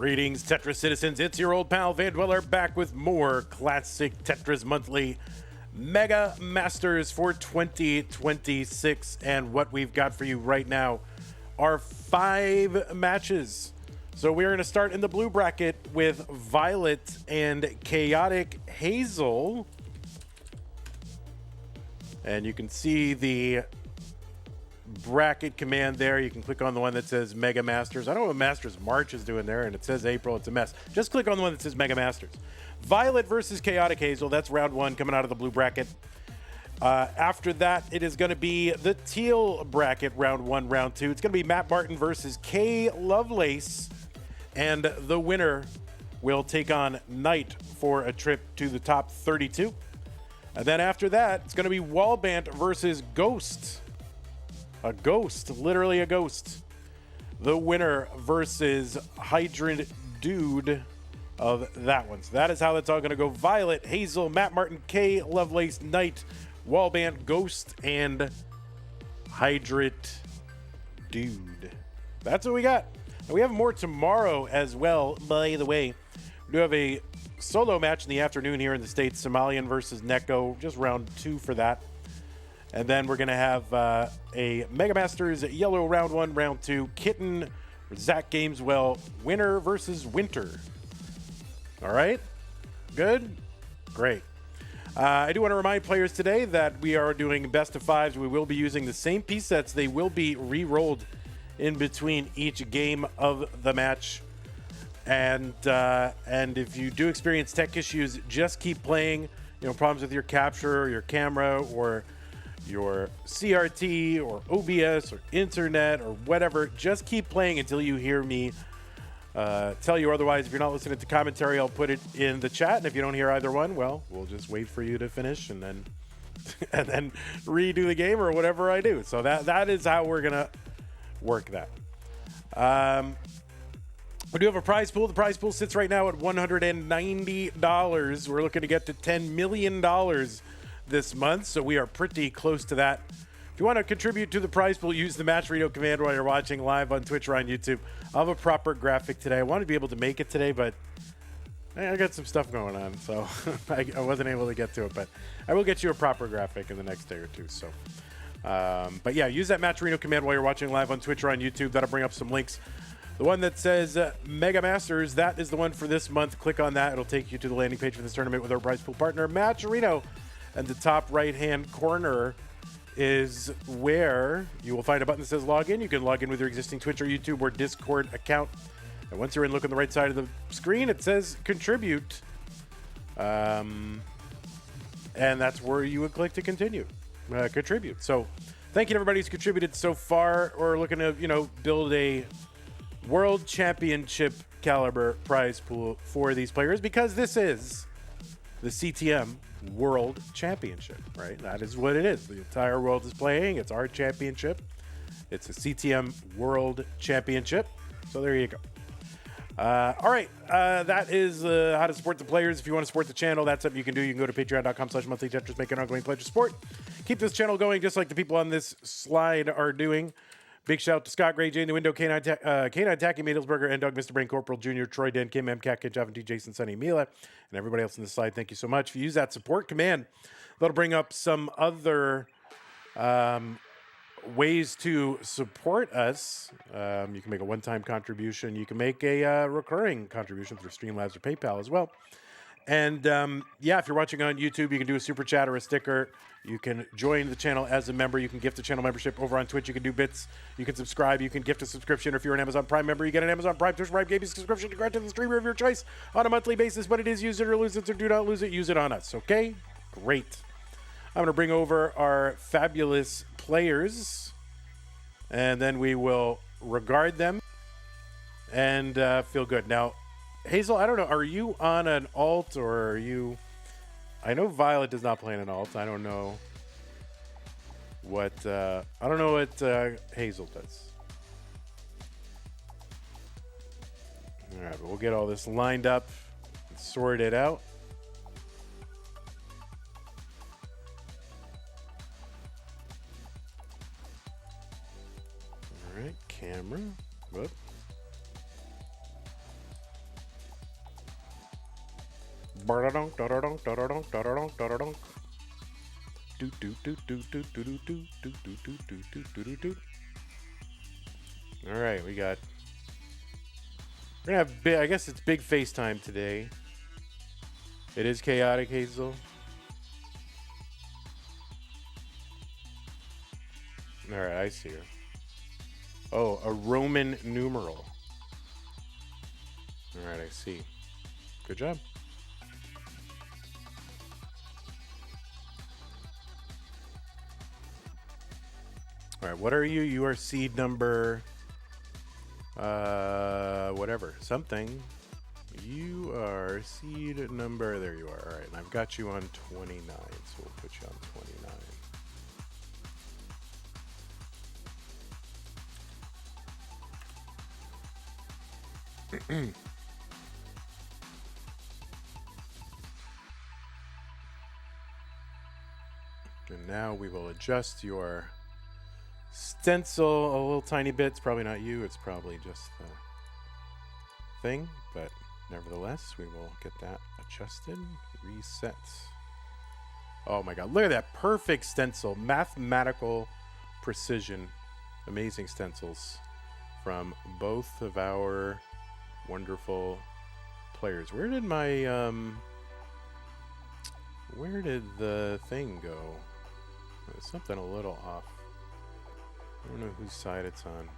Greetings, Tetris citizens. It's your old pal, Van Dweller, back with more classic Tetris Monthly Mega Masters for 2026. And what we've got for you right now are 5 matches. So we're going to start in the blue bracket with Violet and Chaotic Hazel. And you can see the bracket command there. You can click on the one that says Mega Masters. I don't know what Masters March is doing there, and it says April. It's a mess. Just click on the one that says Mega Masters. Violet versus Chaotic Hazel. That's round 1 coming out of the blue bracket. After that, it is going to be the teal bracket, round 1, round 2. It's going to be Mattm versus Klovelace, and the winner will take on Knight for a trip to the top 32. And then after that, it's going to be Wallbant versus Ghost. A ghost, literally a ghost. The winner versus Hydrant dude of that one. So that is how that's all going to go. Violet, Hazel, Mattm, Klovelace, Knight, Wallbant, Ghost, and Hydrant dude. That's what we got. And we have more tomorrow as well, by the way. We do have a solo match in the afternoon here in the States. Somalian versus Neko. Just round 2 for that. And then we're going to have a Mega Masters Yellow round 1, round 2. Kitten, Zach Gameswell, winner versus winter. All right? Good? Great. I do want to remind players today that we are doing best of 5s. We will be using the same piece sets. They will be re-rolled in between each game of the match. And if you do experience tech issues, just keep playing. You know, problems with your capture or your camera or your CRT or OBS or internet or whatever, just keep playing until you hear me tell you otherwise. If you're not listening to commentary, I'll put it in the chat, and if you don't hear either one, well, we'll just wait for you to finish and then and then redo the game or whatever I do. So that is how we're gonna work that. We do have a prize pool. The prize pool sits right now at $190. We're looking to get to $10 million this month, so we are pretty close to that. If you want to contribute to the prize pool, use the Match Radio command while you're watching live on Twitch or on YouTube. I'll have a proper graphic today. I wanted to be able to make it today, but I got some stuff going on, so I wasn't able to get to it. But I will get you a proper graphic in the next day or two. So, but yeah, use that Match Radio command while you're watching live on Twitch or on YouTube. That'll bring up some links. The one that says Mega Masters, that is the one for this month. Click on that. It'll take you to the landing page for this tournament with our prize pool partner, Mattm. And the top right-hand corner is where you will find a button that says login. You can log in with your existing Twitch or YouTube or Discord account. And once you're in, look on the right side of the screen. It says contribute. And that's where you would click to continue. Contribute. So thank you to everybody who's contributed so far. We're looking to, build a World Championship caliber prize pool for these players because this is the CTM World Championship, right? That is what it is. The entire world is playing. It's our championship. It's a CTM World Championship. So there you go. All right. That is how to support the players. If you want to support the channel, that's something you can do. You can go to patreon.com/monthlytetris, make an ongoing pledge of support. Keep this channel going just like the people on this slide are doing. Big shout out to Scott Gray, Jane the Window, K9 Tacky, Madelsberger, and Doug, Mr. Brain, Corporal Jr., Troy, Dan, Kim, M, Cat, Kid, Java, Jason, Sunny, Mila, and everybody else on this slide. Thank you so much. If you use that support command, that'll bring up some other ways to support us. You can make a one-time contribution. You can make a recurring contribution through Streamlabs or PayPal as well. And yeah, if you're watching on YouTube, you can do a super chat or a sticker. You can join the channel as a member. You can gift a channel membership over on Twitch. You can do bits. You can subscribe. You can gift a subscription. Or if you're an Amazon Prime member, you get an Amazon Prime Twitch Prime Gaming subscription to grant to the streamer of your choice on a monthly basis. But it is use it or lose it, so do not lose it. Use it on us, okay? Great. I'm going to bring over our fabulous players, and then we will regard them and feel good. Now, Hazel, I don't know. Are you on an alt or are you... I know Violet does not play in an alt. I don't know what Hazel does. All right, but we'll get all this lined up and sorted out. All right, camera. Whoop. All right, we got. We're gonna have big. I guess it's big FaceTime today. It is chaotic, Hazel. All right, I see her. Oh, a Roman numeral. All right, I see. Good job. All right, what are you? You are seed number, whatever, something. You are seed number, there you are. All right, and I've got you on 29, so we'll put you on 29. And now we will adjust your stencil a little tiny bit. It's probably not you, it's probably just the thing, but nevertheless, we will get that adjusted. Reset. Oh my god, look at that perfect stencil. Mathematical precision. Amazing stencils from both of our wonderful players. Where did my, where did the thing go? There's something a little off. I don't know whose side it's on.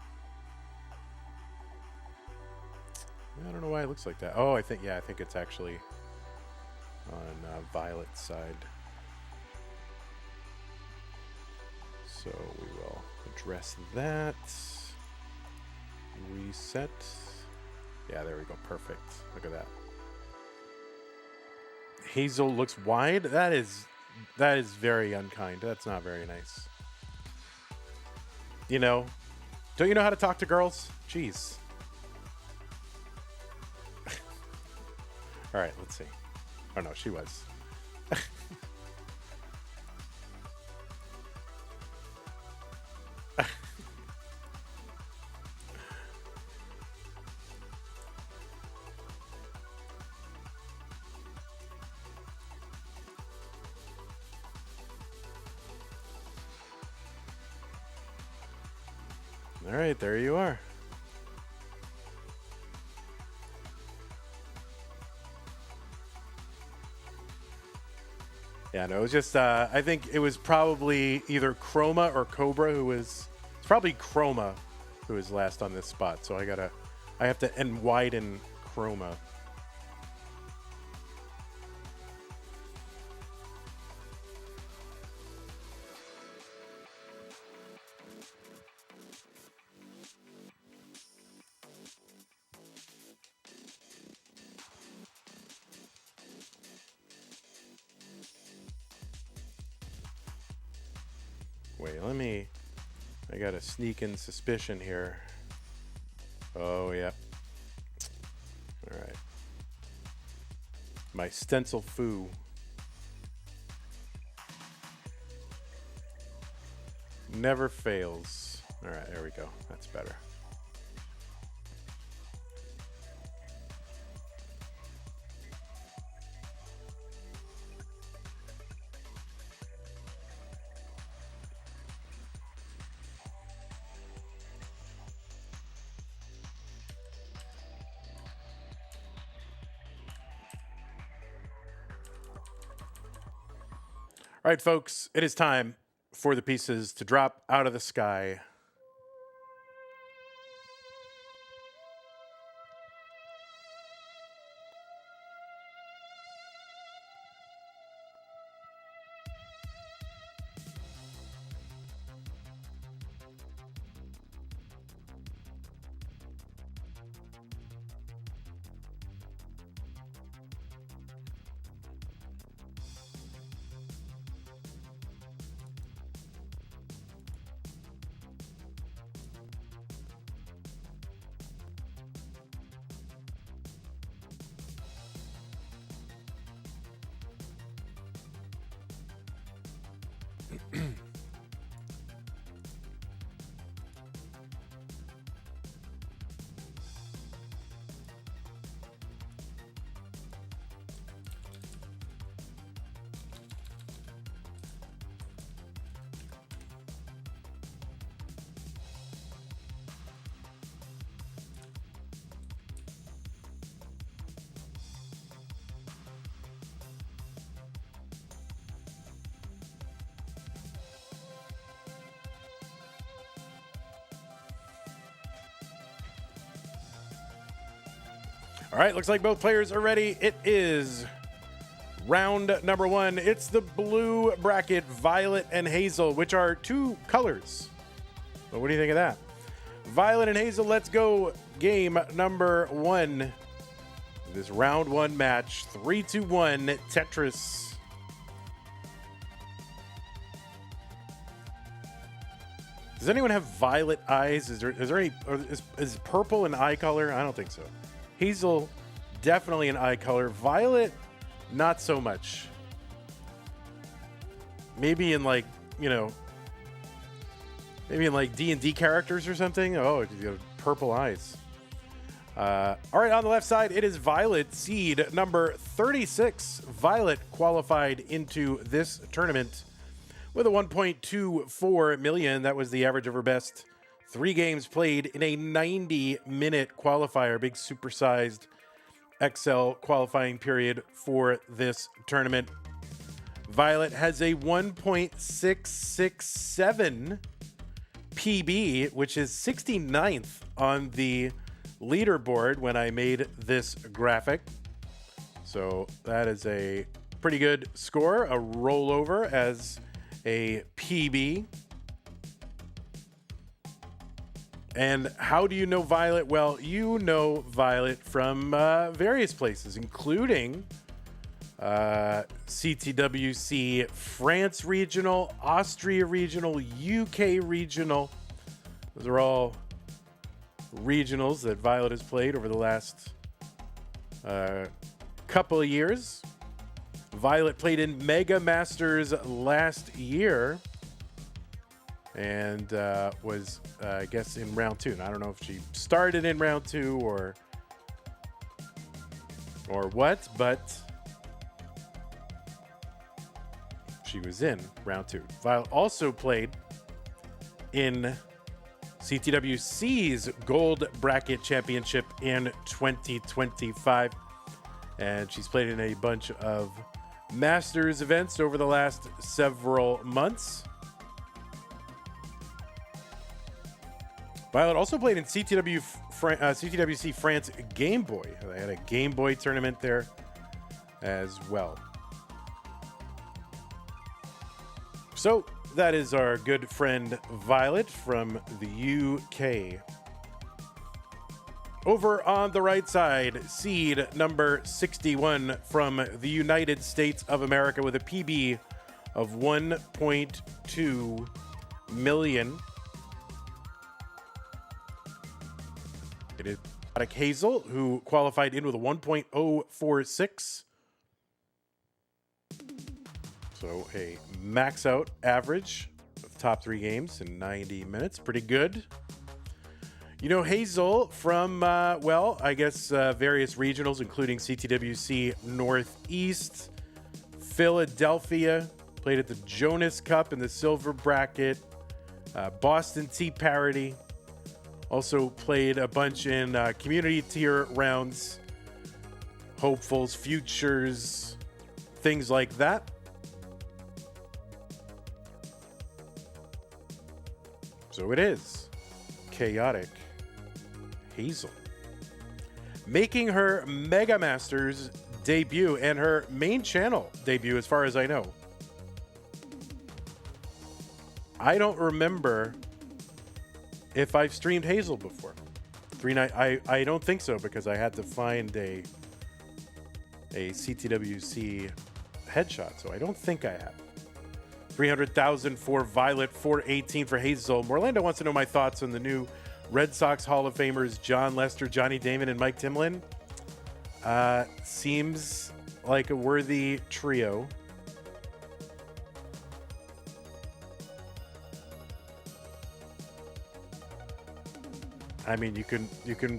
I don't know why it looks like that. Oh, I think it's actually on Violet's side. So we will address that. Reset. Yeah, there we go. Perfect. Look at that. Hazel looks wide. That is very unkind. That's not very nice. You know, don't you know how to talk to girls? Jeez. All right, let's see. Oh no, she was. All right, there you are. Yeah, no, it was just, I think it was probably either Chroma or Cobra who was, it's probably Chroma who was last on this spot. So I have to widen Chroma. Wait, I got a sneaking suspicion here. Oh, yeah. All right. My stencil foo. Never fails. All right, there we go. That's better. All right, folks, it is time for the pieces to drop out of the sky. All right, looks like both players are ready. It is round number 1. It's the blue bracket, Violet and Hazel, which are 2 colors. But what do you think of that? Violet and Hazel, let's go. Game number 1. This round 1 match, 3-1 Tetris. Does anyone have violet eyes? Is there any? Is purple an eye color? I don't think so. Hazel, definitely an eye color. Violet, not so much. Maybe in like, you know, maybe in like D&D characters or something. Oh, you got purple eyes. All right, on the left side, it is Violet, seed number 36. Violet qualified into this tournament with a 1.24 million. That was the average of her best 3 games played in a 90-minute qualifier. Big supersized XL qualifying period for this tournament. Violet has a 1.667 PB, which is 69th on the leaderboard when I made this graphic. So that is a pretty good score, a rollover as a PB. And how do you know Violet? Well, you know Violet from various places, including CTWC France Regional, Austria Regional, UK Regional. Those are all regionals that Violet has played over the last couple of years. Violet played in Mega Masters last year and was, I guess, in round 2. And I don't know if she started in round 2 or what, but she was in round 2. Violet also played in CTWC's Gold Bracket Championship in 2025. And she's played in a bunch of Masters events over the last several months. Violet also played in CTWC France Game Boy. They had a Game Boy tournament there as well. So that is our good friend Violet from the UK. Over on the right side, seed number 61 from the United States of America with a PB of 1.2 million. It is Hazel, who qualified in with a 1.046. So a max out average of top 3 games in 90 minutes. Pretty good. You know Hazel from, well, I guess various regionals, including CTWC Northeast, Philadelphia, played at the Jonas Cup in the silver bracket, Boston Tea Parity, also played a bunch in community tier rounds, hopefuls, futures, things like that. So it is chaotic Hazel, making her Mega Masters debut and her main channel debut, as far as I know. I don't remember if I've streamed Hazel before. I don't think so, because I had to find a CTWC headshot, so I don't think I have. 300,000 for Violet, 418 for Hazel. Morlando wants to know my thoughts on the new Red Sox Hall of Famers, John Lester, Johnny Damon, and Mike Timlin. Seems like a worthy trio. I mean, you can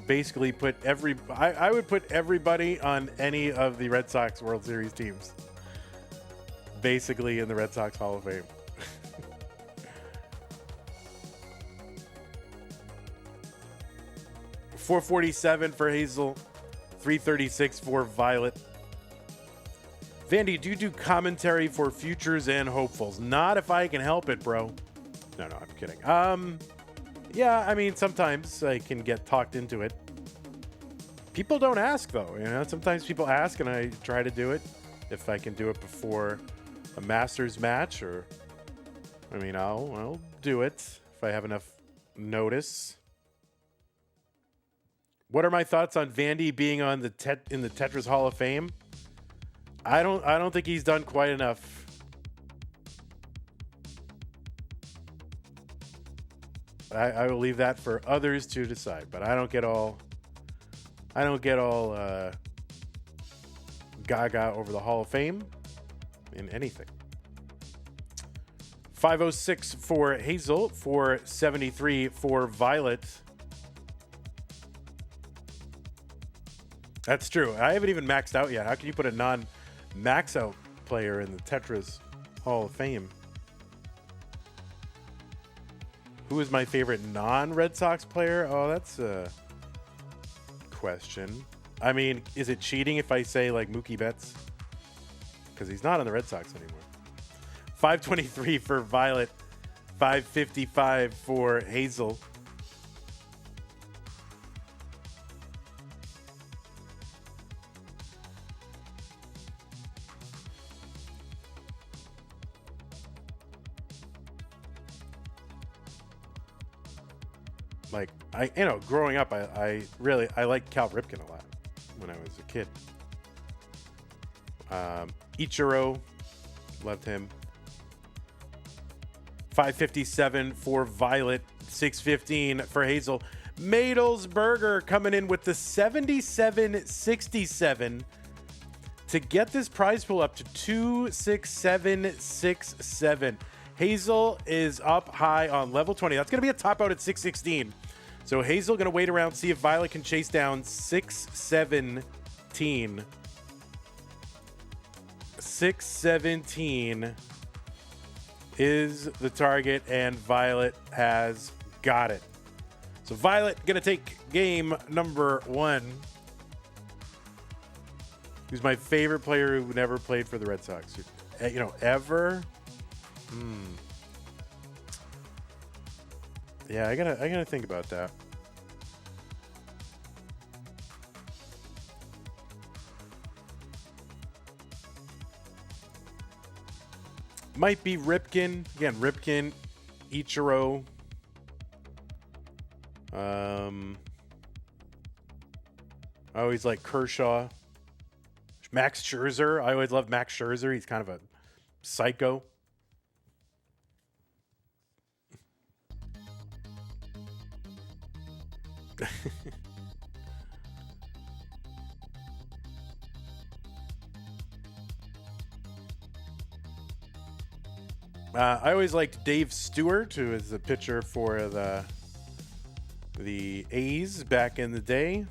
basically put I would put everybody on any of the Red Sox World Series teams, basically in the Red Sox Hall of Fame. $447 for Hazel, $336 for Violet. Vandy, do you do commentary for futures and hopefuls? Not if I can help it, bro. No, I'm kidding. Yeah, I mean, sometimes I can get talked into it. People don't ask, though. You know, sometimes people ask, and I try to do it if I can do it before a Masters match, or I mean, I'll do it if I have enough notice. What are my thoughts on Vandy being on the in the Tetris Hall of Fame? I don't think he's done quite enough. I will leave that for others to decide, but I don't get all gaga over the Hall of Fame in anything. 506 for Hazel, 473 for Violet. That's true. I haven't even maxed out yet. How can you put a non-max out player in the Tetris Hall of Fame? Who is my favorite non-Red Sox player? Oh, that's a question. I mean, is it cheating if I say like Mookie Betts? Because he's not on the Red Sox anymore. 523 for Violet, 555 for Hazel. Like, growing up, I liked Cal Ripken a lot when I was a kid. Ichiro, loved him. 557 for Violet, 615 for Hazel. Madelsberger coming in with the 7767 to get this prize pool up to 26767. Hazel is up high on level 20. That's going to be a top out at 616. So Hazel going to wait around, see if Violet can chase down 617. 617 is the target, and Violet has got it. So Violet going to take game number 1. Who's my favorite player who never played for the Red Sox? Ever? Yeah, I gotta think about that. Might be Ripken. Again, Ripken, Ichiro. I always like Kershaw. Max Scherzer. I always love Max Scherzer. He's kind of a psycho. I always liked Dave Stewart, who is the pitcher for the A's back in the day.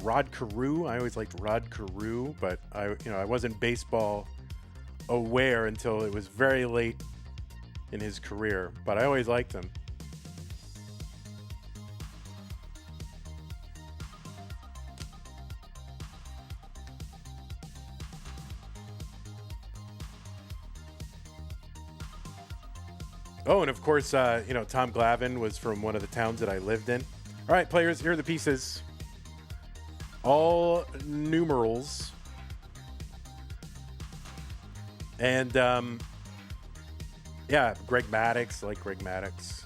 Rod Carew. I always liked Rod Carew, but I wasn't baseball aware until it was very late in his career, but I always liked him. Oh, and of course, Tom Glavine was from one of the towns that I lived in. All right, players, here are the pieces. All numerals. And, Greg Maddux. I like Greg Maddux.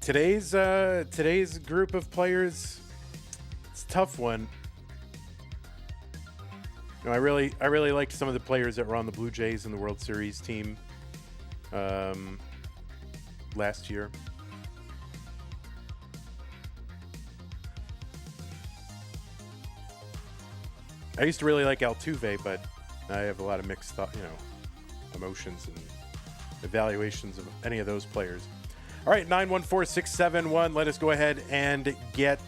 Today's group of players, it's a tough one. I really liked some of the players that were on the Blue Jays and the World Series team last year. I used to really like Altuve, but I have a lot of mixed emotions and evaluations of any of those players. All right, 914671. Let us go ahead and get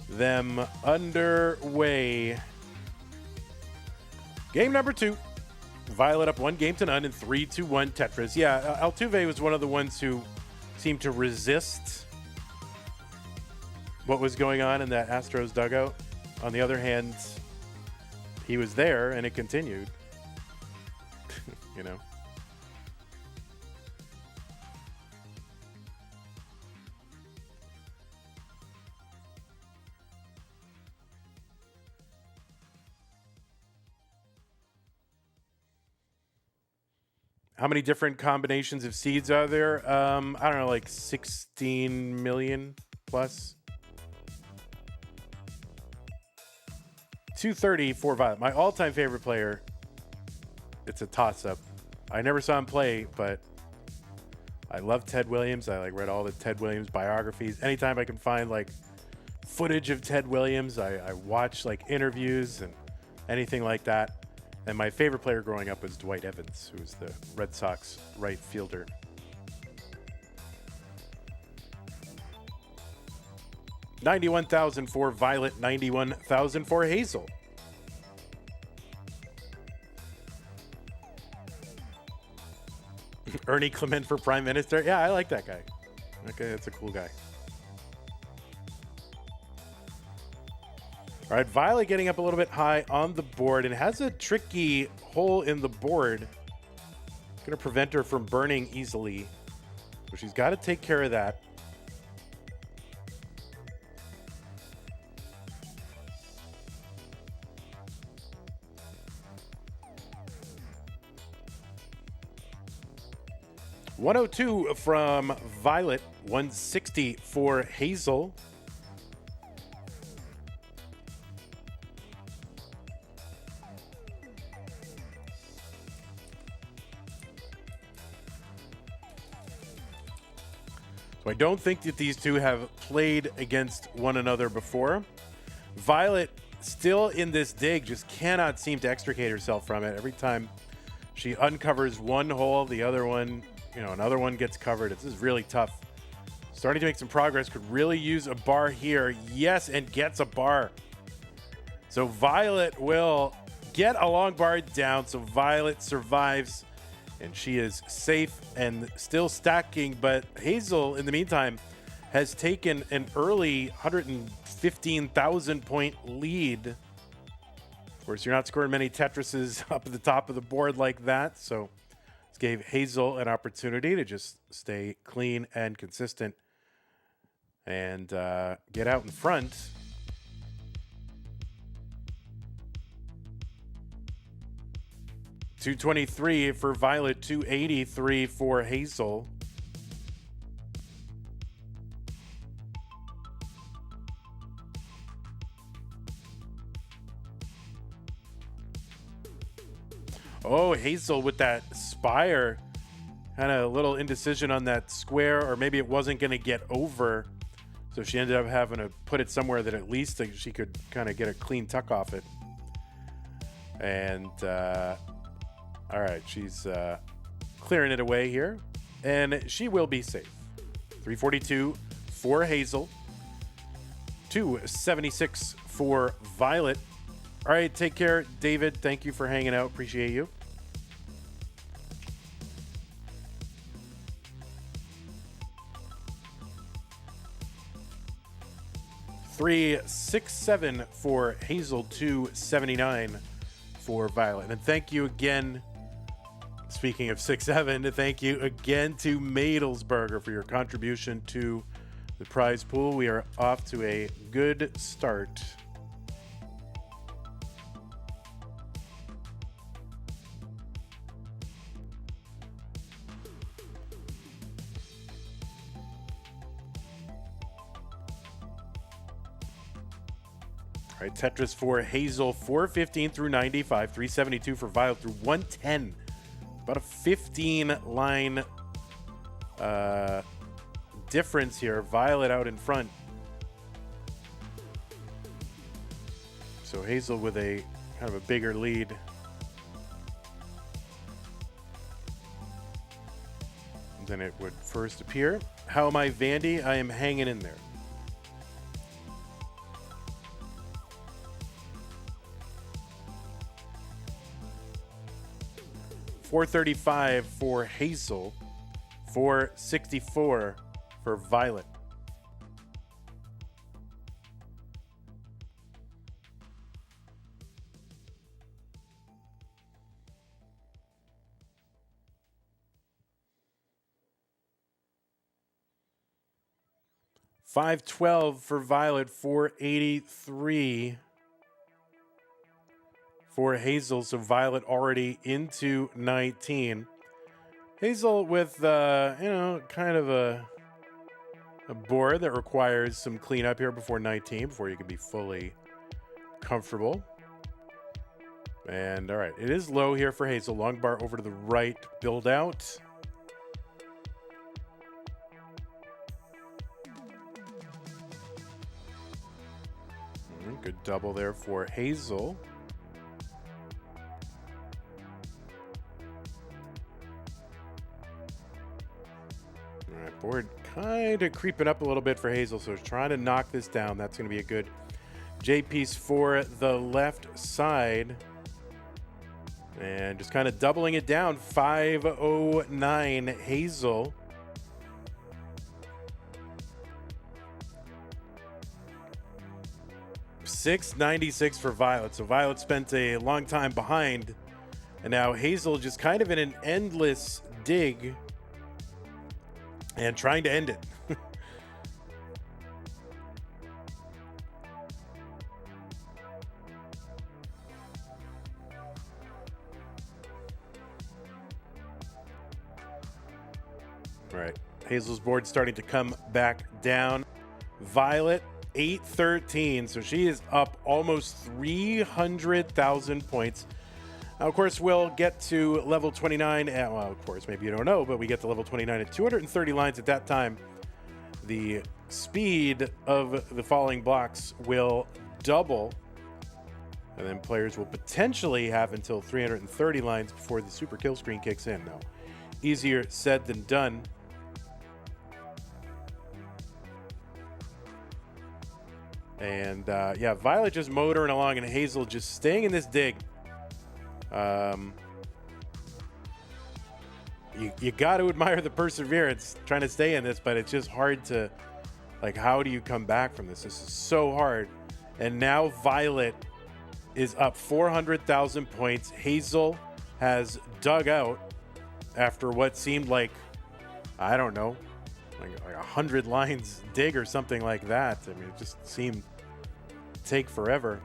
them underway. Game number 2. Violet up 1-0 in 3-2-1 Tetris. Yeah, Altuve was one of the ones who seemed to resist what was going on in that Astros dugout. On the other hand, he was there and it continued. You know. How many different combinations of seeds are there? I don't know, like 16 million plus. 230 for Violet. My all-time favorite player. It's a toss-up. I never saw him play, but I love Ted Williams. I read all the Ted Williams biographies. Anytime I can find footage of Ted Williams, I watch interviews and anything like that. And my favorite player growing up was Dwight Evans, who was the Red Sox right fielder. $91,000 for Violet, $91,000 for Hazel. Ernie Clement for Prime Minister. Yeah, I like that guy. Okay, that's a cool guy. All right, Violet getting up a little bit high on the board and has a tricky hole in the board. It's going to prevent her from burning easily. So she's got to take care of that. $102 from Violet, $160 for Hazel. So I don't think that these two have played against one another before. Violet, still in this dig, just cannot seem to extricate herself from it. Every time she uncovers one hole, the other one, another one gets covered. This is really tough. Starting to make some progress. Could really use a bar here. Yes, and gets a bar. So Violet will get a long bar down. So Violet survives. And she is safe and still stacking. But Hazel, in the meantime, has taken an early 115,000 point lead. Of course, you're not scoring many Tetrises up at the top of the board like that. So this gave Hazel an opportunity to just stay clean and consistent and get out in front. $223 for Violet, $283 for Hazel. Oh, Hazel with that spire. Kind of a little indecision on that square, or maybe it wasn't going to get over. So she ended up having to put it somewhere that at least she could kind of get a clean tuck off it. And all right, she's clearing it away here, and she will be safe. 342 for Hazel, 276 for Violet. All right, take care, David. Thank you for hanging out. Appreciate you. $367 for Hazel, $279 for Violet. And thank you again. Speaking of 6-7, thank you again to Madelsberger for your contribution to the prize pool. We are off to a good start. All right, Tetris for Hazel, 415 through 95, 372 for Violet through 110. About a 15 line difference here. Violet out in front. So Hazel with a kind of a bigger lead. And than it would first appear. How am I, Vandy? I am hanging in there. $435 for Hazel, $464 for Violet. $512 for Violet, $483 for Hazel. So Violet already into 19. Hazel with, kind of a board that requires some cleanup here before 19, before you can be fully comfortable. And all right, it is low here for Hazel. Long bar over to the right, build out. Good double there for Hazel. All right, board kind of creeping up a little bit for Hazel, so trying to knock this down. That's going to be a good J piece for the left side. And just kind of doubling it down. 509 Hazel. $696 for Violet. So Violet spent a long time behind, and now Hazel just kind of in an endless dig and trying to end it. All right, Hazel's board starting to come back down. Violet 813, so she is up almost 300,000 points. Now, of course, we'll get to level 29. Well, of course, maybe you don't know, but we get to level 29 at 230 lines. At that time, the speed of the falling blocks will double, and then players will potentially have until 330 lines before the super kill screen kicks in. Now, easier said than done. And yeah, Violet just motoring along and Hazel just staying in this dig. You got to admire the perseverance trying to stay in this, but it's just hard to, like, how do you come back from this? This is so hard. And now Violet is up 400,000 points. Hazel has dug out after what seemed like, I don't know, like 100 lines dig or something like that. I mean, it just seemed to take forever.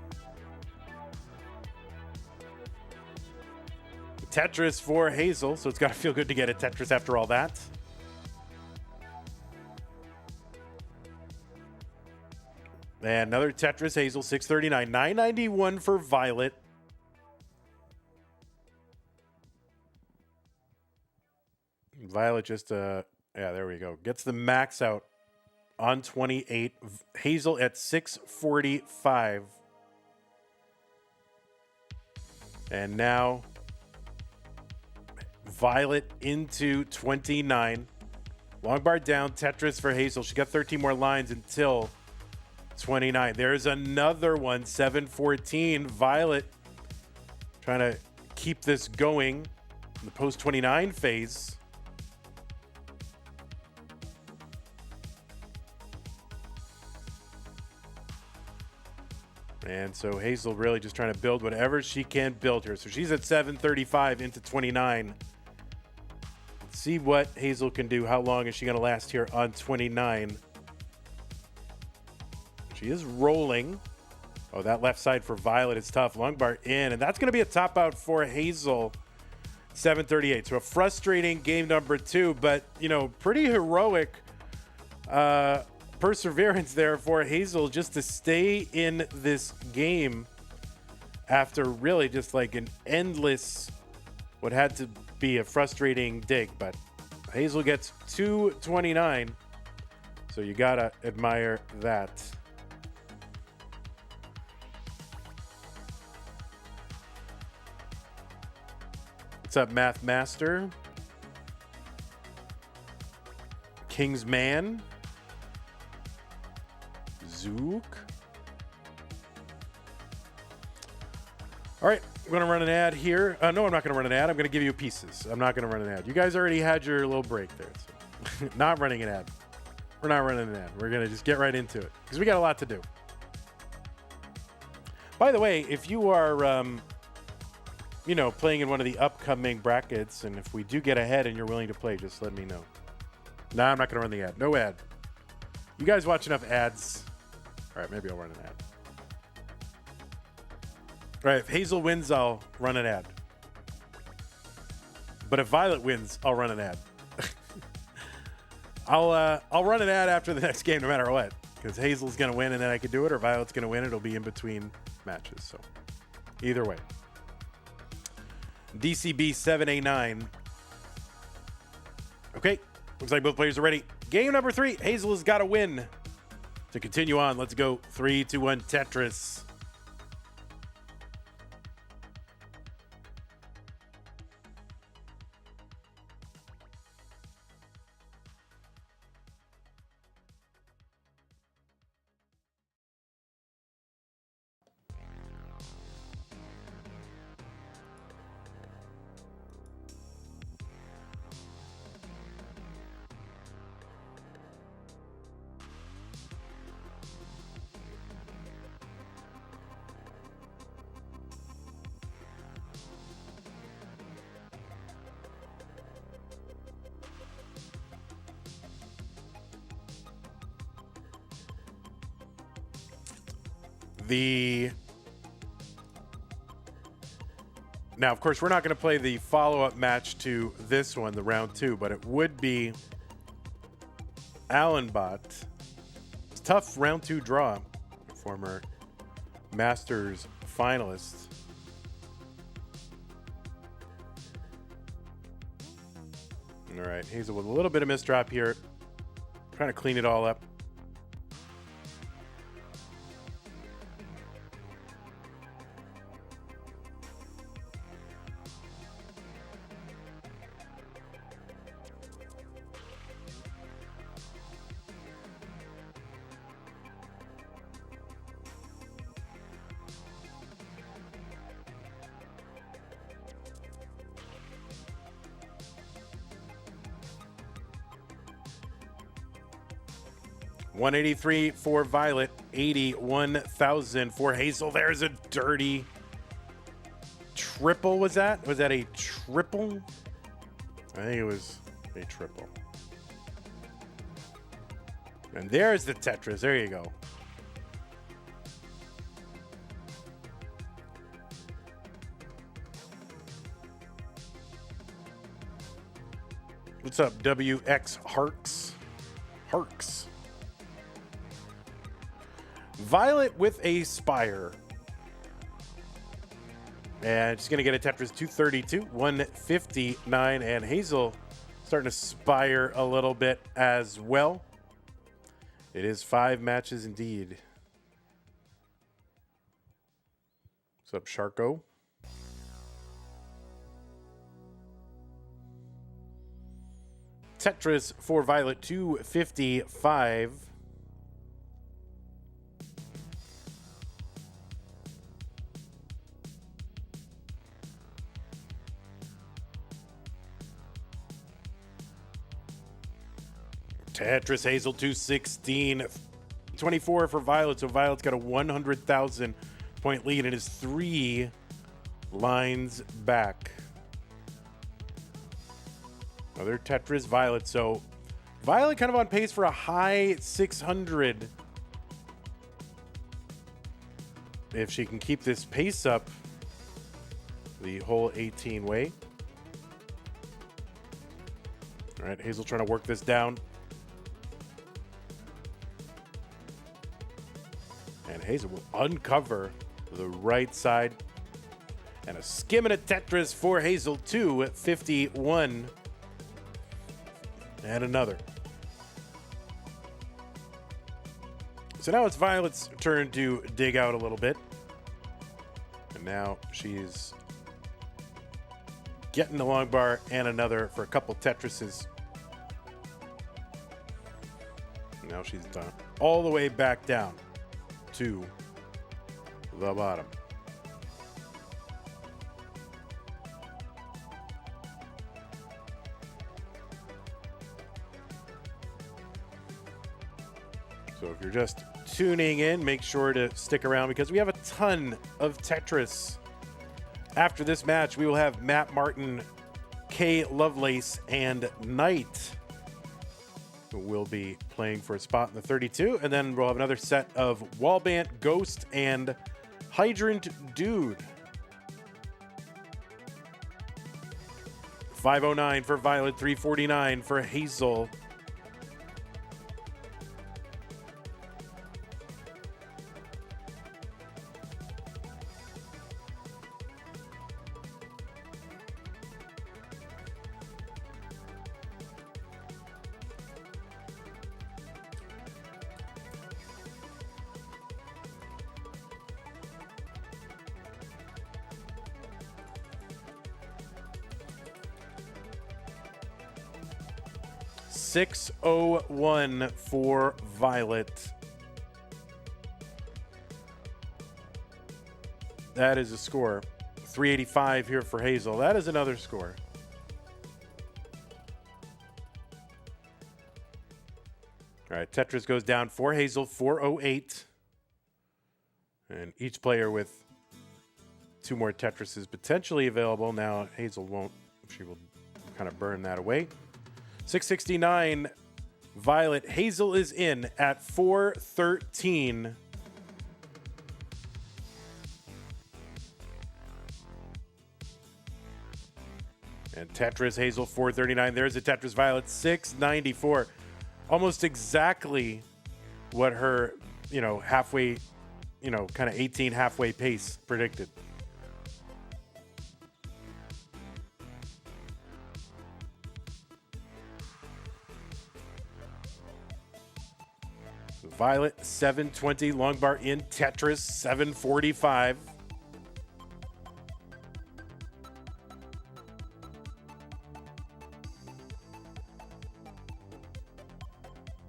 Tetris for Hazel, so it's got to feel good to get a Tetris after all that. And another Tetris, Hazel, 639, 991 for Violet. Violet just, yeah, there we go. Gets the max out on 28. Hazel at 645. And now Violet into 29. Long bar down, Tetris for Hazel. She got 13 more lines until 29. There's another one, 714. Violet trying to keep this going in the post-29 phase. And so Hazel really just trying to build whatever she can build here. So she's at 735 into 29. Let's see what Hazel can do. How long is she going to last here on 29? She is rolling. Oh, that left side for Violet is tough. Long bar in, and that's going to be a top out for Hazel. 738. So a frustrating game number 2, but, you know, pretty heroic perseverance there for Hazel just to stay in this game after really just like an endless, what had to be a frustrating dig. But Hazel gets 229, so you gotta admire that. What's up, Math Master? King's Man. Zook. All right, I'm going to run an ad here. No, I'm not going to run an ad. I'm going to give you pieces. I'm not going to run an ad. You guys already had your little break there. So not running an ad. We're not running an ad. We're going to just get right into it because we got a lot to do. By the way, if you are, playing in one of the upcoming brackets, and if we do get ahead and you're willing to play, just let me know. No, I'm not going to run the ad. No ad. You guys watch enough ads. All right, maybe I'll run an ad. All right, if Hazel wins, I'll run an ad. But if Violet wins, I'll run an ad. I'll run an ad after the next game, no matter what, because Hazel's gonna win, and then I could do it, or Violet's gonna win. It'll be in between matches. So either way. DCB 7A9. Okay, looks like both players are ready. Game number 3. Hazel has got to win to continue on. Let's go. 3, 2, 1. Tetris. Now, of course, we're not going to play the follow-up match to this one, the round 2, but it would be Allenbot. It's a tough round 2 draw. Former Masters finalist. All right, Hazel with a little bit of misdrop here. Trying to clean it all up. $183 for Violet, 81,000 for Hazel. There's a dirty triple. Was that a triple? I think it was a triple. And there's the Tetris. There you go. What's up, WX Harks? Harks. Violet with a Spire. And she's going to get a Tetris 232, 159. And Hazel starting to spire a little bit as well. It is 5 matches indeed. What's up, Sharko? Tetris for Violet, 255. Tetris Hazel 216, 24 for Violet. So Violet's got a 100,000 point lead and is 3 lines back. Another Tetris Violet. So Violet kind of on pace for a high 600. If she can keep this pace up the whole 18 way. All right, Hazel trying to work this down. And Hazel will uncover the right side. And a skim and a Tetris for Hazel, 251. And another. So now it's Violet's turn to dig out a little bit. And now she's getting the long bar and another for a couple Tetrises. Now she's done all the way back down to the bottom. So if you're just tuning in, make sure to stick around because we have a ton of Tetris. After this match, we will have Mattm, Klovelace, and Knight who will be playing for a spot in the 32. And then we'll have another set of Wallbant, Ghost, and Hydrant Dude. 509 for Violet, 349 for Hazel. $601 for Violet. That is a score. 385 here for Hazel. That is another score. All right, Tetris goes down for Hazel, 408. And each player with 2 more Tetrises potentially available. Now Hazel won't. She will kind of burn that away. 669 Violet. Hazel is in at 413. And Tetris Hazel 439. There's a Tetris Violet 694. Almost exactly what her, halfway, kind of 18 halfway pace predicted. Violet 720, long bar in Tetris 745.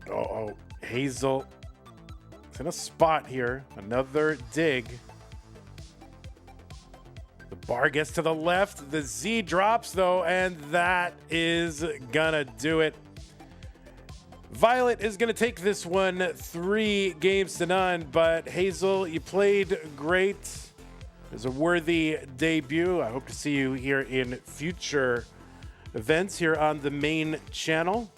Oh, Hazel. It's in a spot here. Another dig. The bar gets to the left. The Z drops though, and that is gonna do it. Violet is going to take this one 3-0, but Hazel, you played great. It was a worthy debut. I hope to see you here in future events here on the main channel.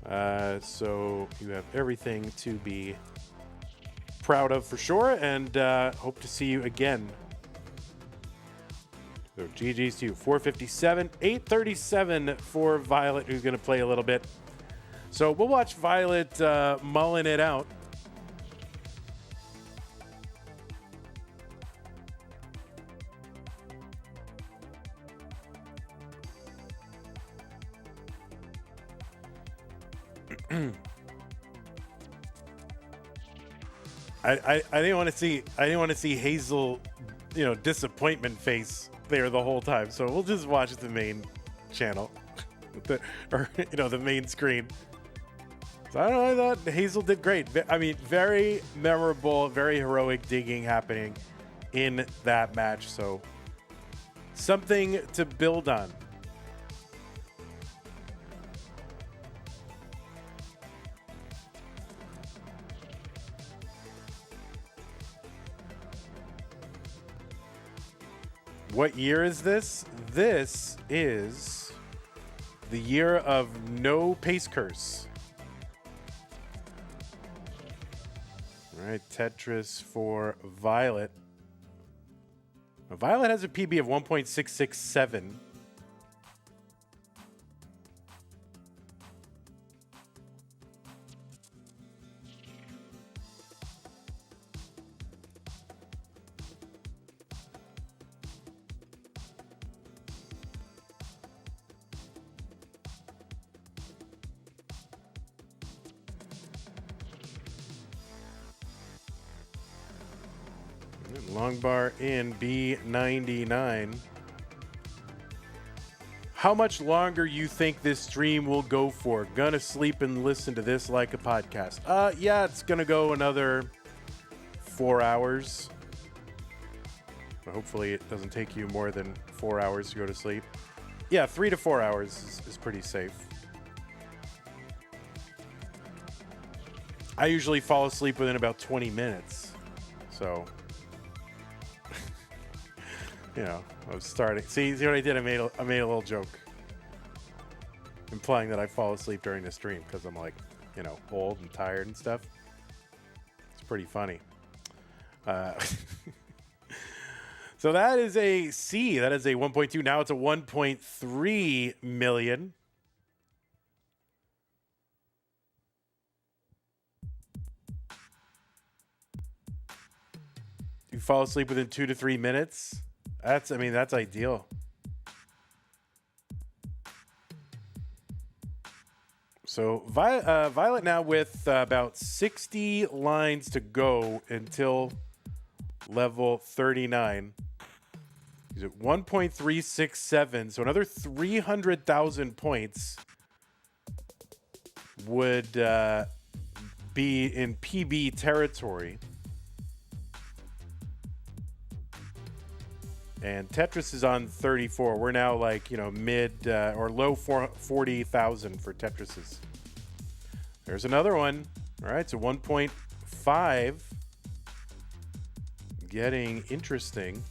So you have everything to be proud of for sure, and hope to see you again. So GG's to you. 457, 837 for Violet, who's going to play a little bit. So we'll watch Violet mulling it out. I didn't want to see Hazel, disappointment face there the whole time. So we'll just watch the main channel, the main screen. So I don't know, I thought Hazel did great. I mean, very memorable, very heroic digging happening in that match. So something to build on. What year is this? This is the year of no pace curse. All right, Tetris for Violet. Now, Violet has a PB of 1.667. Long bar in B99. how much longer you think this stream will go for? Gonna sleep and listen to this like a podcast. Yeah, it's gonna go another 4 hours. But hopefully it doesn't take you more than 4 hours to go to sleep. Yeah, 3 to 4 hours is pretty safe. I usually fall asleep within about 20 minutes. So, you know, I was starting. See what I did? I made a little joke implying that I fall asleep during the stream because I'm like, you know, old and tired and stuff. It's pretty funny. So that is a C. That is a 1.2. Now it's a 1.3 million. You fall asleep within 2 to 3 minutes. That's ideal. So Violet now with about 60 lines to go until level 39. He's at 1.367. So another 300,000 points would be in PB territory. And Tetris is on 34. We're now like, you know, mid or low 40,000 for Tetris's. There's another one. All right, so 1.5. Getting interesting.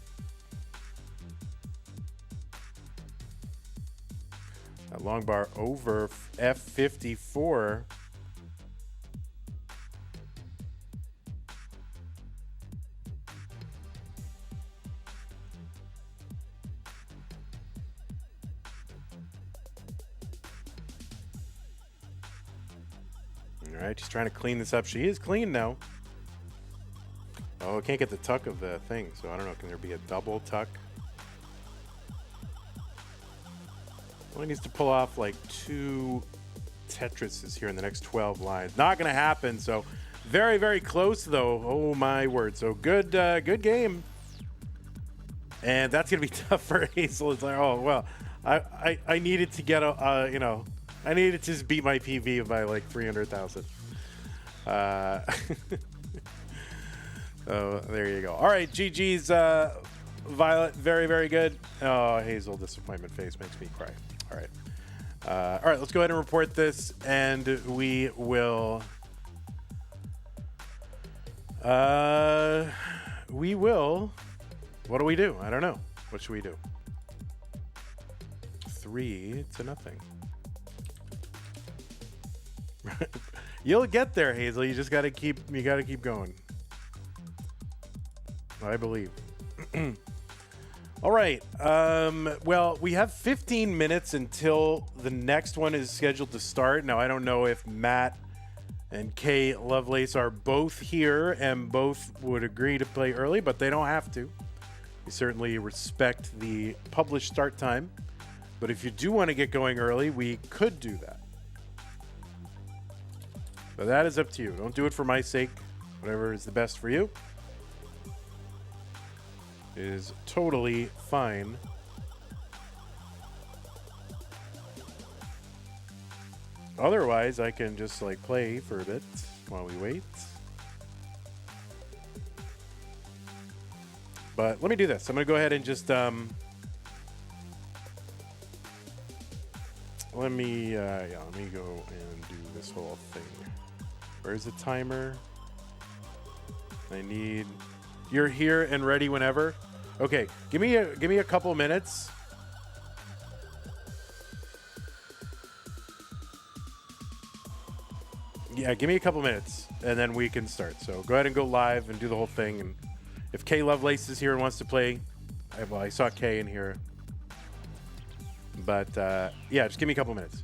That long bar over F54. All right, she's trying to clean this up. She is clean now. Oh, I can't get the tuck of the thing, so I don't know. Can there be a double tuck? Only needs to pull off like 2 Tetrises here in the next 12 lines. Not going to happen, so very, very close, though. Oh, my word. So good game. And that's going to be tough for Hazel. It's like, oh, well, I needed to get a, you know, I needed to just beat my PV by like 300,000. Oh, there you go. All right, GG's Violet, very, very good. Oh, Hazel, disappointment face makes me cry. All right, let's go ahead and report this, and we will. What do we do? I don't know. What should we do? 3-0. You'll get there, Hazel. You just gotta keep going. I believe. All right. Well, we have 15 minutes until the next one is scheduled to start. Now, I don't know if Matt and Klovelace are both here and both would agree to play early, but they don't have to. We certainly respect the published start time. But if you do want to get going early, we could do that. But that is up to you. Don't do it for my sake. Whatever is the best for you is totally fine. Otherwise, I can just like play for a bit while we wait. But let me do this. I'm going to go ahead and just let me go and do this whole thing. Where's the timer? You're here and ready whenever. Okay, give me a couple minutes. Yeah, give me a couple minutes, and then we can start. So go ahead and go live and do the whole thing. And if Klovelace is here and wants to play, I saw Kay in here. But yeah, just give me a couple minutes.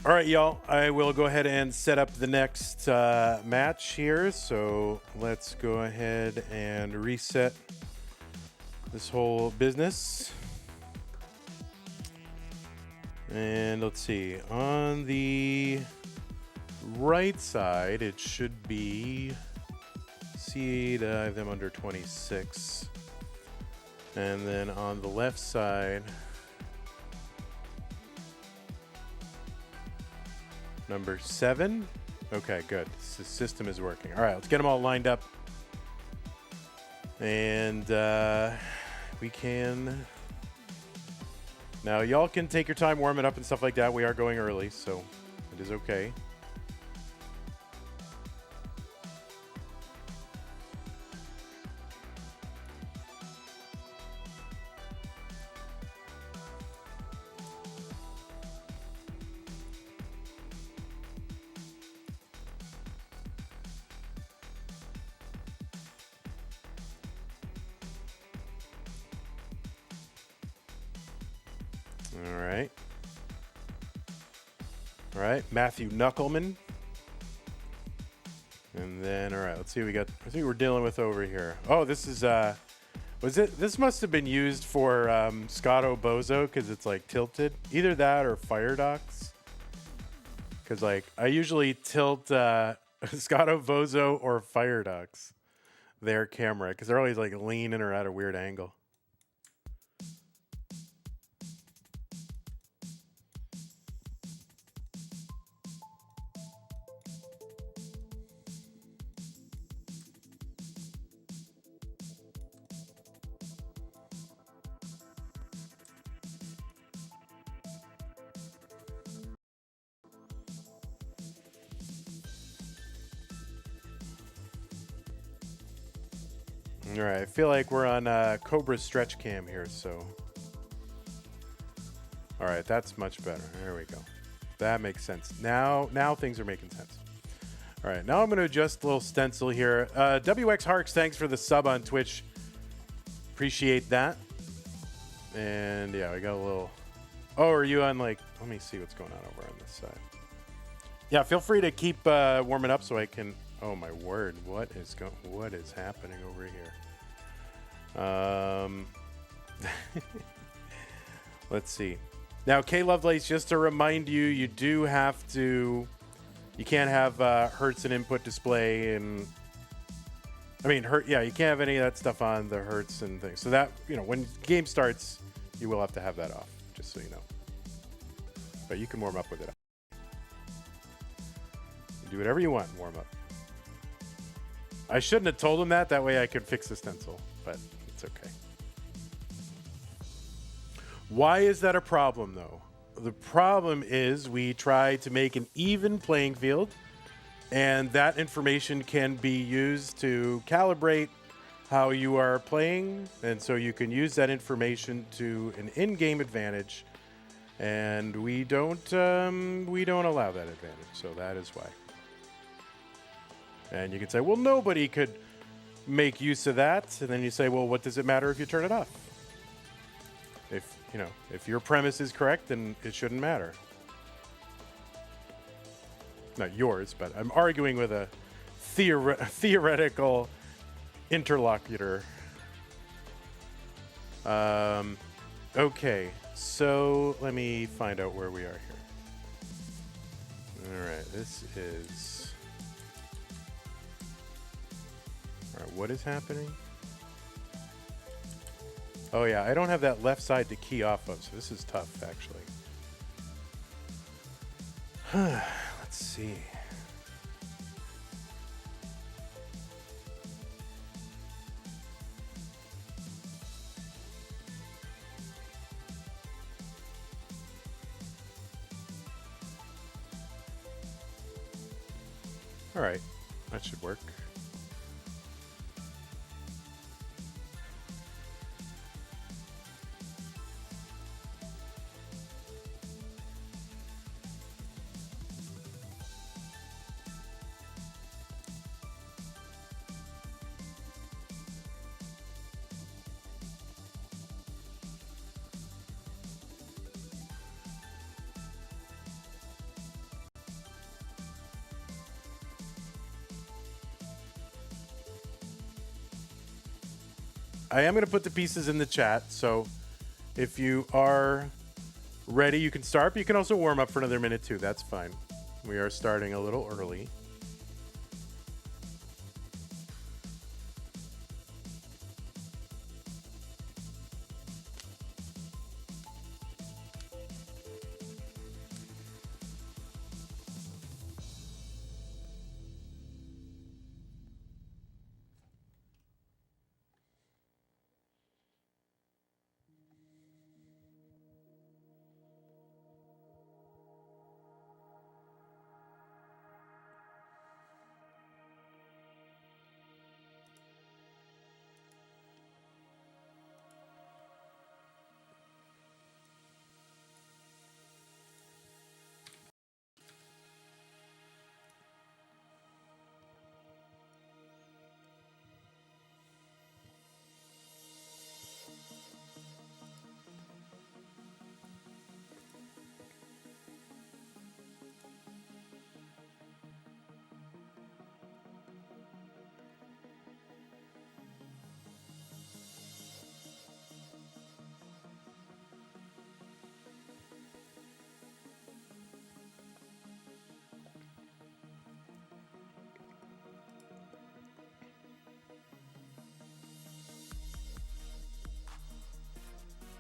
All right, y'all. I will go ahead and set up the next match here. So let's go ahead and reset this whole business. And let's see. On the right side, it should be seed. I have them under 26. And then on the left side, number 7. Okay, good. The system is working. All right, let's get them all lined up. And we can... Now, y'all can take your time warming up and stuff like that. We are going early, so it is okay. All right, Matthew Knuckleman. And then, all right, let's see what we got. Let's see what we're dealing with over here. Oh, this is, this must have been used for Scotto Bozo because it's like tilted. Either that or Fire Docks. Because like, I usually tilt Scotto Bozo or Fire Docks, their camera, because they're always like leaning or at a weird angle. All right, I feel like we're on Cobra stretch cam here, so. All right, that's much better. There we go. That makes sense. Now things are making sense. All right, now I'm going to adjust a little stencil here. WX Harks, thanks for the sub on Twitch. Appreciate that. And yeah, we got a little. Oh, are you on like? Let me see what's going on over on this side. Yeah, feel free to keep warming up so I can. Oh my word! What is happening over here? Let's see. Now, Klovelace, just to remind you, you do have to. You can't have hertz and input display, and I mean, yeah, you can't have any of that stuff on the hertz and things. So that when game starts, you will have to have that off, just so you know. But you can warm up with it. Do whatever you want, warm up. I shouldn't have told him that. That way I could fix the stencil, but it's okay. Why is that a problem, though? The problem is we try to make an even playing field, and that information can be used to calibrate how you are playing, and so you can use that information to an in-game advantage, and we don't allow that advantage, so that is why. And you can say, well, nobody could make use of that. And then you say, well, what does it matter if you turn it off? If your premise is correct, then it shouldn't matter. Not yours, but I'm arguing with a theoretical interlocutor. Okay, so let me find out where we are here. All right, this is... All right, what is happening? Oh yeah, I don't have that left side to key off of, so this is tough, actually. Let's see. All right, that should work. I am going to put the pieces in the chat. So if you are ready, you can start. But you can also warm up for another minute too. That's fine. We are starting a little early.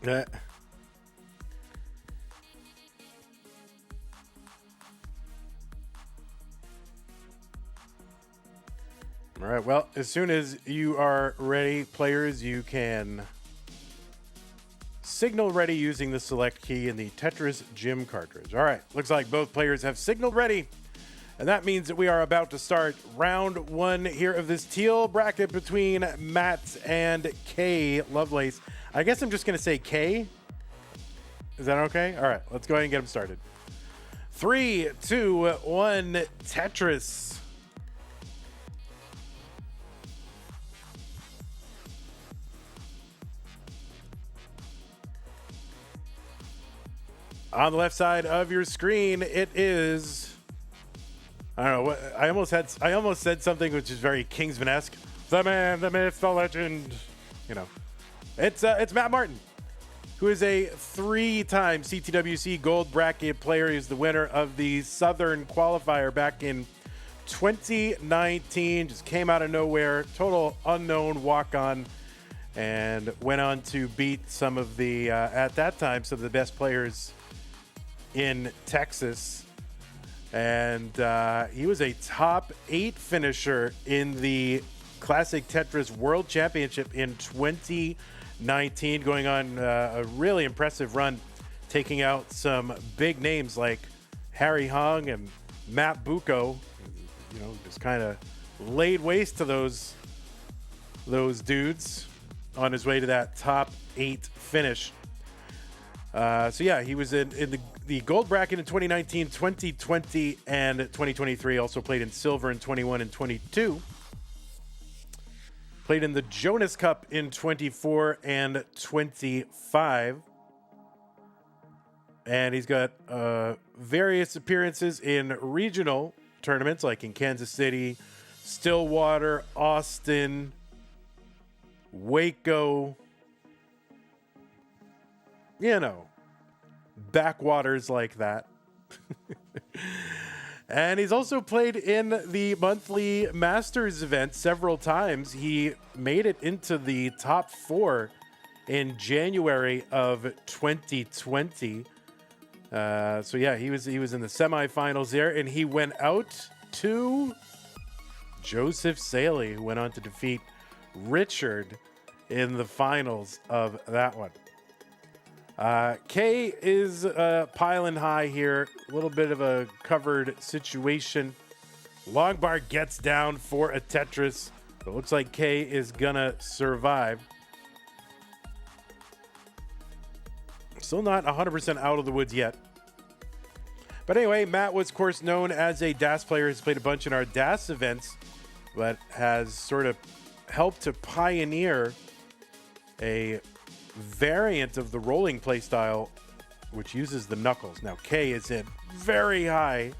Yeah. All right. Well, as soon as you are ready, players, you can signal ready using the select key in the Tetris Gym cartridge. All right. Looks like both players have signaled ready. And that means that we are about to start round one here of this teal bracket between Matt and Klovelace. I guess I'm just going to say K. Is that okay? All right, let's go ahead and get them started. 3, 2, 1, Tetris. On the left side of your screen, it is, I don't know what I almost said something which is very Kingsman-esque. The man, the myth, the legend. You know. It's Mattm, who is a 3-time CTWC Gold Bracket player. He's the winner of the Southern Qualifier back in 2019. Just came out of nowhere, total unknown walk-on, and went on to beat some of the, at that time, some of the best players in Texas. And he was a top 8 finisher in the Classic Tetris World Championship in 2019, going on a really impressive run, taking out some big names like Harry Hung and Matt Bucco. You know, just kind of laid waste to those dudes on his way to that top 8 finish. So yeah, he was in the gold bracket in 2019, 2020, and 2023. Also played in silver in 21 and 22. Played in the Jonas Cup in 24 and 25. And he's got various appearances in regional tournaments like in Kansas City, Stillwater, Austin, Waco. You know, backwaters like that. And he's also played in the monthly Masters event several times. He made it into the top 4 in January of 2020. So yeah, he was in the semifinals there, and he went out to Joseph Saley, who went on to defeat Richard in the finals of that one. K is piling high here. A little bit of a covered situation. Long bar gets down for a Tetris. But it looks like K is gonna survive. Still not 100% out of the woods yet. But anyway, Matt was, of course, known as a DAS player. He's played a bunch in our DAS events, but has sort of helped to pioneer a variant of the rolling play style, which uses the knuckles. Now K is in very high.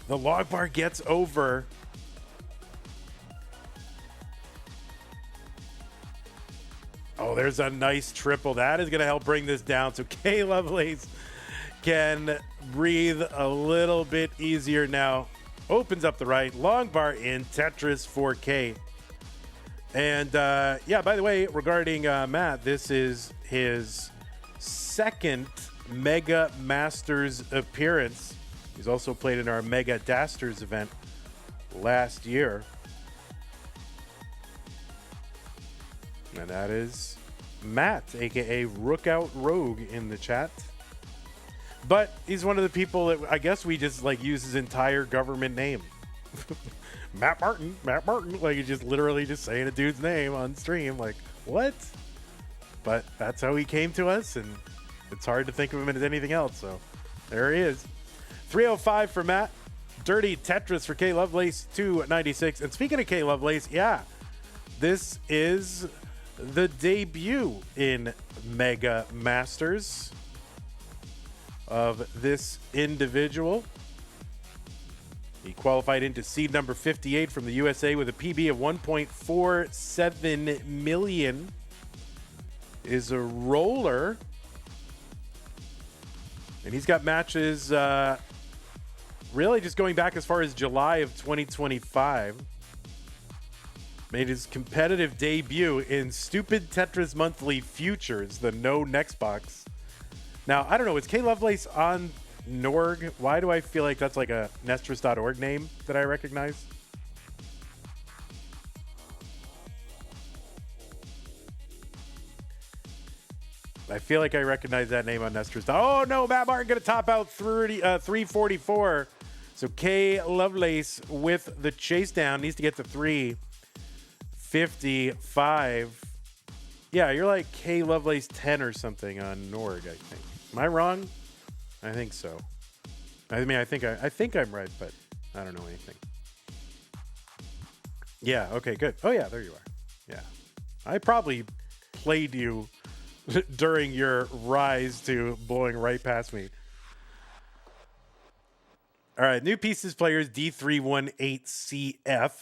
The log bar gets over. Oh, there's a nice triple. That is going to help bring this down. So Klovelace can breathe a little bit easier now. Opens up the right. Long bar in Tetris 4K. And yeah, by the way, regarding Matt, this is his second Mega Masters appearance. He's also played in our Mega Dasters event last year. And that is Matt, aka Rookout Rogue, in the chat. But he's one of the people that I guess we just like use his entire government name. Matt Martin. Like he's just literally just saying a dude's name on stream. Like, what? But that's how he came to us, and it's hard to think of him as anything else. So there he is. 305 for Matt. Dirty Tetris for Klovelace, 296. And speaking of Klovelace, yeah, this is the debut in Mega Masters of this individual. He qualified into seed number 58 from the USA with a PB of 1.47 million. Is a roller. And he's got matches really just going back as far as July of 2025. Made his competitive debut in Stupid Tetris Monthly Futures, the no next box. Now, I don't know, is Klovelace on Norg? Why do I feel like that's like a Nestris.org name that I recognize? I feel like I recognize that name on Nestris. Oh no, Matt Martin gonna top out 344. So Klovelace with the chase down needs to get to 355. Yeah, you're like Klovelace 10 or something on Norg, I think. Am I wrong? I think so. I mean, I think I'm right, but I don't know anything. Yeah, okay, good. Oh yeah, there you are. Yeah. I probably played you during your rise to blowing right past me. All right, new pieces players D318CF.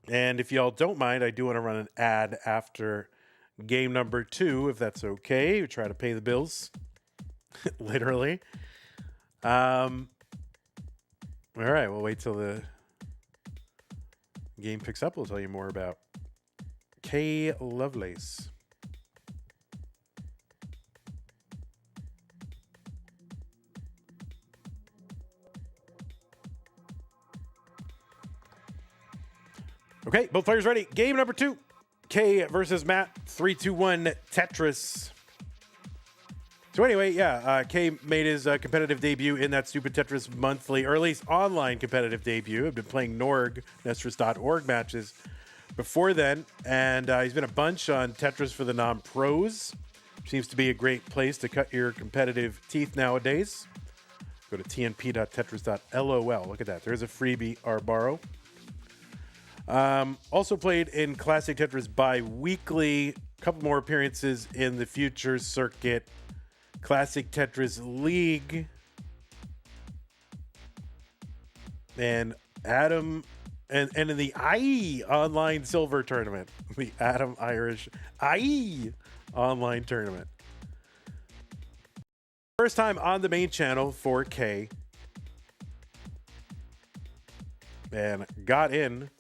And if y'all don't mind, I do want to run an ad after game number 2, if that's okay. We try to pay the bills, literally. All right, we'll wait till the game picks up. We'll tell you more about Klovelace. Okay, both players ready. Game number 2. K versus Matt. 3-2-1 Tetris. So anyway, yeah, K made his competitive debut in that Stupid Tetris Monthly, or at least online competitive debut. I've been playing Norg, Nestris.org matches before then, and he's been a bunch on Tetris for the non-pros. Seems to be a great place to cut your competitive teeth nowadays. Go to tnp.tetris.lol. Look at that. There's a freebie or borrow. Also played in Classic Tetris bi-weekly. A couple more appearances in the Future Circuit Classic Tetris League. And Mattm, and in the IE Online Silver Tournament. The Mattm Irish IE Online Tournament. First time on the main channel for K. And got in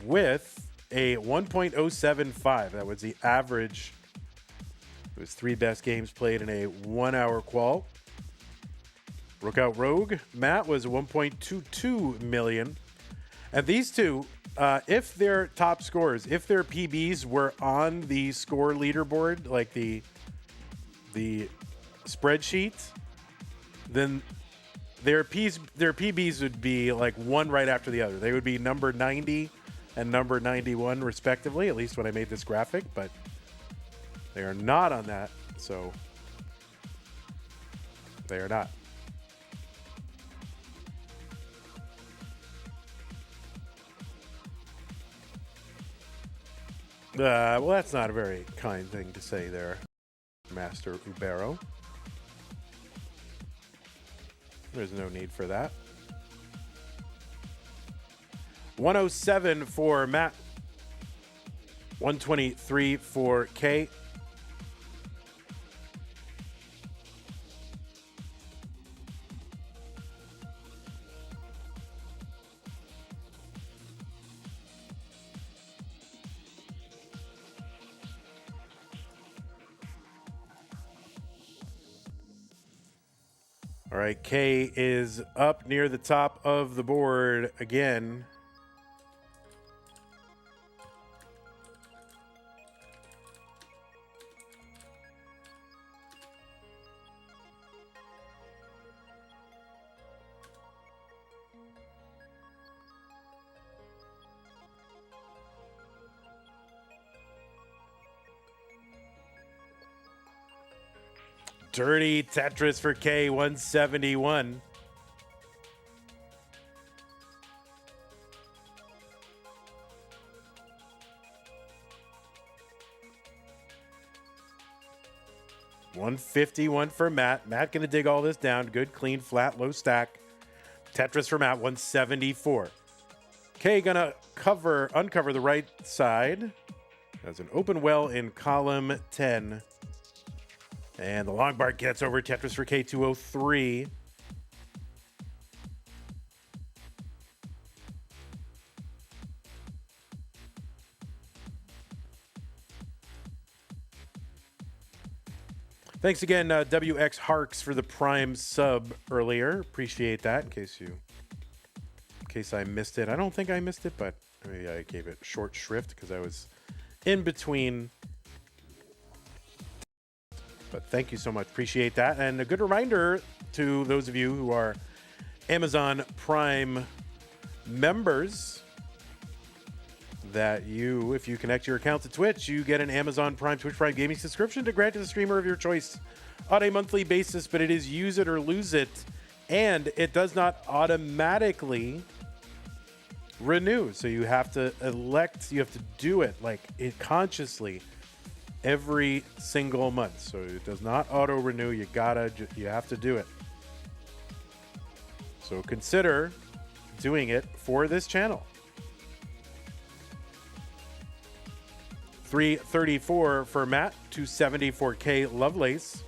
with a 1.075. That was the average. It was 3 best games played in a 1-hour qual. Rookout Rogue, Matt, was 1.22 million. And these two, if their top scores, if their PBs were on the score leaderboard, like the spreadsheet, then their PBs would be like one right after the other. They would be number 90 and number 91 respectively, at least when I made this graphic, but they are not on that, so they are not. Well, that's not a very kind thing to say there, Master Ubero. There's no need for that. 107 for Matt. 123 for K. All right, K is up near the top of the board again. Dirty Tetris for K, 171. $151 for Matt. Matt gonna dig all this down. Good, clean, flat, low stack. Tetris for Matt, 174. K gonna uncover the right side. Has an open well in column 10. And the long bar gets over Tetris for K, 203. Thanks again, WX Harks, for the Prime sub earlier. Appreciate that. In case I missed it. I don't think I missed it, but maybe I gave it short shrift because I was in between. But thank you so much. Appreciate that. And a good reminder to those of you who are Amazon Prime members that if you connect your account to Twitch, you get an Amazon Prime Twitch Prime gaming subscription to grant to the streamer of your choice on a monthly basis, but it is use it or lose it, and it does not automatically renew. So you have to do it consciously every single month. So it does not auto renew. You have to do it. So consider doing it for this channel. 334 for Matt, 270 for K Lovelace.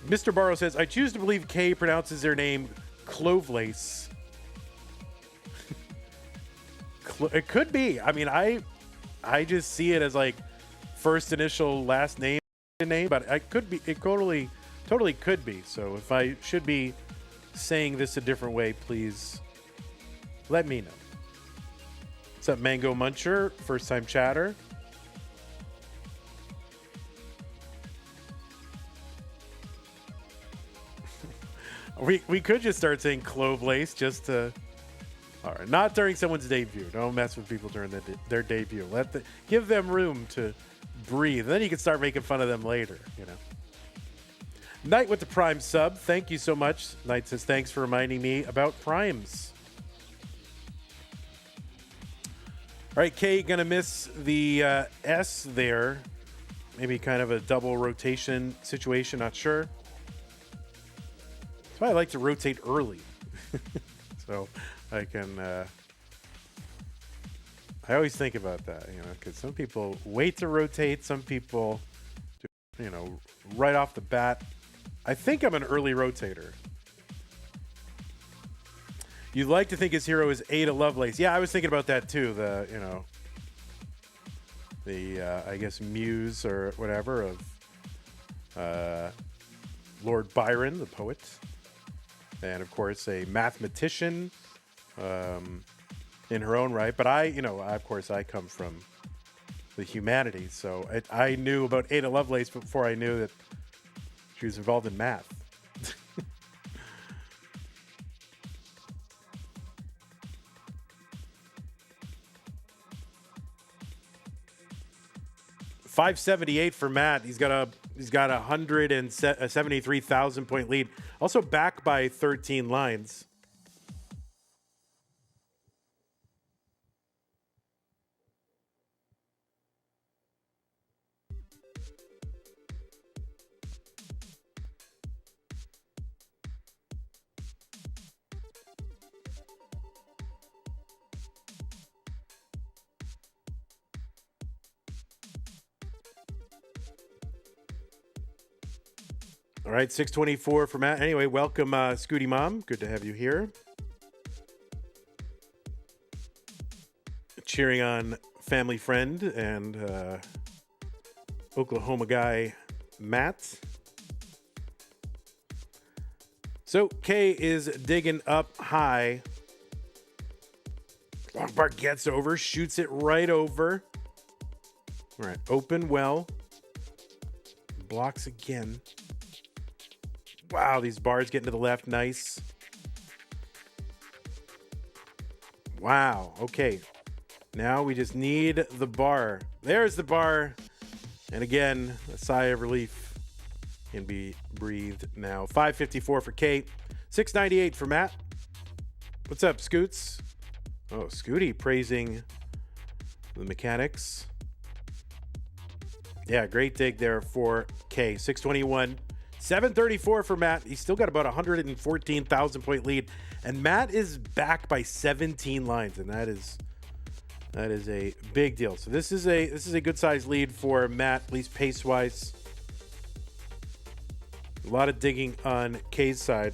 Mr. Barrow says, I choose to believe K pronounces their name Klovelace. It could be. I mean, I just see it as like first initial last name, but it could be. It totally could be. So if I should be saying this a different way, please let me know. What's up, Mango Muncher? First time chatter. we could just start saying Klovelace just to. All right, not during someone's debut. Don't mess with people during their debut. Give them room to breathe. Then you can start making fun of them later. You know. Knight with the Prime sub. Thank you so much. Knight says thanks for reminding me about Primes. All right, K gonna miss the S there. Maybe kind of a double rotation situation, not sure. That's why I like to rotate early. So I can, I always think about that, because some people wait to rotate, some people, right off the bat. I think I'm an early rotator. You'd like to think his hero is Ada Lovelace. Yeah, I was thinking about that too. I guess muse or whatever of Lord Byron, the poet, and of course a mathematician in her own right. But of course, I come from the humanities, so I knew about Ada Lovelace before I knew that she was involved in math. $578 for Matt. He's got a 173,000 point lead. Also back by 13 lines. All right, 624 for Matt. Anyway, welcome, Scooty Mom. Good to have you here. Cheering on family friend and Oklahoma guy, Matt. So K is digging up high. Wallbant gets over, shoots it right over. All right, open well. Blocks again. Wow, these bars getting to the left, nice. Wow, okay. Now we just need the bar. There's the bar. And again, a sigh of relief can be breathed now. 554 for Kate. 698 for Matt. What's up, Scoots? Oh, Scooty praising the mechanics. Yeah, great dig there for K. 621. 734 for Matt. He's still got about 114,000 point lead. And Matt is back by 17 lines, and that is a big deal. So this is a good sized lead for Matt, at least pace wise. A lot of digging on K's side.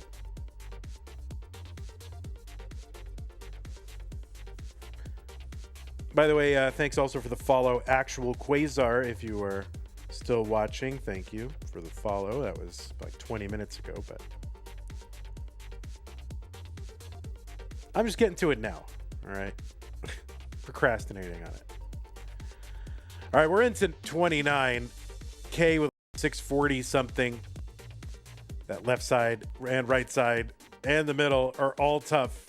By the way, thanks also for the follow, Actual Quasar, if you are still watching. Thank you for the follow. That was like 20 minutes ago, but I'm just getting to it now. All right. Procrastinating on it. All right, we're into 29. K with 640 something. That left side and right side and the middle are all tough.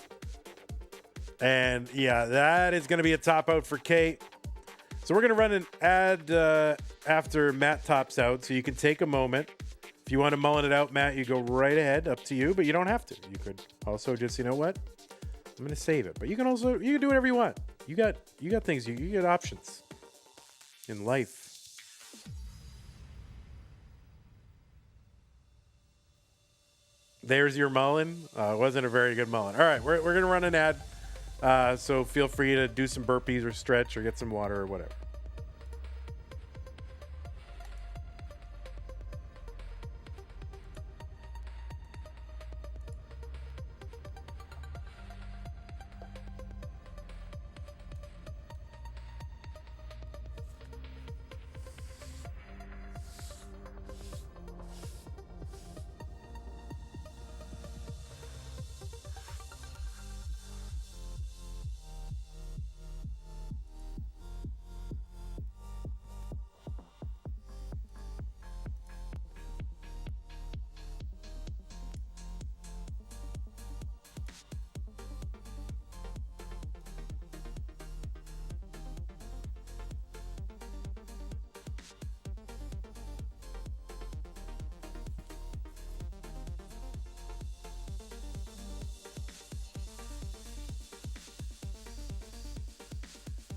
And yeah, that is going to be a top out for K. So we're going to run an ad after Matt tops out. So you can take a moment. If you want to mullen it out, Matt, you go right ahead. Up to you, but you don't have to. You could also just, you know what? I'm going to save it. But you can do whatever you want. You got things, you got options in life. There's your mullen. It wasn't a very good mullen. All right, we're going to run an ad. So feel free to do some burpees or stretch or get some water or whatever.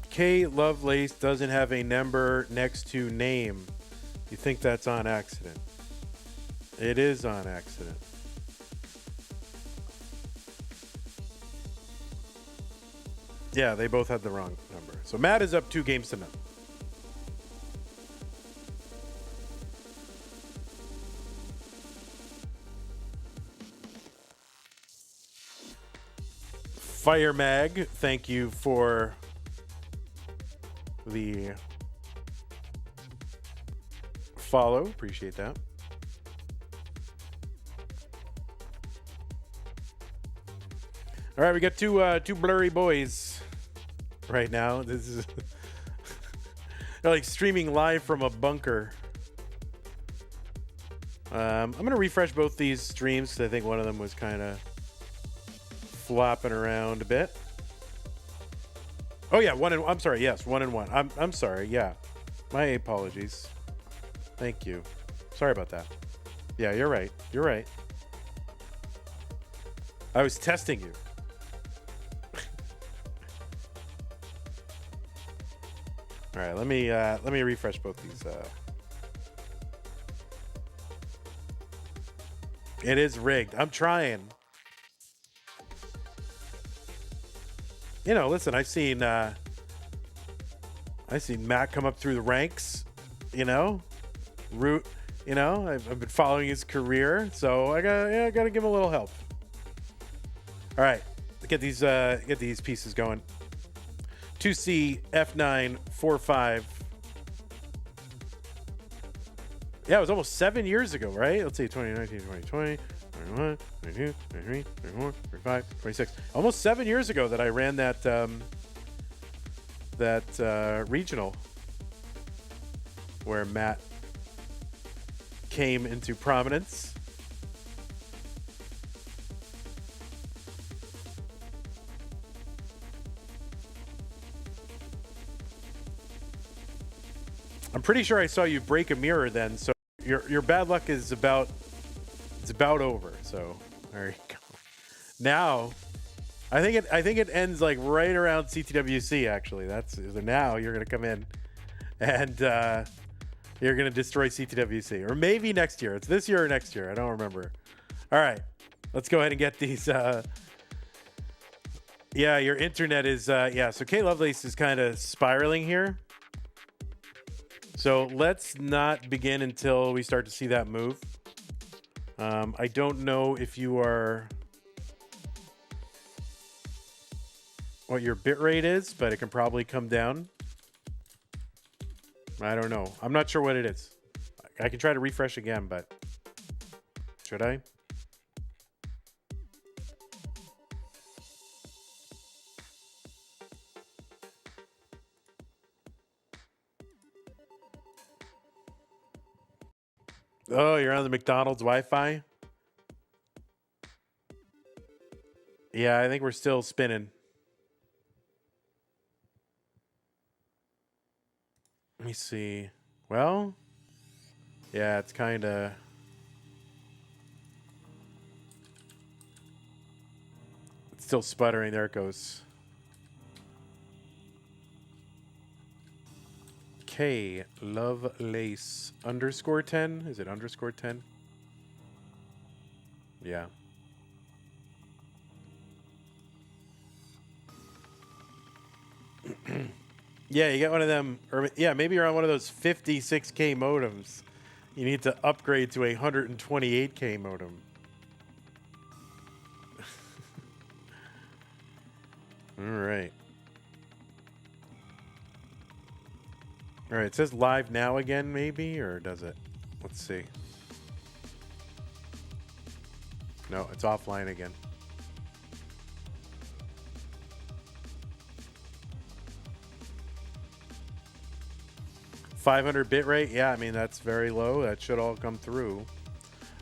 K Lovelace doesn't have a number next to name. You think that's on accident? It is on accident. Yeah, they both had the wrong number. So Matt is up 2 games to none. Fire Mag, thank you for the follow. Appreciate that. All right, we got two blurry boys right now. This is they're like streaming live from a bunker. I'm gonna refresh both these streams because I think one of them was kind of flopping around a bit. Oh yeah, I'm sorry. Yes, 1 and 1. I'm sorry. Yeah, my apologies. Thank you. Sorry about that. Yeah, you're right. You're right. I was testing you. All right, let me refresh both these. It is rigged. I'm trying. You know, listen, I've seen Matt come up through the ranks, you know, You know, I've been following his career, so I gotta give him a little help. All right, get these pieces going. 2C F9 4-5. Yeah, it was almost 7 years ago, right? Let's see, 2019, 2020, 21, 22, 23, 24, 25, 26. Almost 7 years ago that I ran that regional where Matt came into prominence. I'm pretty sure I saw you break a mirror then, so your bad luck is about over. So there you go. Now, I think it ends like right around CTWC. Actually, that's now you're gonna come in, and you're gonna destroy CTWC, or maybe next year. It's this year or next year. I don't remember. All right, let's go ahead and get these. Yeah, your internet is yeah. So Klovelace is kind of spiraling here. So let's not begin until we start to see that move. I don't know if you are what your bit rate is, but it can probably come down. I don't know. I'm not sure what it is. I can try to refresh again, but should I? Oh, you're on the McDonald's Wi-Fi? Yeah, I think we're still spinning. Let me see. Well, yeah, it's kind of... It's still sputtering. There it goes. Klovelace _10. Is it _10? Yeah. Yeah, you get one of them, or yeah, maybe you're on one of those 56K modems. You need to upgrade to a 128K modem. All right. All right, it says live now again, maybe, or does it? Let's see. No, it's offline again. $500 bit rate? Yeah, I mean, that's very low. That should all come through.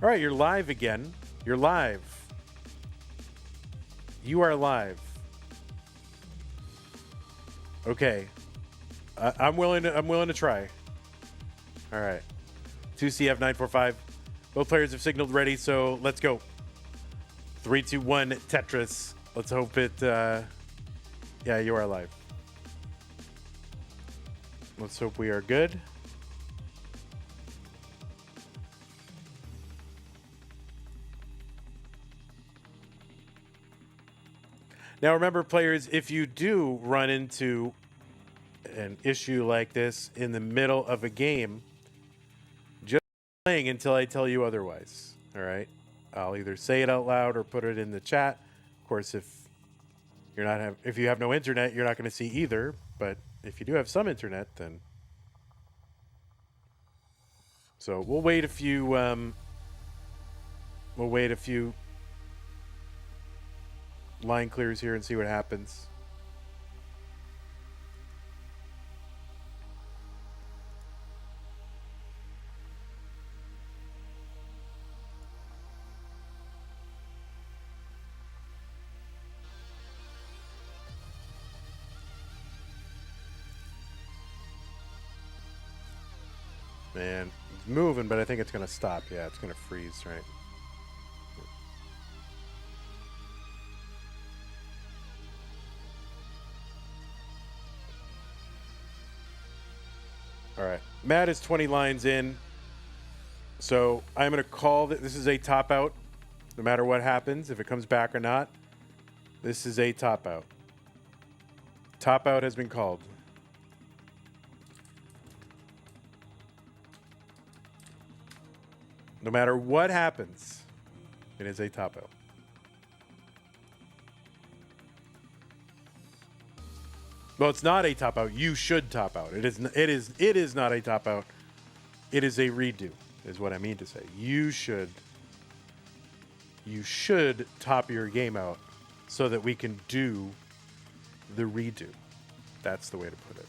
All right, you're live again. You're live. You are live. Okay. I'm willing to try. All right. 2CF945. Both players have signaled ready, so let's go. 3, 2, 1, Tetris. Let's hope it... yeah, you are live. Let's hope we are good. Now remember, players, if you do run into an issue like this in the middle of a game, just playing until I tell you otherwise. All right? I'll either say it out loud or put it in the chat. Of course, if you have no internet, you're not going to see either, but if you do have some internet, then so we'll wait a few line clears here and see what happens. Man, it's moving, but I think it's going to stop. Yeah, it's going to freeze, right? All right. Matt is 20 lines in. So I'm going to call that this is a top out. No matter what happens, if it comes back or not, this is a top out. Top out has been called. No matter what happens, it is a top out. Well, it's not a top out. You should top out. It is not a top out. It is a redo, is what I mean to say. You should top your game out so that we can do the redo. That's the way to put it.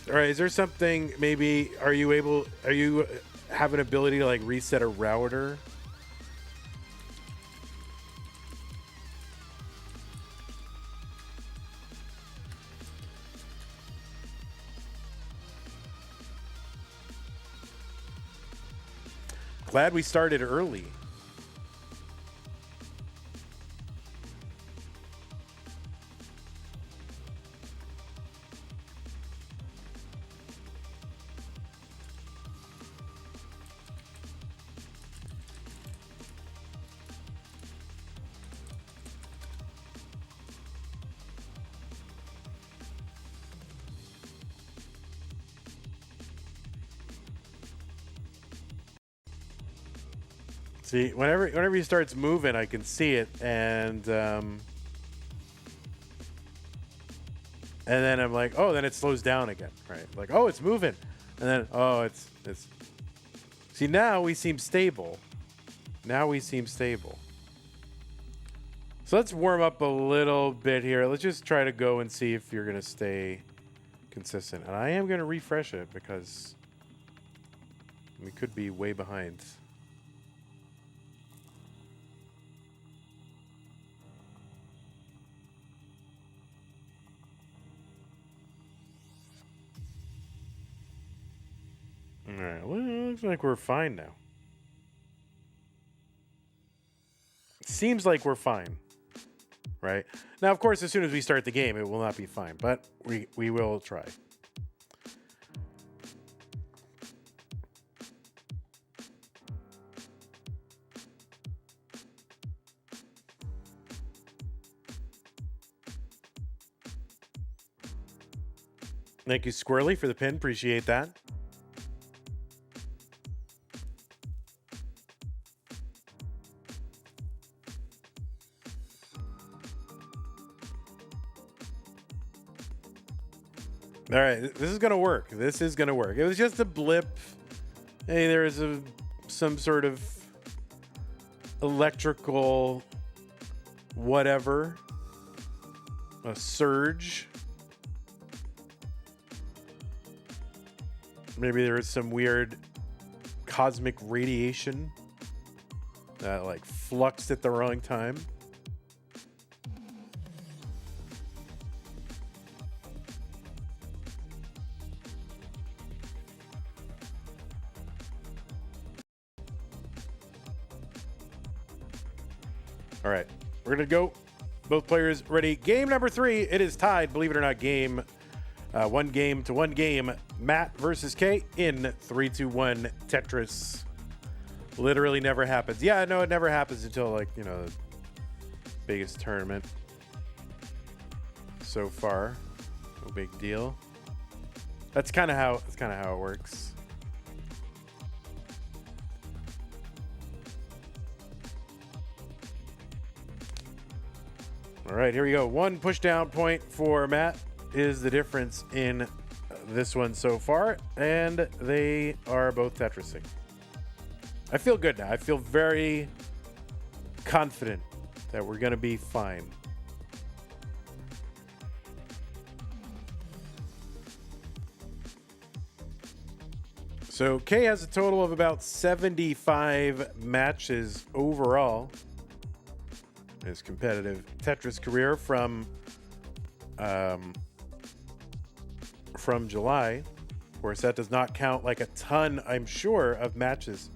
All right, is there something, maybe, are you have an ability to like reset a router? Glad we started early. See, whenever he starts moving, I can see it, and then I'm like, oh, then it slows down again, right? Like, oh, it's moving, and then oh, it's. See, now we seem stable. Now we seem stable. So let's warm up a little bit here. Let's just try to go and see if you're gonna stay consistent, and I am gonna refresh it because we could be way behind. All right, well, it looks like we're fine now. Seems like we're fine, right? Now, of course, as soon as we start the game, it will not be fine, but we will try. Thank you, Squirrely, for the pin. Appreciate that. All right, this is gonna work. This is gonna work. It was just a blip. Hey, there is some sort of electrical whatever, a surge. Maybe there is some weird cosmic radiation that like fluxed at the wrong time. All right, we're gonna go. Both players ready. Game number 3. It is tied, believe it or not, game. One game to one game. Matt versus K in 3-2-1 Tetris. Literally never happens. Yeah, no, it never happens until like, you know, the biggest tournament so far. No big deal. That's kind of how it works. All right, here we go. One push down point for Matt is the difference in this one so far, and they are both Tetrising. I feel good now. I feel very confident that we're going to be fine. So Kay has a total of about 75 matches overall. His competitive Tetris career from July. Of course, that does not count like a ton, I'm sure, of matches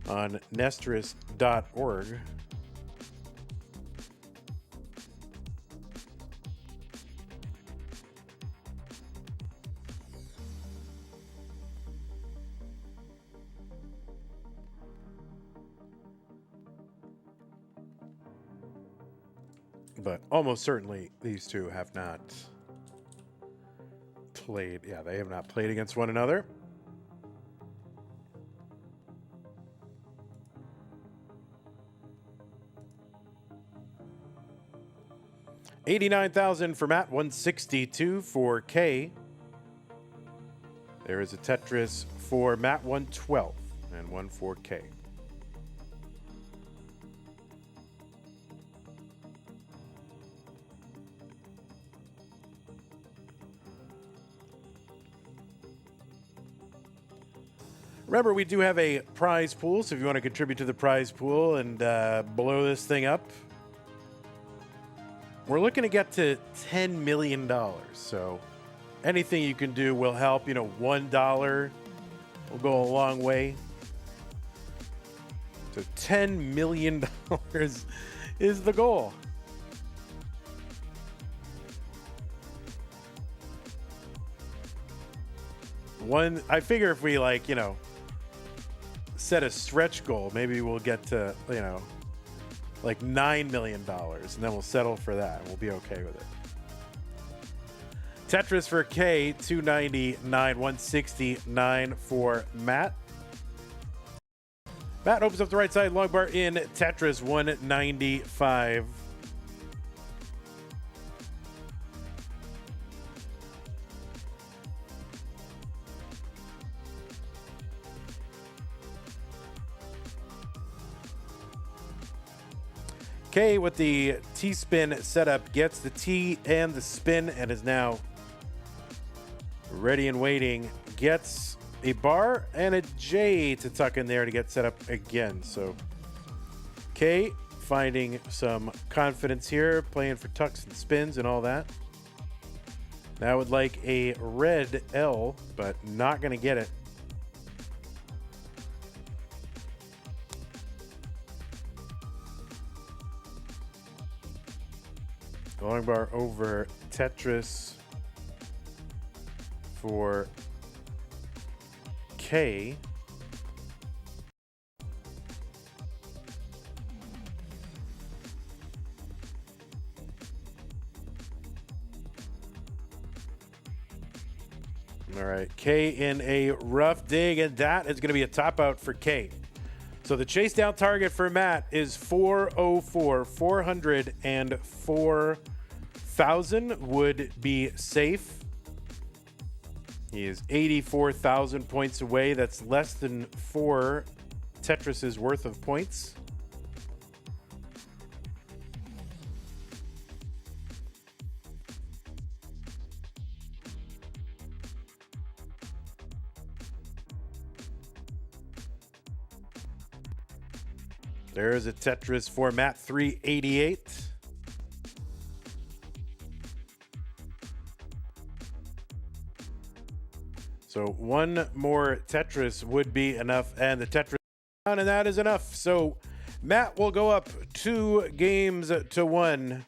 on nestris.org. But almost certainly these two have not played. Yeah, they have not played against one another. $89,000 for Matt, 162 for K. There is a Tetris for Matt, 112, and one for K. Remember, we do have a prize pool, so if you want to contribute to the prize pool and blow this thing up, we're looking to get to $10 million. So anything you can do will help. You know, $1 will go a long way. So $10 million is the goal. I figure if we, like, you know, set a stretch goal, maybe we'll get to, you know, like $9 million, and then we'll settle for that. We'll be okay with it. Tetris for K, 299, 169 for Matt. Matt opens up the right side long bar in Tetris, 195. K with the T-spin setup gets the T and the spin and is now ready and waiting. Gets a bar and a J to tuck in there to get set up again. So K finding some confidence here, playing for tucks and spins and all that. Now would like a red L, but not going to get it. Long bar over Tetris for K. All right, K in a rough dig, and that is going to be a top out for K. So the chase down target for Matt is 404. 404,000 would be safe. He is 84,000 points away. That's less than 4 Tetris's worth of points. There's a Tetris for Matt, 388. So one more Tetris would be enough, and the Tetris down, and that is enough. So Matt will go up 2 games to 1.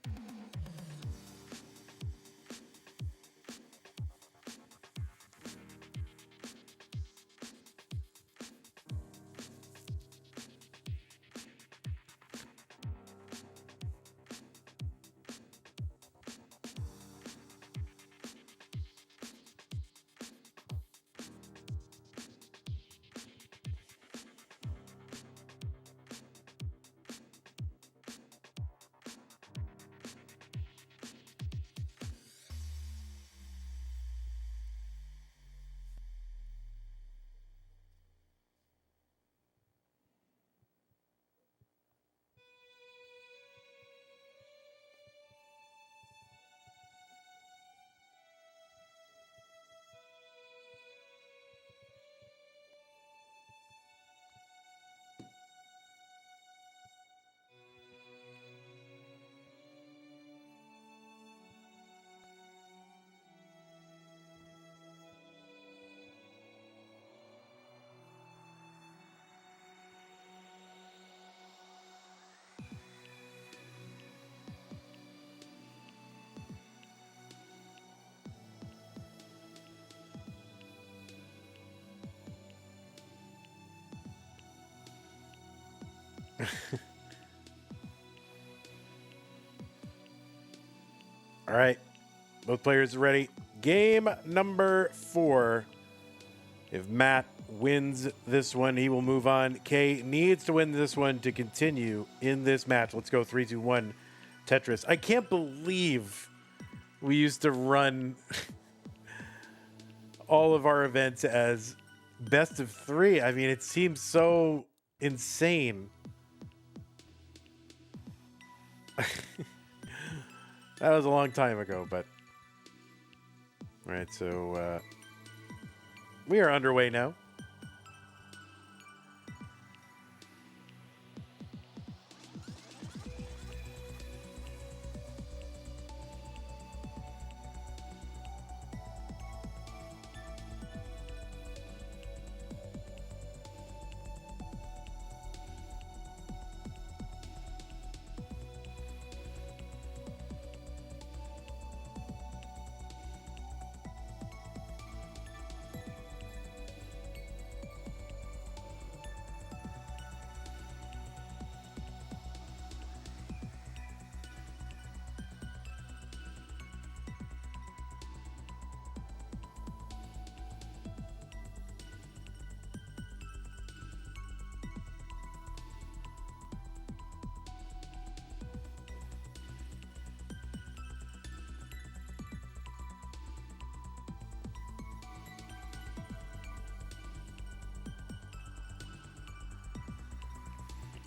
All right. Both players are ready. Game number 4. If Matt wins this one, he will move on. Kay needs to win this one to continue in this match. Let's go 3, 2, 1. Tetris. I can't believe we used to run all of our events as best of 3. I mean, it seems so insane. That was a long time ago, but all right, so we are underway now.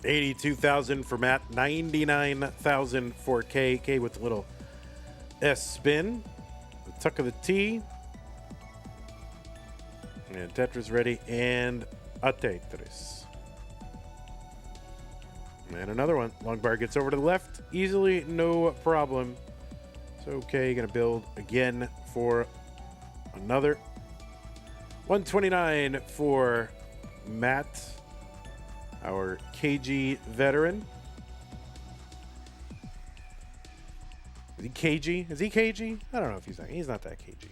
$82,000 for Matt, $99,000 for K. K with the little S spin, the tuck of the T, and Tetris ready, and a Tetris. And another one. Long bar gets over to the left easily, no problem. So K gonna build again for another 129 for Matt, our KG veteran. Is he KG? Is he KG? I don't know if he's not that KG.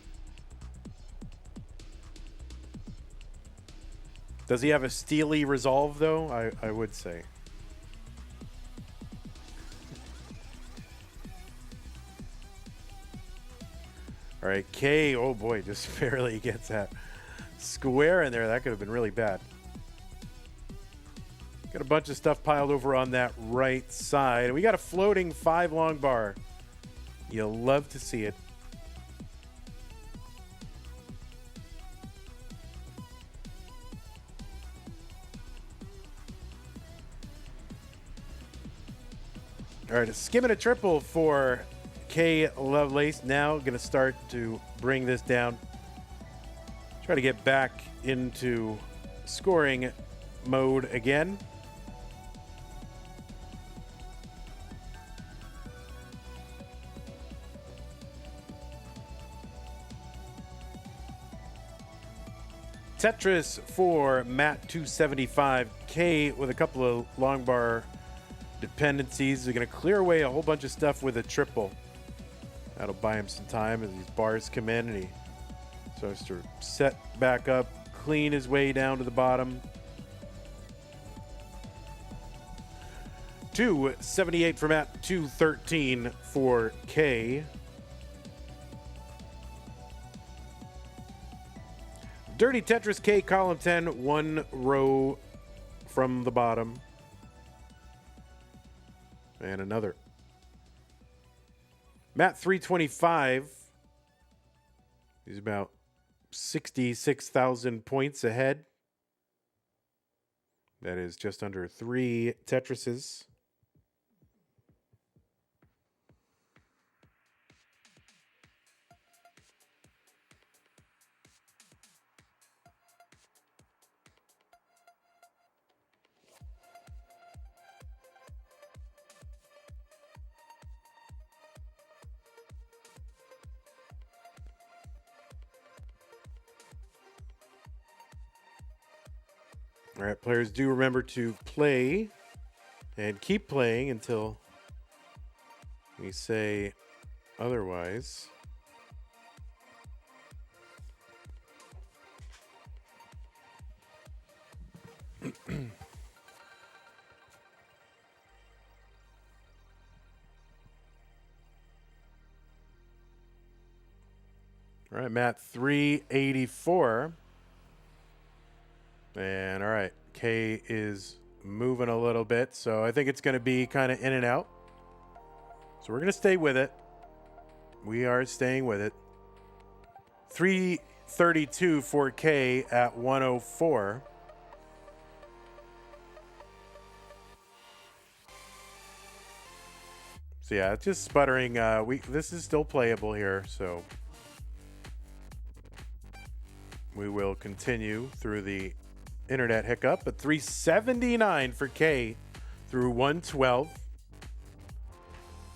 Does he have a steely resolve though? I would say. All right, K, oh boy, just barely gets that square in there. That could have been really bad. Got a bunch of stuff piled over on that right side. We got a floating 5 long bar. You'll love to see it. All right, a skim and a triple for K Lovelace. Now going to start to bring this down. Try to get back into scoring mode again. Tetris for Matt 275K with a couple of long bar dependencies. They're going to clear away a whole bunch of stuff with a triple. That'll buy him some time as these bars come in and he starts to set back up, clean his way down to the bottom. 278 for Matt, 213 for K. Dirty Tetris K, column 10, 1 row from the bottom. And another. Matt 325. He's about 66,000 points ahead. That is just under 3 Tetrises. All right, players, do remember to play and keep playing until we say otherwise. All right, Matt, 384. And all right, K is moving a little bit, so I think it's going to be kind of in and out. So we're going to stay with it. We are staying with it. 332 for K at 104. So yeah, it's just sputtering. This is still playable here, so we will continue through the internet hiccup. But 379 for K through 112.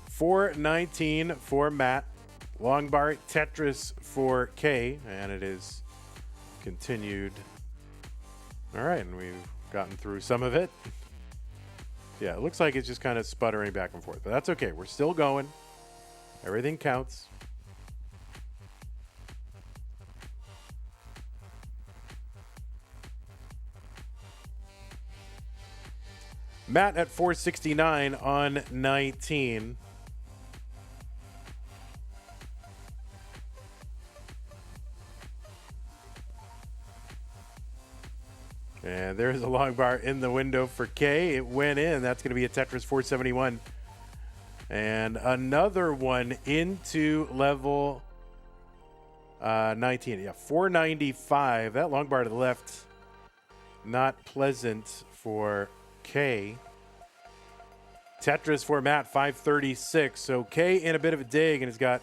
419 for Matt. Long bar Tetris for K, and it is continued. All right, and we've gotten through some of it. Yeah, it looks like it's just kind of sputtering back and forth, but that's okay. We're still going. Everything counts. Matt at 469 on 19. And there's a long bar in the window for K. It went in. That's going to be a Tetris 471. And another one into level 19. Yeah, 495. That long bar to the left, not pleasant for K. Tetris for Matt, 536. So K in a bit of a dig and has got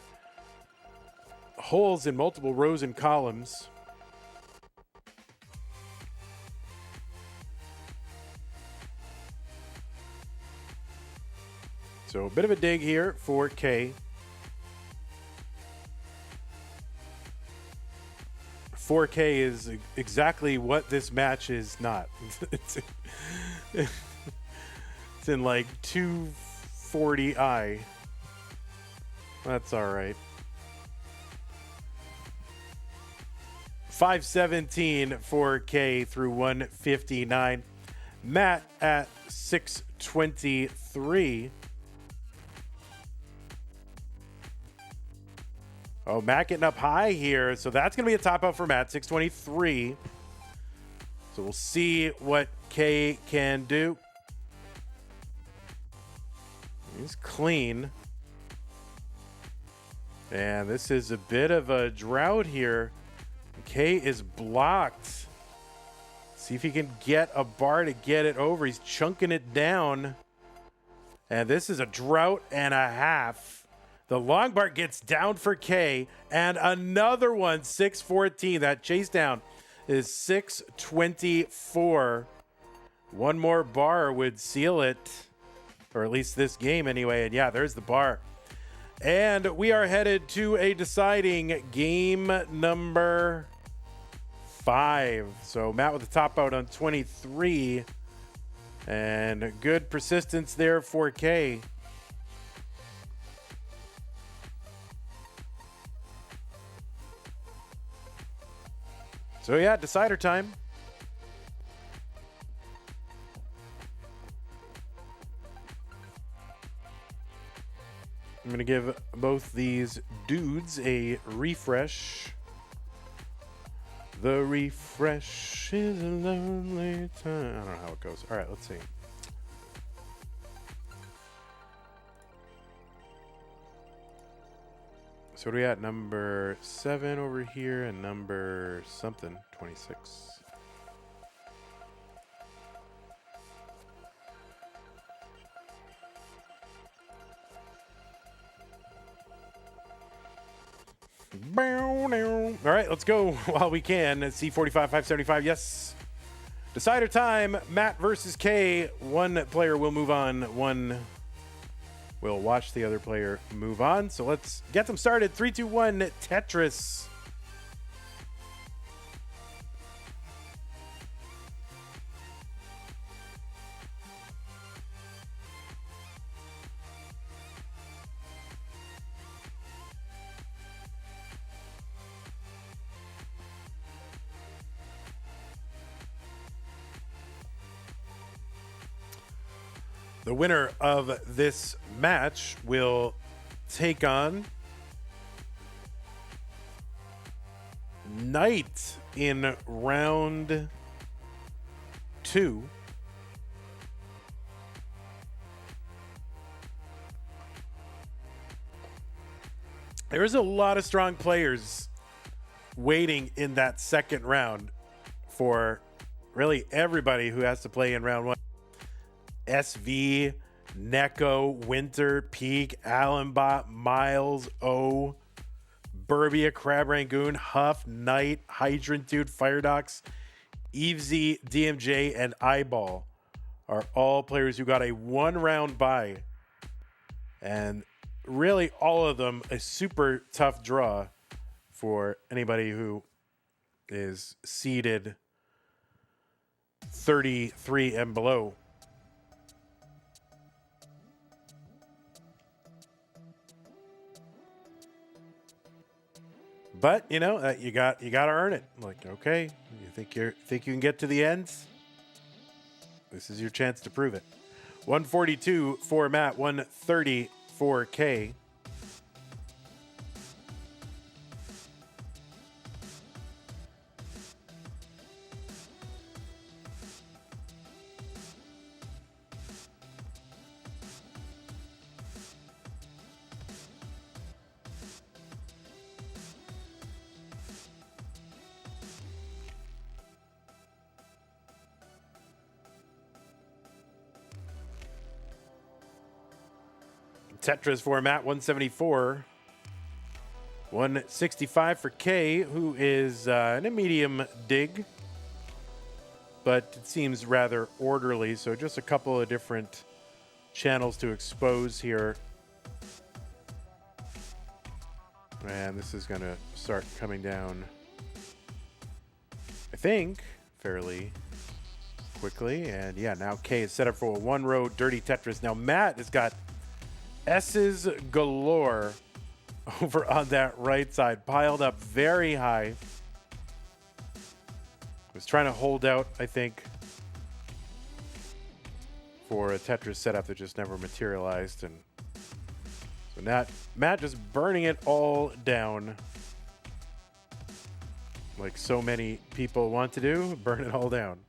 holes in multiple rows and columns. So a bit of a dig here for K. 4K is exactly what this match is not. it's in like 240i. That's all right. 517 for K through 159. Matt at 623. Oh, Matt getting up high here. So that's going to be a top out for Matt, 623. So we'll see what K can do. He's clean. And this is a bit of a drought here. K is blocked. See if he can get a bar to get it over. He's chunking it down. And this is a drought and a half. The long bar gets down for K, and another one, 614. That chase down is 624. One more bar would seal it, or at least this game anyway. And yeah, there's the bar. And we are headed to a deciding game number 5. So Matt with the top out on 23. And good persistence there for K. So yeah, decider time. I'm going to give both these dudes a refresh. The refresh is a lonely time. I don't know how it goes. All right, let's see. So what do we got? Number 7 over here and number something, 26. All right, let's go while we can. C45, 575, yes. Decider time, Matt versus K. One player will move on, one will watch the other player move on. So let's get them started. 3, 2, 1, Tetris. The winner of this match will take on Knight in round 2. There's a lot of strong players waiting in that second round for really everybody who has to play in round 1. SV, Neko, Winter, Peak, Allenbot, Miles, O, Burbia, Crab Rangoon, Huff, Knight, Hydrant Dude, Firedox, Evesy, DMJ, and Eyeball are all players who got a 1-round bye. And really all of them a super tough draw for anybody who is seeded 33 and below. But you know, you got to earn it. Like, okay, you think you can get to the end? This is your chance to prove it. 142 for Matt, 130 for K. Tetris for Matt, 174. 165 for K, who is in a medium dig, but it seems rather orderly. So just a couple of different channels to expose here. And this is going to start coming down, I think, fairly quickly. And yeah, now K is set up for a 1-row dirty Tetris. Now Matt has got S's galore over on that right side, piled up very high. Was trying to hold out, I think, for a Tetris setup that just never materialized. And so now Matt just burning it all down, like so many people want to do, burn it all down.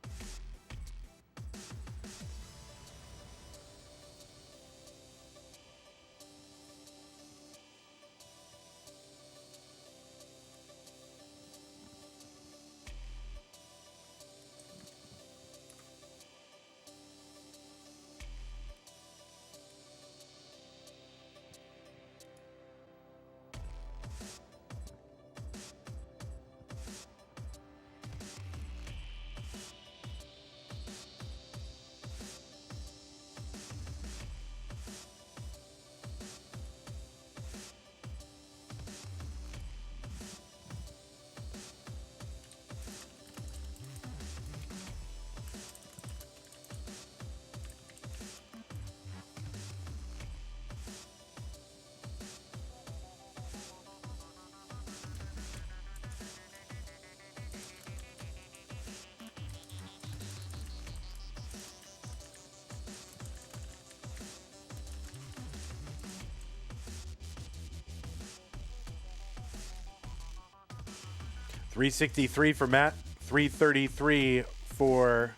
$363 for Matt, $333 for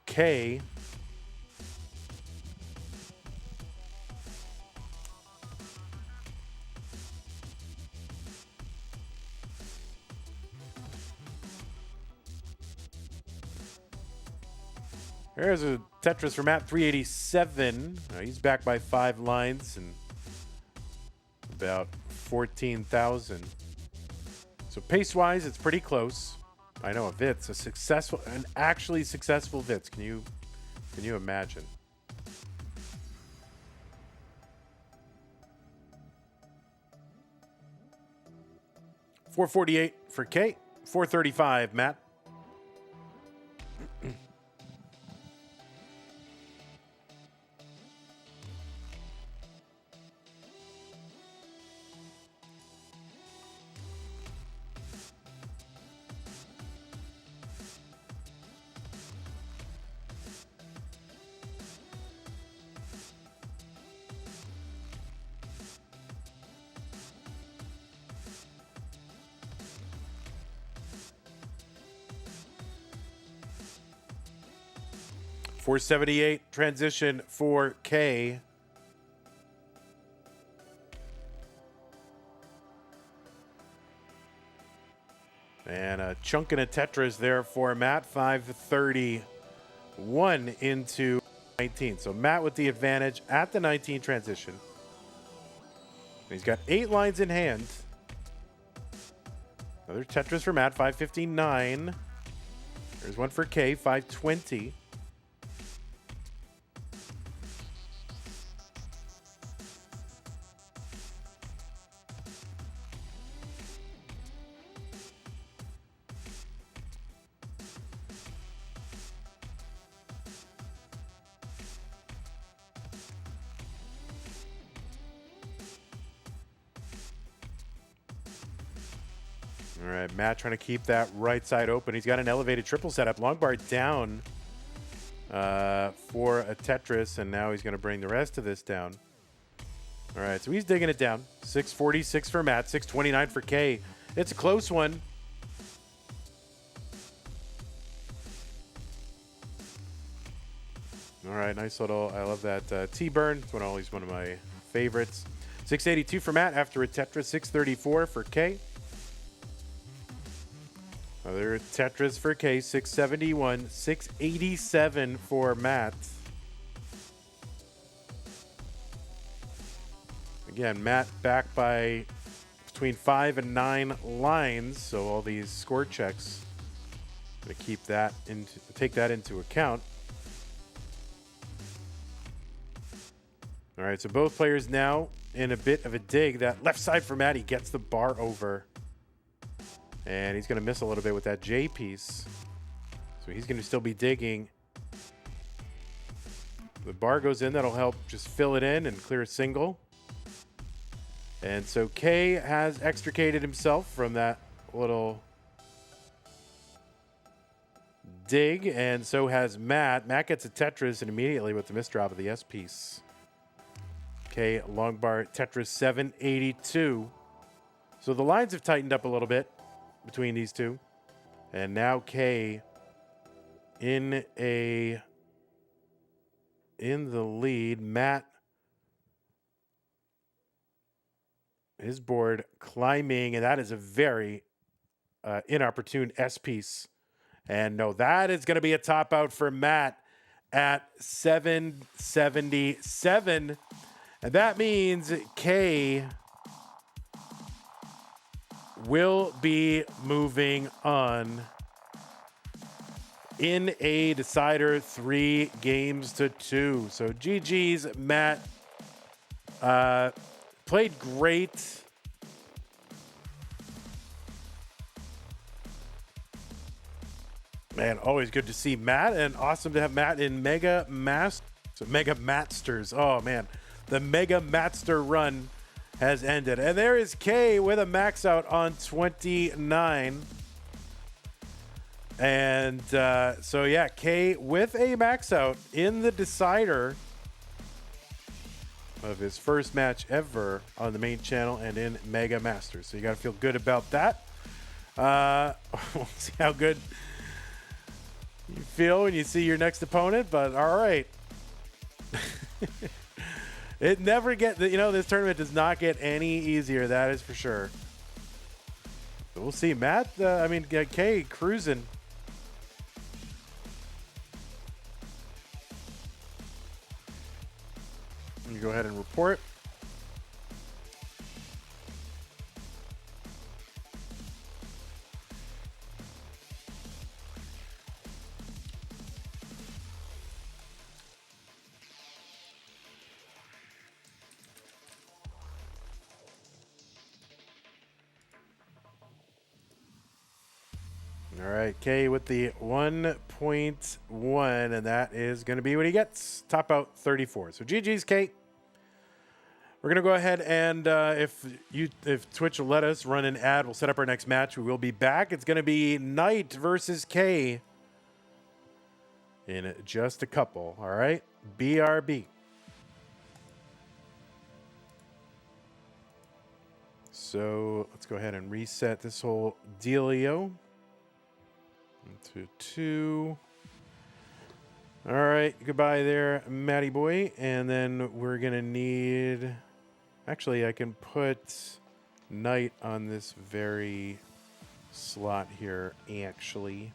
K. There's a Tetris for Matt, 387. He's back by 5 lines and about 14,000. So pace-wise, it's pretty close. I know a Vitz, an actually successful Vitz. Can you imagine? $448 for Kate. $435, Matt. 478 transition for K. And a chunk and a Tetris there for Matt. 531 into 19. So Matt with the advantage at the 19 transition. He's got 8 lines in hand. Another Tetris for Matt, 559. There's one for K, 520. All right, Matt trying to keep that right side open. He's got an elevated triple setup. Long bar down for a Tetris, and now he's going to bring the rest of this down. All right, so he's digging it down. 646 for Matt, 629 for K. It's a close one. All right, nice little, I love that T-burn. It's always one of my favorites. 682 for Matt after a Tetris, 634 for K. Another Tetris for K, 671, 687 for Matt. Again, Matt back by between 5 and 9 lines, so all these score checks, I'm gonna take that into account. All right, so both players now in a bit of a dig. That left side for Matt, he gets the bar over. And he's going to miss a little bit with that J piece. So he's going to still be digging. The bar goes in. That'll help just fill it in and clear a single. And so K has extricated himself from that little dig. And so has Matt. Matt gets a Tetris and immediately with the misdrop of the S piece. K long bar Tetris 782. So the lines have tightened up a little bit between these two, and now K in the lead. Matt, his board climbing, and that is a very inopportune S piece. And no, that is going to be a top out for Matt at 777, and that means K will be moving on in a decider 3-2. So GG's, Matt. Played great. Man, always good to see Matt, and awesome to have Matt in Mega Matsters. Oh man, the Mega Matster run has ended. And there is K with a max out on 29. And so, yeah, K with a max out in the decider of his first match ever on the main channel and in Mega Masters. So you got to feel good about that. We'll see how good you feel when you see your next opponent, but all right. It never gets, this tournament does not get any easier, that is for sure. So we'll see. Matt, K cruising. Let me go ahead and report. All right, K with the 1.1, and that is going to be what he gets. Top out 34. So GG's, K. We're going to go ahead and if Twitch will let us run an ad, we'll set up our next match. We will be back. It's going to be Knight versus K in just a couple. All right, BRB. So let's go ahead and reset this whole dealio. 2. All right, goodbye there, Matty boy. And then we're going to need... Actually, I can put night on this very slot here, actually.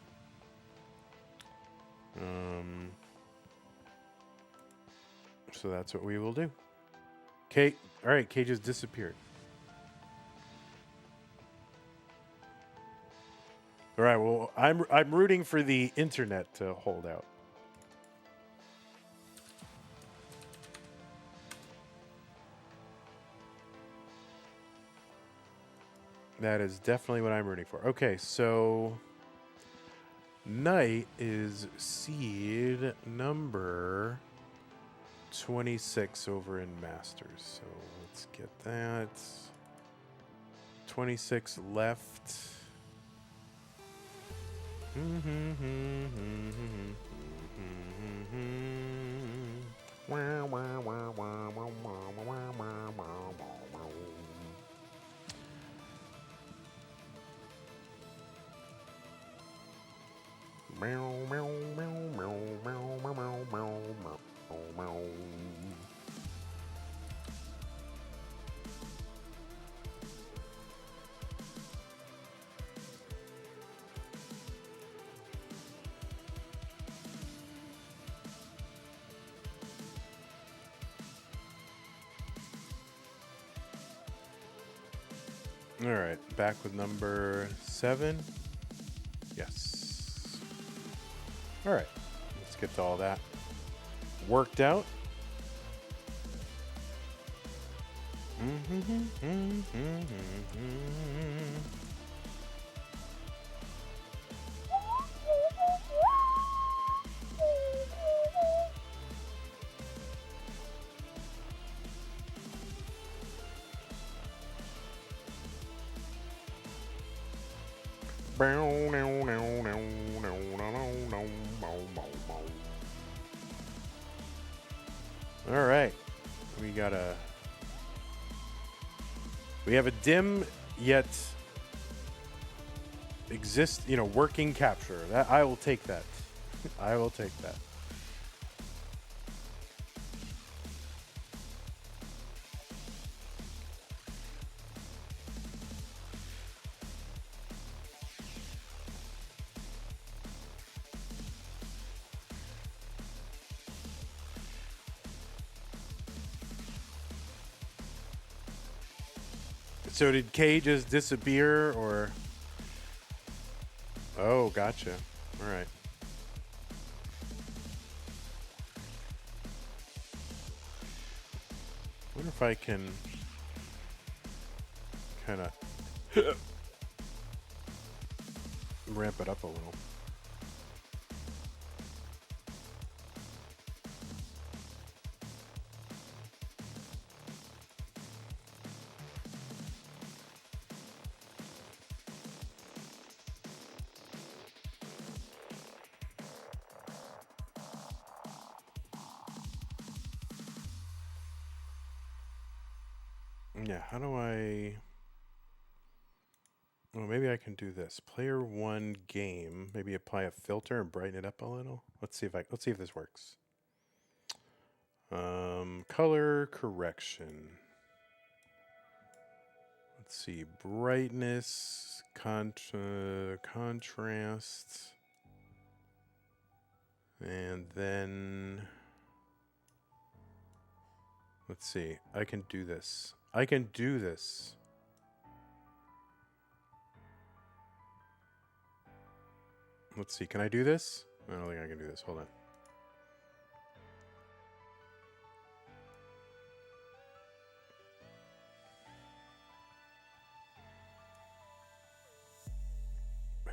So that's what we will do. Kate, all right, Kate just disappeared. All right, well, I'm rooting for the internet to hold out. That is definitely what I'm rooting for. Okay, so night is seed number 26 over in Masters. So let's get that. 26 left. All right, back with number 7. Yes. All right, let's get to all that worked out. All right, we have a dim yet working capture. That I will take that. I will take that. So did Kay just disappear, or? Oh, gotcha. All right. Wonder if I can kind of ramp it up a little. Yeah, how do I... Well, maybe I can do this. Player 1 game. Maybe apply a filter and brighten it up a little. Let's see if this works. Color correction. Let's see. Brightness, contrast. And then... Let's see. I can do this. I can do this. Let's see. Can I do this? I don't think I can do this. Hold on.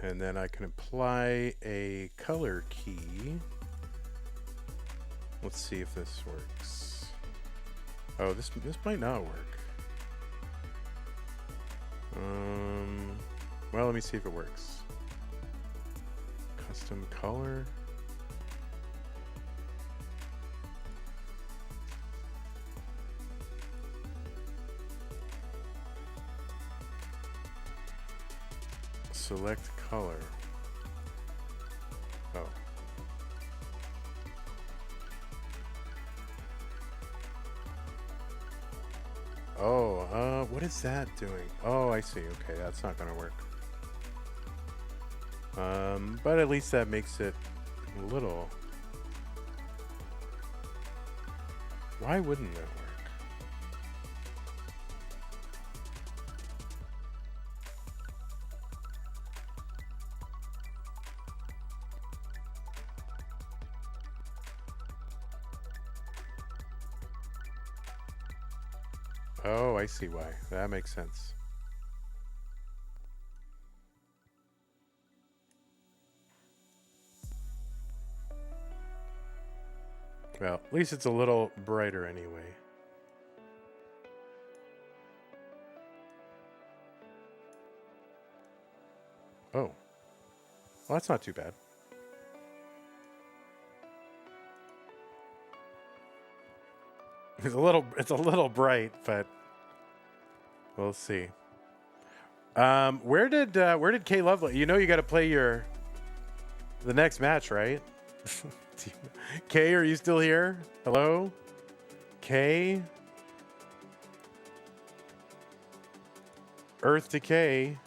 And then I can apply a color key. Let's see if this works. Oh, this might not work. Well, let me see if it works. Custom color. Select color. Oh. Oh, what is that doing? Oh, I see. Okay, that's not gonna work. But at least that makes it a little. Why wouldn't that work? Oh, I see why. That makes sense. Well, at least it's a little brighter anyway. Oh. Well, that's not too bad. It's a little bright, but we'll see. Where did Klovelace? You know you got to play the next match, right? Kay, are you still here? Hello? Kay? Earth Decay.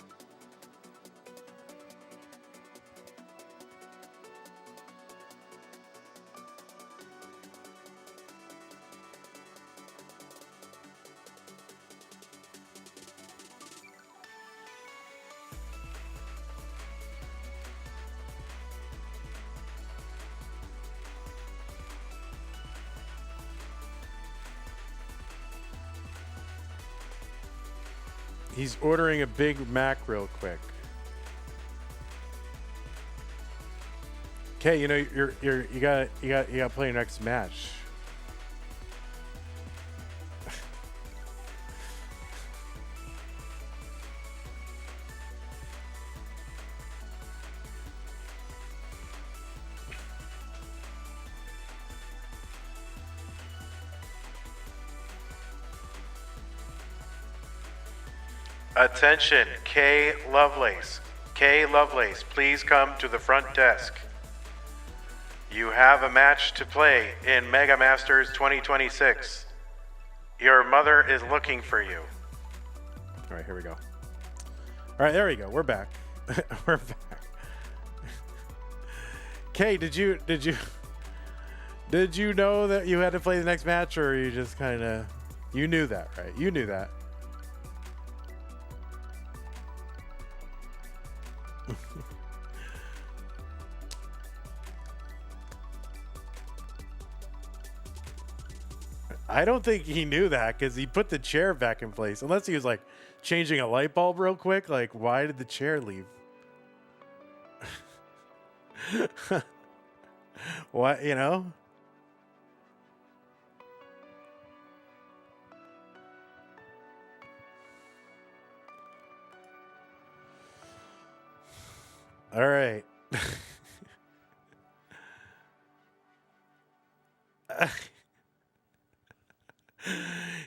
He's ordering a Big Mac real quick. Okay, you know you got to play your next match. Attention, Kay Lovelace. Kay Lovelace, please come to the front desk. You have a match to play in Mega Masters 2026. Your mother is looking for you. All right, here we go. All right, there we go. We're back. We're back. Kay, did you know that you had to play the next match, or you just kind of you knew that, right? You knew that. I don't think he knew that because he put the chair back in place. Unless he was like changing a light bulb real quick. Like, why did the chair leave? What, you know? All right.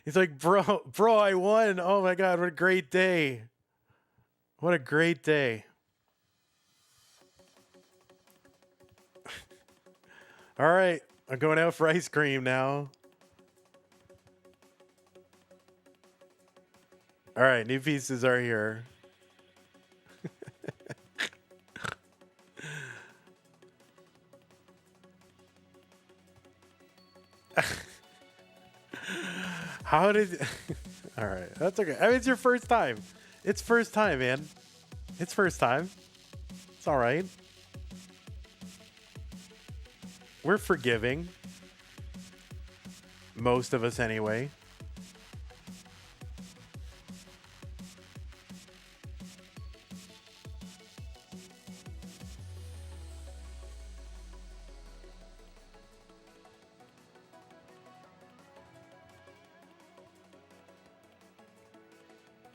He's like, bro, I won. Oh my God, what a great day. What a great day. All right, I'm going out for ice cream now. All right, new pieces are here. How did... All right, that's okay. I mean, it's your first time. It's first time, man. It's first time. It's all right. We're forgiving. Most of us, anyway.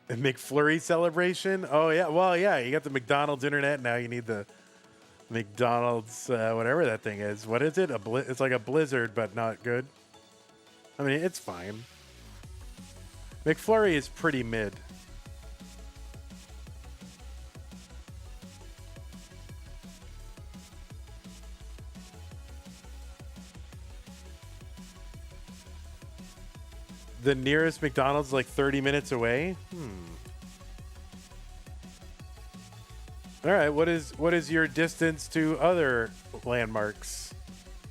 A McFlurry celebration? Oh, yeah. Well, yeah, you got the McDonald's internet. Now you need the McDonald's, whatever that thing is. What is it? It's like a Blizzard, but not good. I mean, it's fine. McFlurry is pretty mid. The nearest McDonald's like 30 minutes away. All right, what is your distance to other landmarks?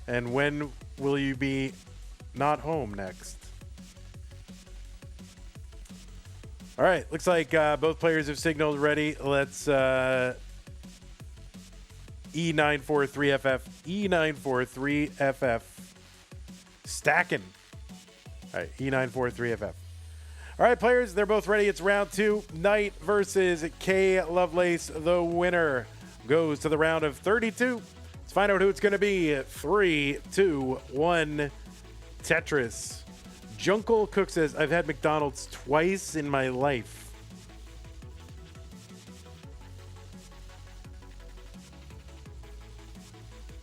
And when will you be not home next? All right, looks like both players have signaled ready. Let's E943FF, E943FF, stacking. All right, E943FF. All right, players, they're both ready. It's round 2. Knight versus Klovelace. The winner goes to the round of 32. Let's find out who it's going to be. 3, 2, 1, Tetris. Junkle Cook says, I've had McDonald's twice in my life.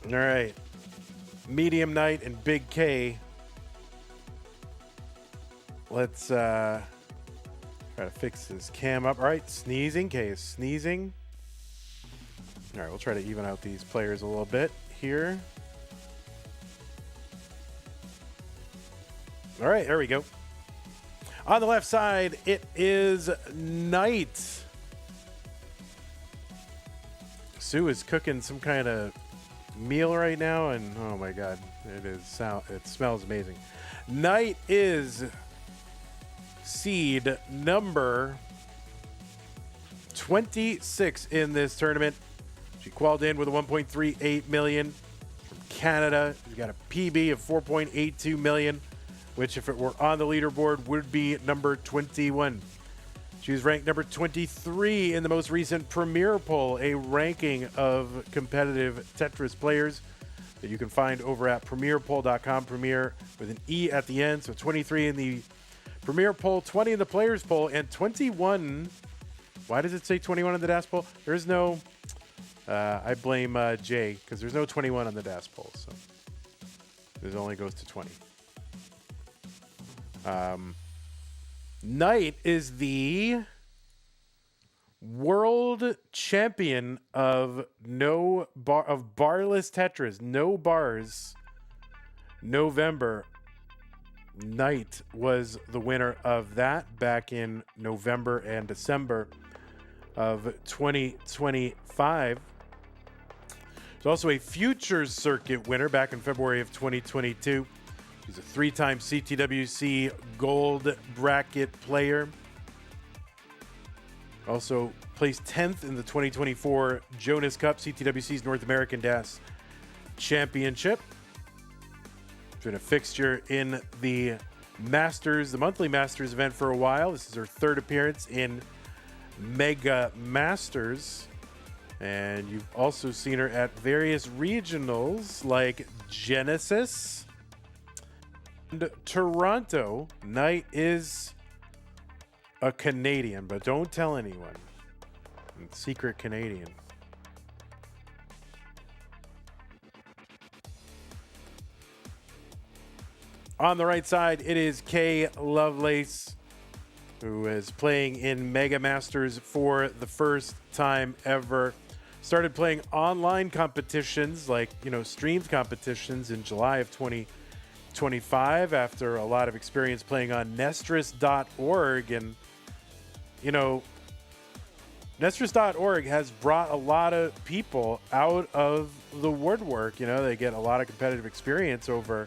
All right. Medium Knight and Big K. Let's try to fix this cam up. All right, sneezing. K is sneezing. All right, we'll try to even out these players a little bit here. All right, there we go. On the left side, it is Knight. Sue is cooking some kind of meal right now, and oh my God, it smells amazing. Knight is seed number 26 in this tournament. She qualified in with a 1.38 million from Canada. She's got a PB of 4.82 million, which if it were on the leaderboard would be number 21. She was ranked number 23 in the most recent Premier poll, a ranking of competitive Tetris players that you can find over at premierpoll.com. Premier with an E at the end. So 23 in the Premier poll, 20 in the Players poll, and 21. Why does it say 21 in the DAS poll? There's no, I blame Jay, because there's no 21 on the DAS poll. So it only goes to 20. Knight is the world champion of barless Tetris, no bars. November. Knight was the winner of that back in November and December of 2025. There's also a Futures Circuit winner back in February of 2022. She's a 3-time CTWC Gold Bracket player. Also placed 10th in the 2024 Jonas Cup, CTWC's North American DAS Championship. She's been a fixture in the Masters, the monthly Masters event for a while. This is her 3rd appearance in Mega Masters. And you've also seen her at various regionals like Genesis and Toronto. Knight is a Canadian, but don't tell anyone. Secret Canadian. On the right side, it is Klovelace, who is playing in Mega Masters for the first time ever. Started playing online competitions, like, streamed competitions in July of 2025 after a lot of experience playing on Nestris.org. And, Nestris.org has brought a lot of people out of the woodwork. They get a lot of competitive experience over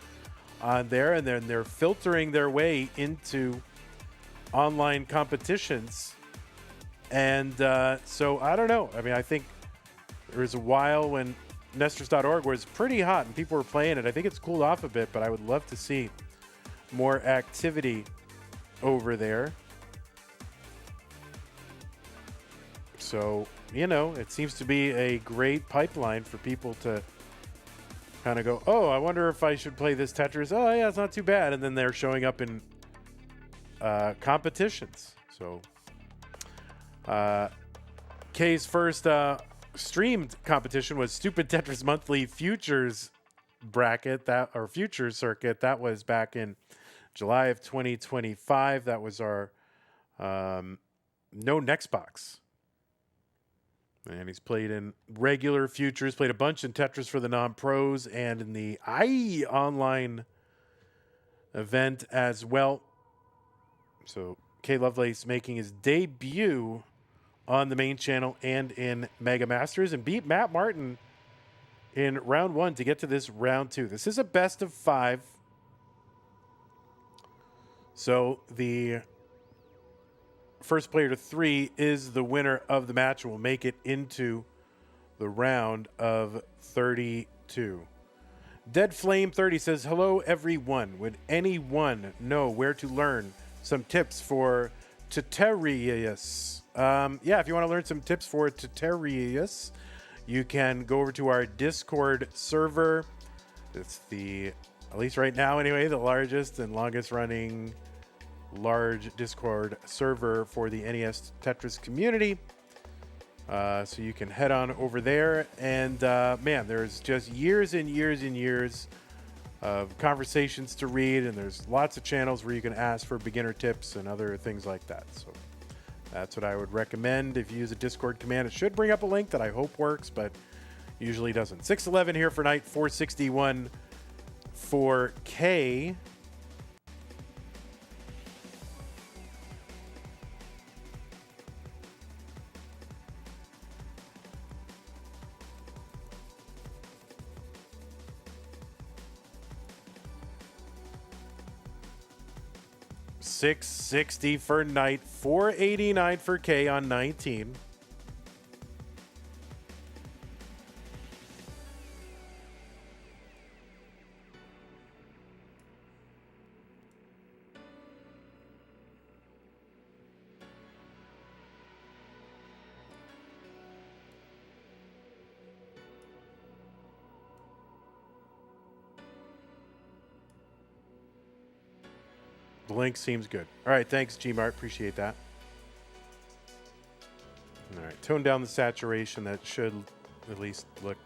on there, and then they're filtering their way into online competitions. And so I don't know. I mean, I think there was a while when Nestris.org was pretty hot and people were playing it. I think it's cooled off a bit, but I would love to see more activity over there. So, it seems to be a great pipeline for people to kind of go, oh, I wonder if I should play this Tetris. Oh, yeah, it's not too bad. And then they're showing up in competitions. So Kay's first streamed competition was Stupid Tetris Monthly Futures Bracket, or Futures Circuit. That was back in July of 2025. That was our no next box. And he's played in regular futures, played a bunch in Tetris for the non-pros and in the IE online event as well. So K Lovelace making his debut on the main channel and in Mega Masters, and beat Mattm in round 1 to get to this round 2. This is a best of 5. So the first player to 3 is the winner of the match and will make it into the round of 32. Dead Flame 30 says, hello everyone. Would anyone know where to learn some tips for Tetris? Yeah, if you want to learn some tips for Tetris, you can go over to our Discord server. It's the, at least right now anyway, the largest and longest running large Discord server for the NES Tetris community. So you can head on over there, and man, there's just years and years and years of conversations to read, and there's lots of channels where you can ask for beginner tips and other things like that. So that's what I would recommend. If you use a Discord command, it should bring up a link that I hope works, but usually doesn't. 611 here for night, 461 for K. $660 for Knight, $489 for K on 19. The link seems good. All right, thanks, Gmart. Appreciate that. All right, tone down the saturation. That should at least look,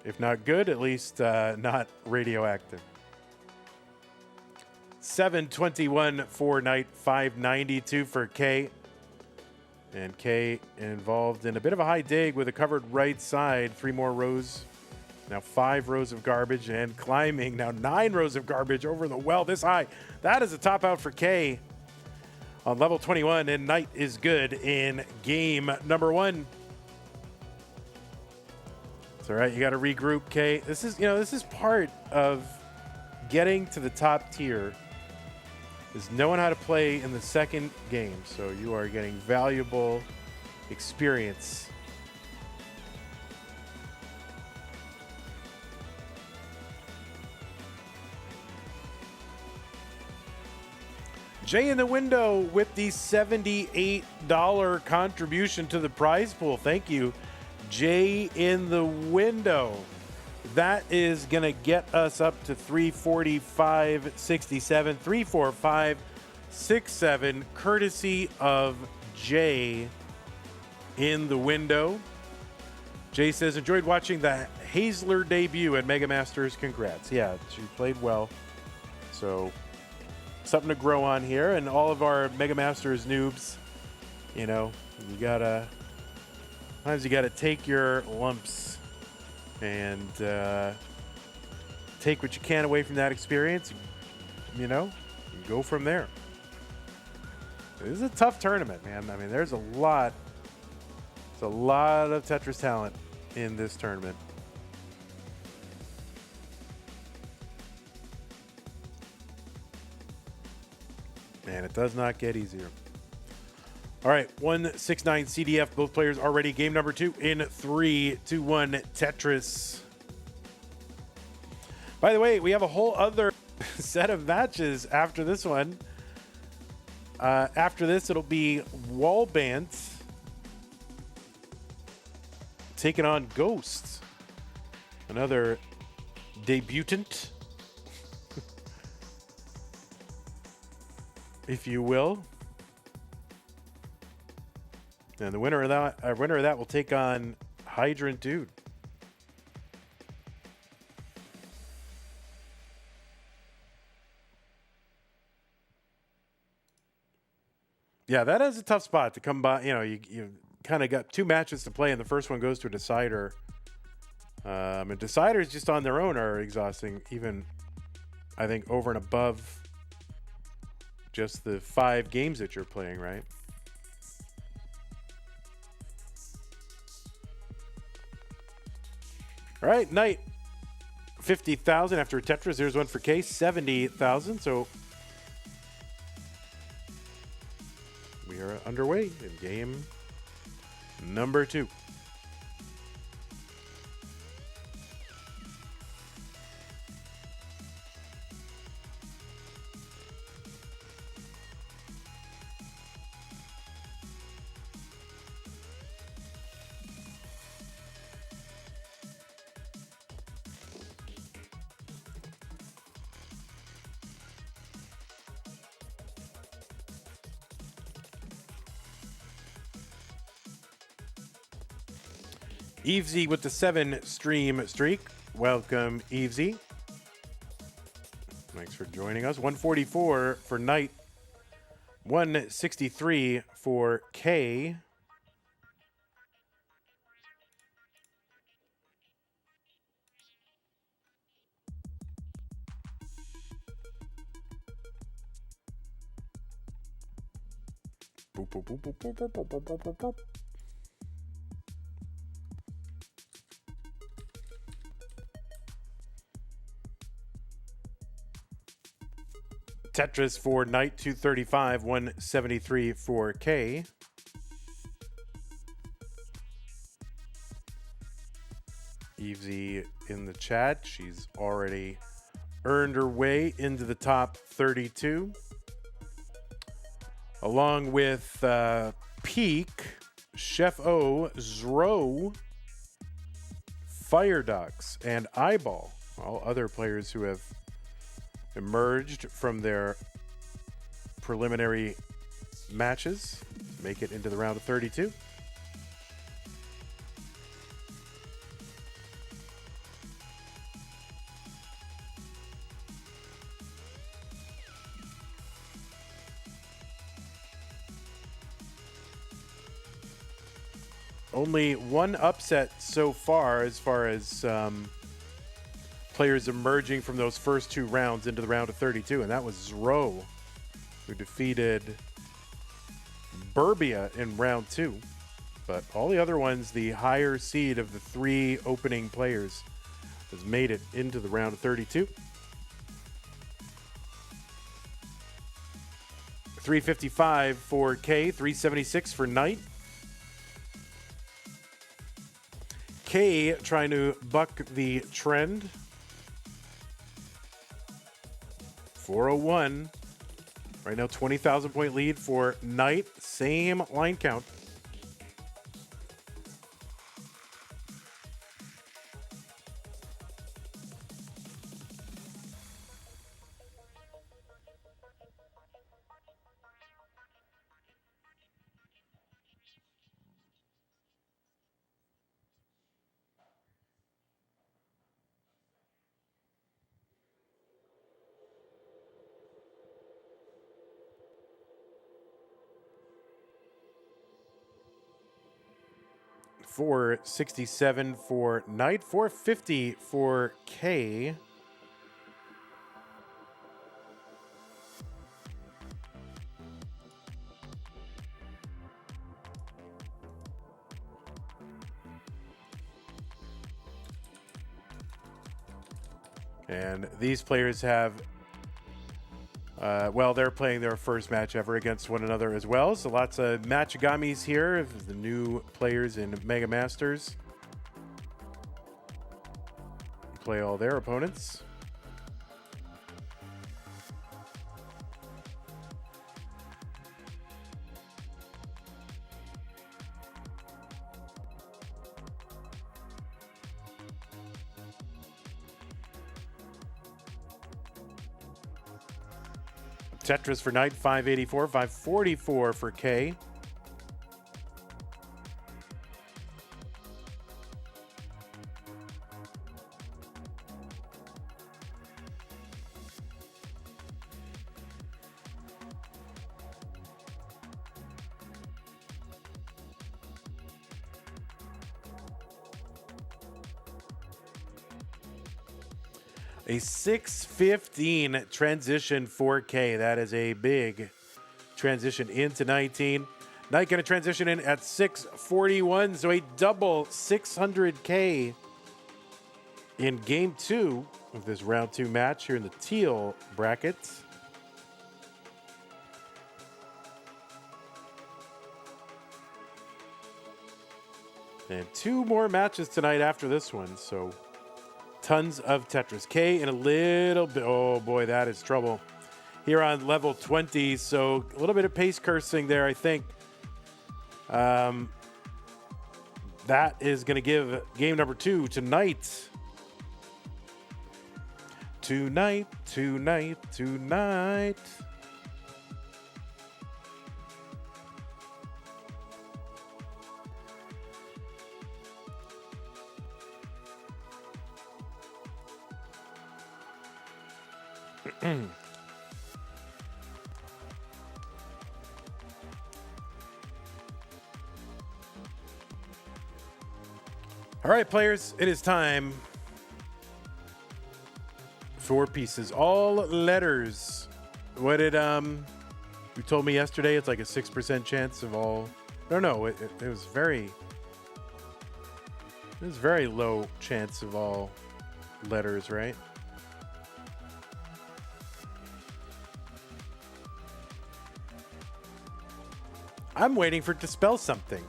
if not good, at least not radioactive. 721 for Knight, 592 for K. And K involved in a bit of a high dig with a covered right side. 3 more rows. Now 5 rows of garbage and climbing. Now 9 rows of garbage over the well this high. That is a top out for K on level 21. And Knight is good in game number 1. It's all right. You got to regroup, K. This is part of getting to the top tier, is knowing how to play in the second game. So you are getting valuable experience. Jay in the window with the $78 contribution to the prize pool. Thank you, Jay in the window. That is going to get us up to 345.67, 345.67, courtesy of Jay in the window. Jay says, enjoyed watching the Hazel debut at Mega Masters. Congrats. Yeah, she played well. So something to grow on here, and all of our Mega Masters noobs, sometimes you gotta take your lumps and take what you can away from that experience, and go from there. This is a tough tournament, man. I mean, there's a lot of Tetris talent in this tournament. And it does not get easier. All right, 169 CDF. Both players are ready. Game number 2 in 3, 2, 1 Tetris. By the way, we have a whole other set of matches after this one. After this, it'll be Wallbant taking on Ghost, another debutant, if you will. And the winner of that will take on Hydrant Dude. Yeah, that is a tough spot to come by. You kind of got 2 matches to play, and the first one goes to a decider. And deciders just on their own are exhausting, even, I think, over and above just the 5 games that you're playing, right? All right, Knight, 50,000 after a Tetris. There's one for K, 70,000. So we are underway in game number 2. Evesy with the 7 stream streak. Welcome, Evesy. Thanks for joining us. 144 for Knight. 163 for K. Boop, boop, boop, boop, boop, boop, boop, boop, boop, boop. Tetris for Knight, 235, 173 for K. Evesy in the chat. She's already earned her way into the top 32. Along with Peak, Chef O, Zro, Fire Ducks, and Eyeball. All other players who have emerged from their preliminary matches make it into the round of 32. Only one upset so far as players emerging from those first 2 rounds into the round of 32, and that was Zro, who defeated Burbia in round 2. But all the other ones, the higher seed of the 3 opening players, has made it into the round of 32. 355 for K, 376 for Knight. K trying to buck the trend. 401. Right now, 20,000 point lead for Knight. Same line count. $467 for Knight, $450 for K. And these players have, well, they're playing their first match ever against one another as well. So lots of matchgamis here, the new players in Mega Masters play all their opponents. Tetris for Knight, 584, 544 for K. A 615 transition 4K. That is a big transition into 19. Knight going to transition in at 641. So a double 600K in game 2 of this round 2 match here in the teal bracket. And 2 more matches tonight after this one. So tons of Tetris. K in a little bit. Oh boy, that is trouble. Here on level 20. So a little bit of pace cursing there, I think. That is going to give game number 2 tonight. Tonight. All right, players, it is time for pieces. All letters. What did you told me yesterday? It's like a 6% chance of all. No, it was very low chance of all letters, right? I'm waiting for it to spell something.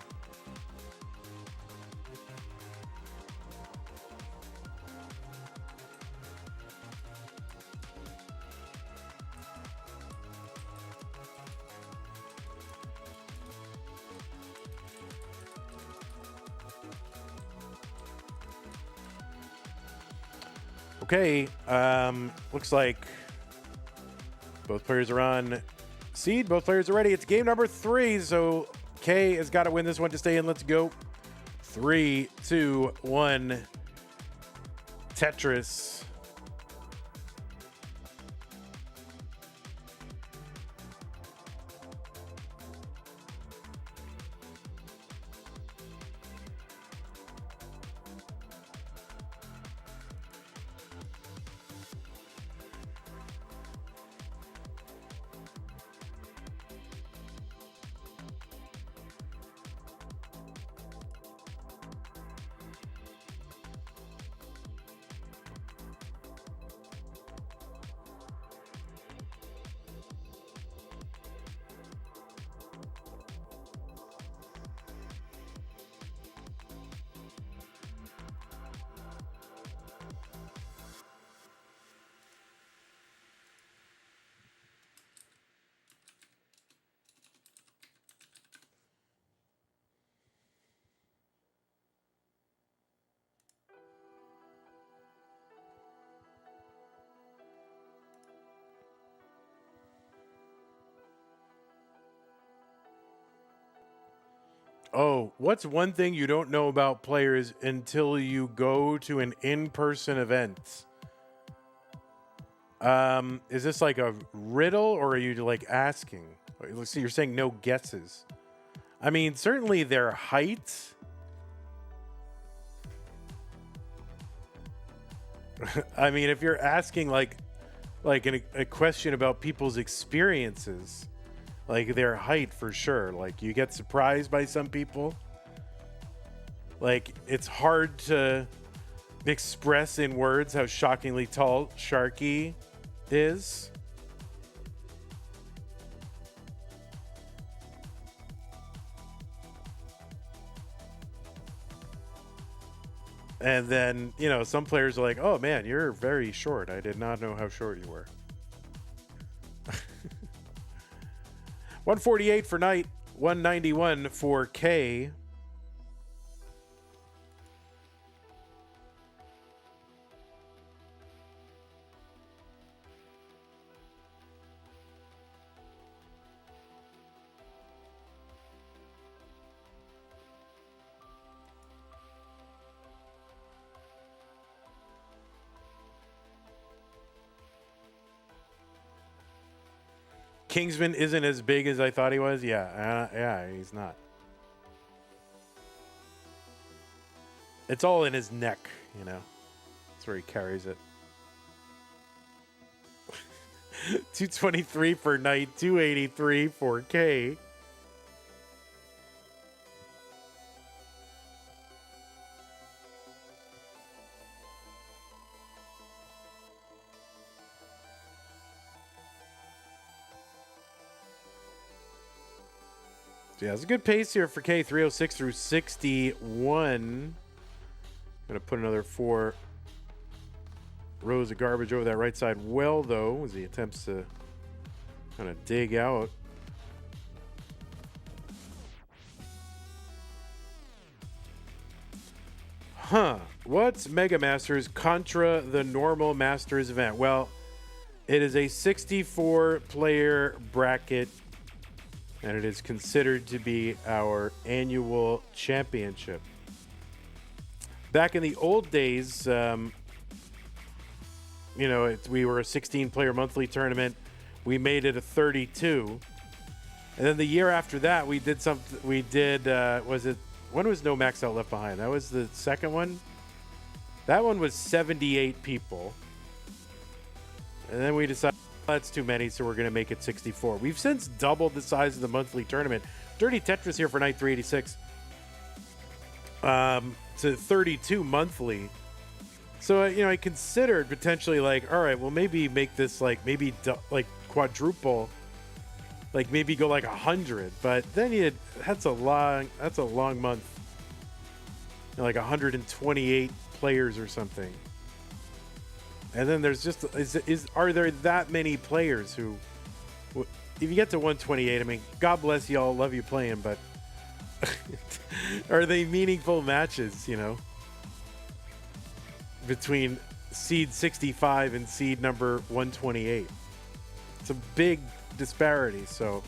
Okay, looks like both players are on seed. Both players are ready. It's game number 3, so K has got to win this one to stay in. Let's go. 3, 2, 1. Tetris. Oh, what's one thing you don't know about players until you go to an in-person event? Is this like a riddle, or are you like asking? Let's see, you're saying no guesses. I mean, certainly their height. I mean, if you're asking like a question about people's experiences, like their height for sure. Like you get surprised by some people. Like it's hard to express in words how shockingly tall Sharky is. And then, you know, some players are like, oh man, you're very short. I did not know how short you were. 148 for Knight, 191 for K. Kingsman isn't as big as I thought he was. Yeah, he's not. It's all in his neck, you know. That's where he carries it. 223 for Knight, 283 for K. Yeah, it's a good pace here for K, 306 through 61. Gonna put another 4 rows of garbage over that right side well, though, as he attempts to kind of dig out. What's Mega Masters contra the normal Masters event? Well, it is a 64-player bracket, and it is considered to be our annual championship. Back in the old days, we were a 16-player monthly tournament. We made it a 32. And then the year after that, we did something. We did, when was No Max Out Left Behind? That was the second one. That one was 78 people. And then we decided, that's too many, so we're going to make it 64. We've since doubled the size of the monthly tournament. Dirty Tetris here for Night 386. To 32 monthly. So, I considered potentially like, all right, well, maybe make this maybe quadruple, maybe go 100. But then that's a long month. 128 players or something. And then there's just, are there that many players who, if you get to 128, I mean, God bless y'all, love you playing, but are they meaningful matches, between seed 65 and seed number 128? It's a big disparity, so.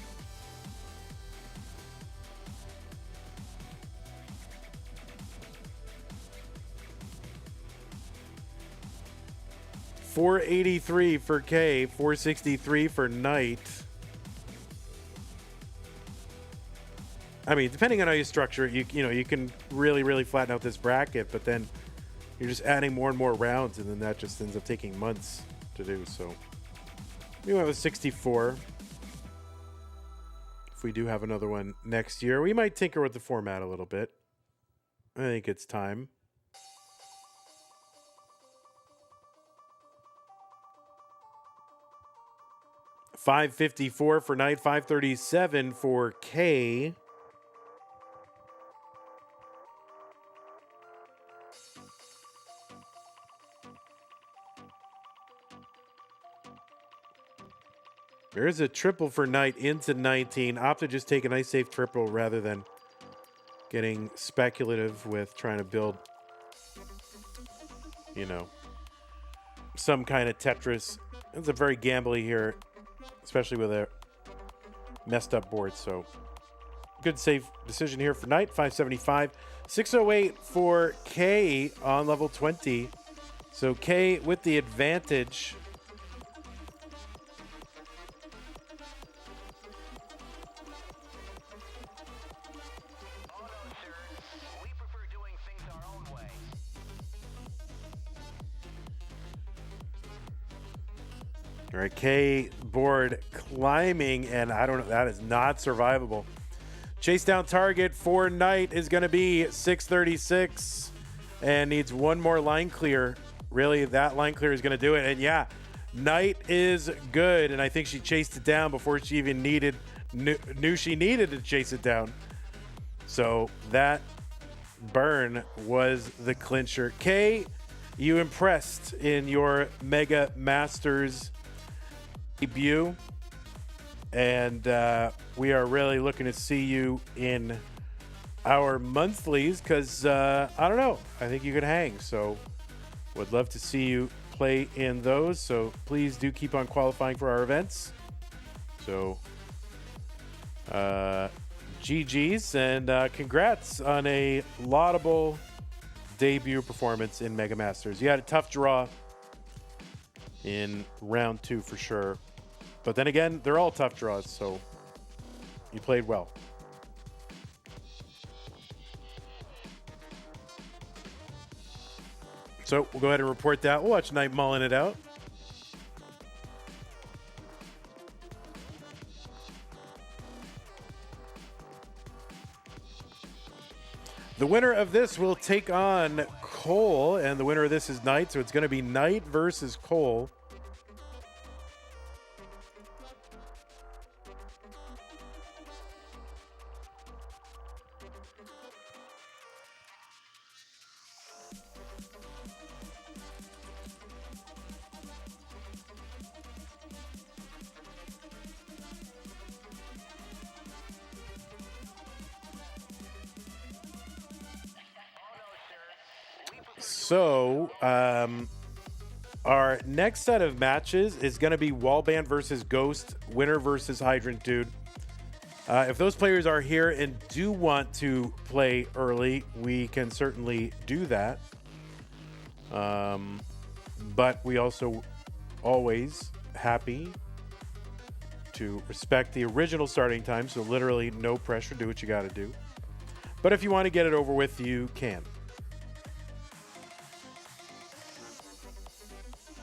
$483 for K, $463 for Knight. I mean, depending on how you structure it, you can really flatten out this bracket, but then you're just adding more and more rounds, and then that just ends up taking months to do. So we went with 64. If we do have another one next year, we might tinker with the format a little bit. I think it's time. $554 for Knight, $537 for K. There's a triple for Knight into 19. Opt to just take a nice safe triple rather than getting speculative with trying to build, some kind of Tetris. It's a very gambly here, especially with a messed up board. So good safe decision here for Knight. 575, 608 for K on level 20. So K with the advantage. All right, K board climbing, and I don't know, that is not survivable. Chase down target for Knight is going to be 636 and needs one more line clear. Really, that line clear is going to do it. And yeah, Knight is good, and I think she chased it down before she even knew she needed to chase it down. So that burn was the clincher. K, you impressed in your Mega Masters debut, and we are really looking to see you in our monthlies because I don't know, I think you could hang, so would love to see you play in those. So please do keep on qualifying for our events. So GG's and congrats on a laudable debut performance in Mega Masters. You had a tough draw in round 2 for sure. But then again, they're all tough draws, so you played well. So we'll go ahead and report that. We'll watch Knight mulling it out. The winner of this will take on Cole, and the winner of this is Knight, so it's going to be Knight versus Cole. So, our next set of matches is going to be Wallbant versus Ghost, winner versus Hydrant Dude. If those players are here and do want to play early, we can certainly do that. But we also always happy to respect the original starting time, so literally no pressure, do what you got to do. But if you want to get it over with, you can.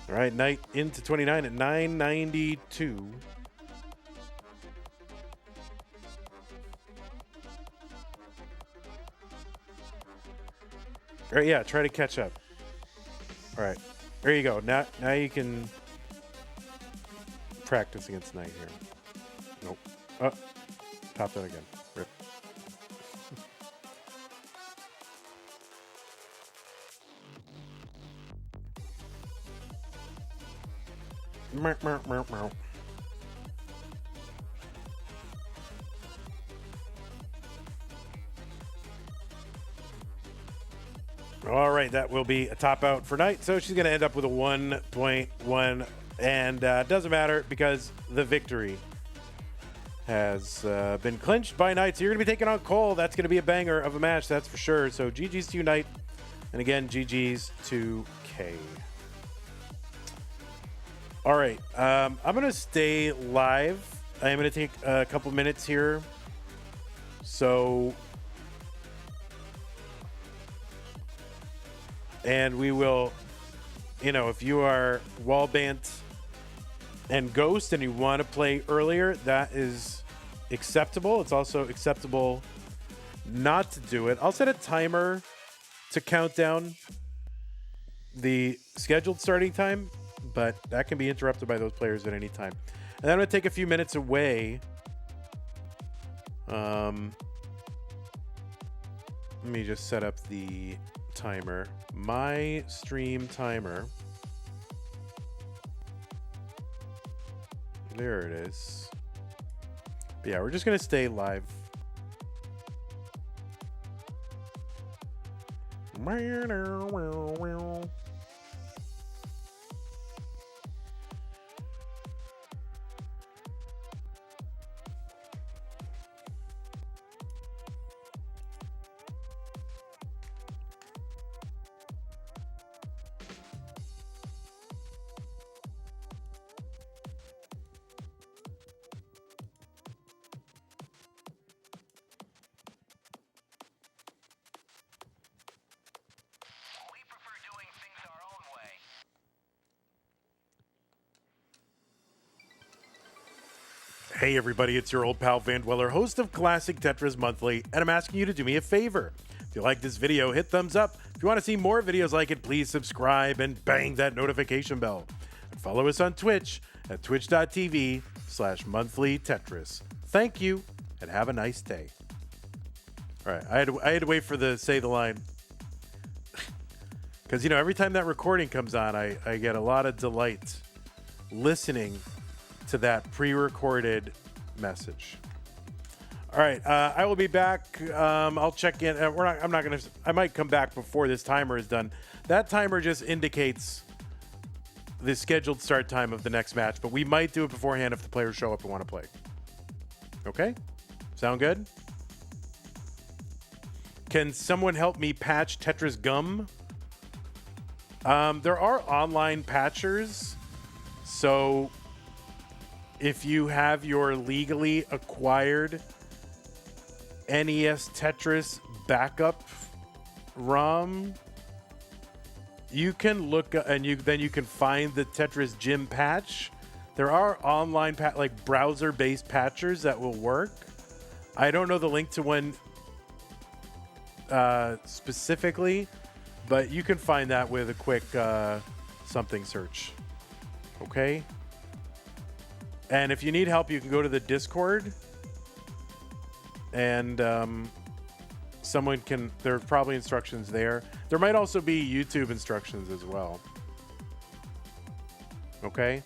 All right, Knight into 29 at 992. All right, yeah, try to catch up. All right, there you go. Now you can practice against Knight here. Nope. Oh, top that again. Rip. All right, that will be a top out for Knight. So she's going to end up with a 1.1, and doesn't matter because the victory has been clinched by Knight. So you're going to be taking on Cole. That's going to be a banger of a match, that's for sure. So GG's to you, Knight, and again, GG's to K. All right, I'm going to stay live. I am going to take a couple minutes here. So, and we will, if you are Wallbant and Ghost and you want to play earlier, that is acceptable. It's also acceptable not to do it. I'll set a timer to count down the scheduled starting time, but that can be interrupted by those players at any time. And I'm going to take a few minutes away. Let me just set up the timer. My stream timer. There it is. But yeah, we're just going to stay live. Hey everybody, it's your old pal Van Dweller, host of Classic Tetris Monthly, and I'm asking you to do me a favor. If you like this video, hit thumbs up. If you want to see more videos like it, please subscribe and bang that notification bell. And follow us on Twitch at twitch.tv/monthlytetris. Thank you, and have a nice day. All right, I had to wait for the say the line. Because, every time that recording comes on, I get a lot of delight listening to that pre-recorded message. All right, I will be back. I'll check in. I might come back before this timer is done. That timer just indicates the scheduled start time of the next match, but we might do it beforehand if the players show up and want to play. Okay? Sound good? Can someone help me patch Tetris Gum? There are online patchers, so if you have your legally acquired NES Tetris backup ROM, you can look and then you can find the Tetris Gym patch. There are online browser-based patchers that will work. I don't know the link to when specifically, but you can find that with a quick something search. Okay? And if you need help, you can go to the Discord, and someone can, there are probably instructions there. There might also be YouTube instructions as well. Okay?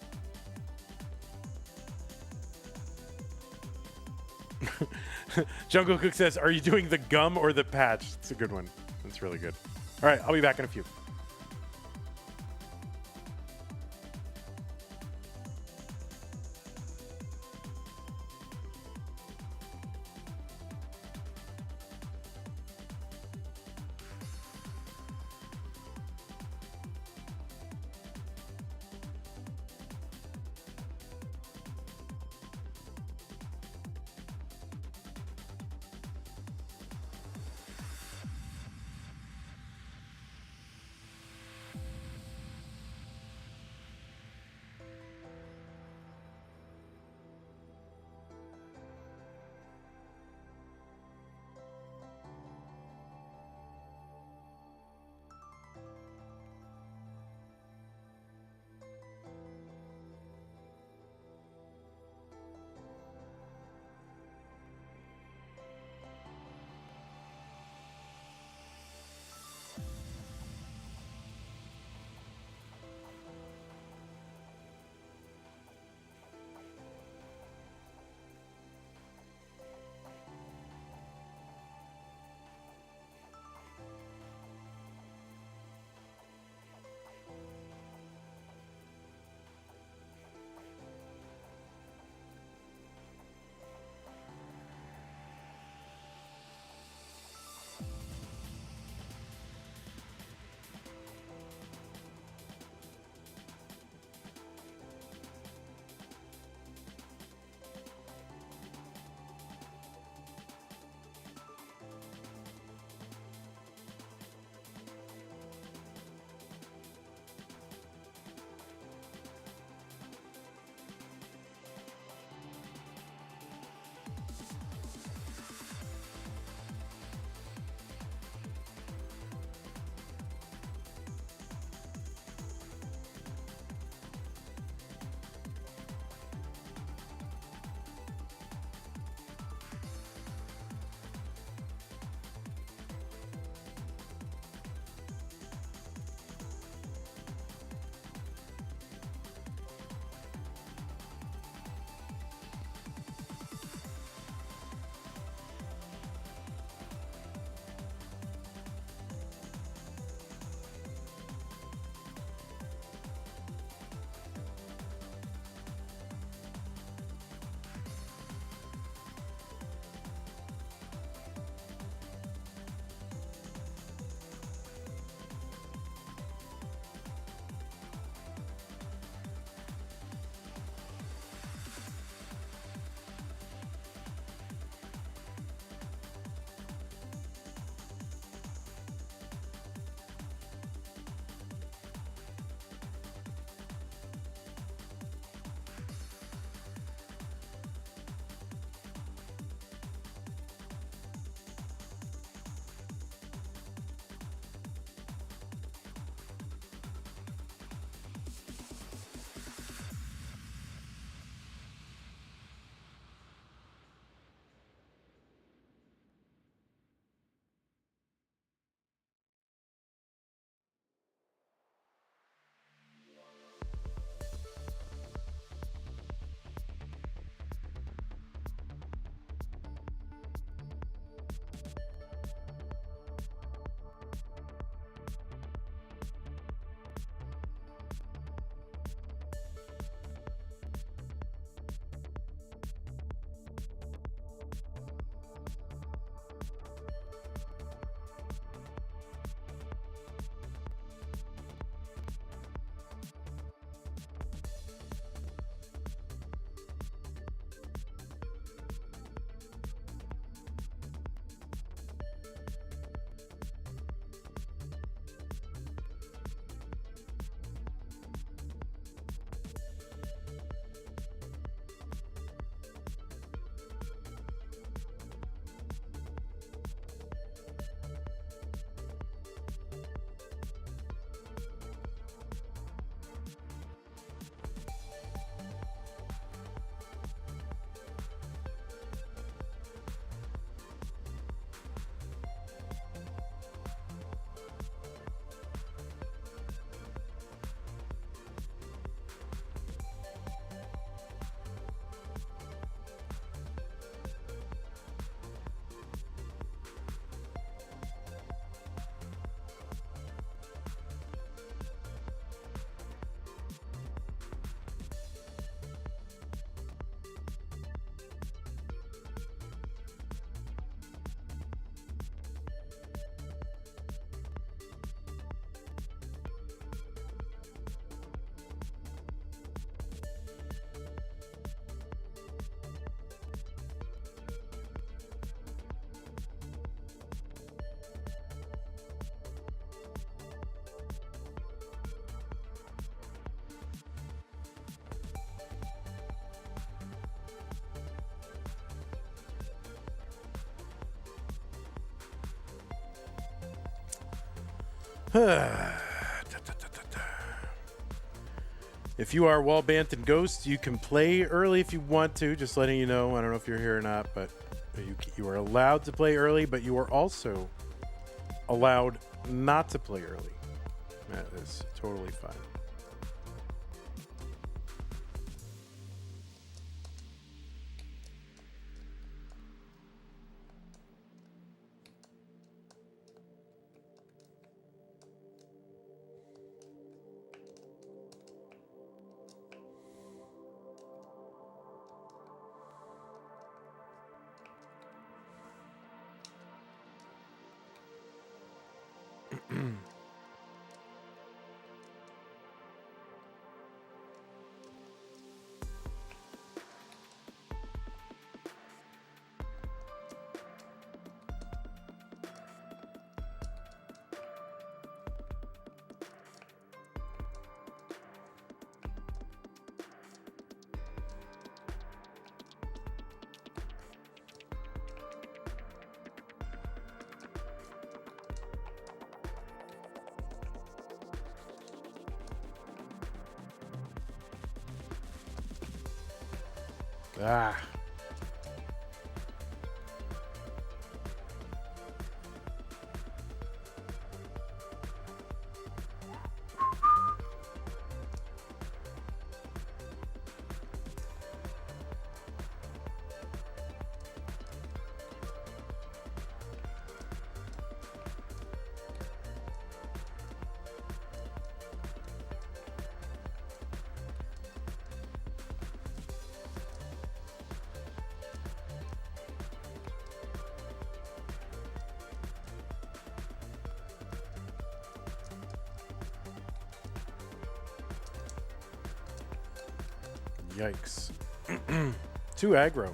Jungle Cook says, are you doing the gum or the patch? It's a good one. That's really good. All right, I'll be back in a few. If you are Wallbant and Ghost, you can play early if you want to. Just letting you know. I don't know if you're here or not, but you are allowed to play early, but you are also allowed not to play early. That is totally fine. Ah. Yikes. 2 aggro.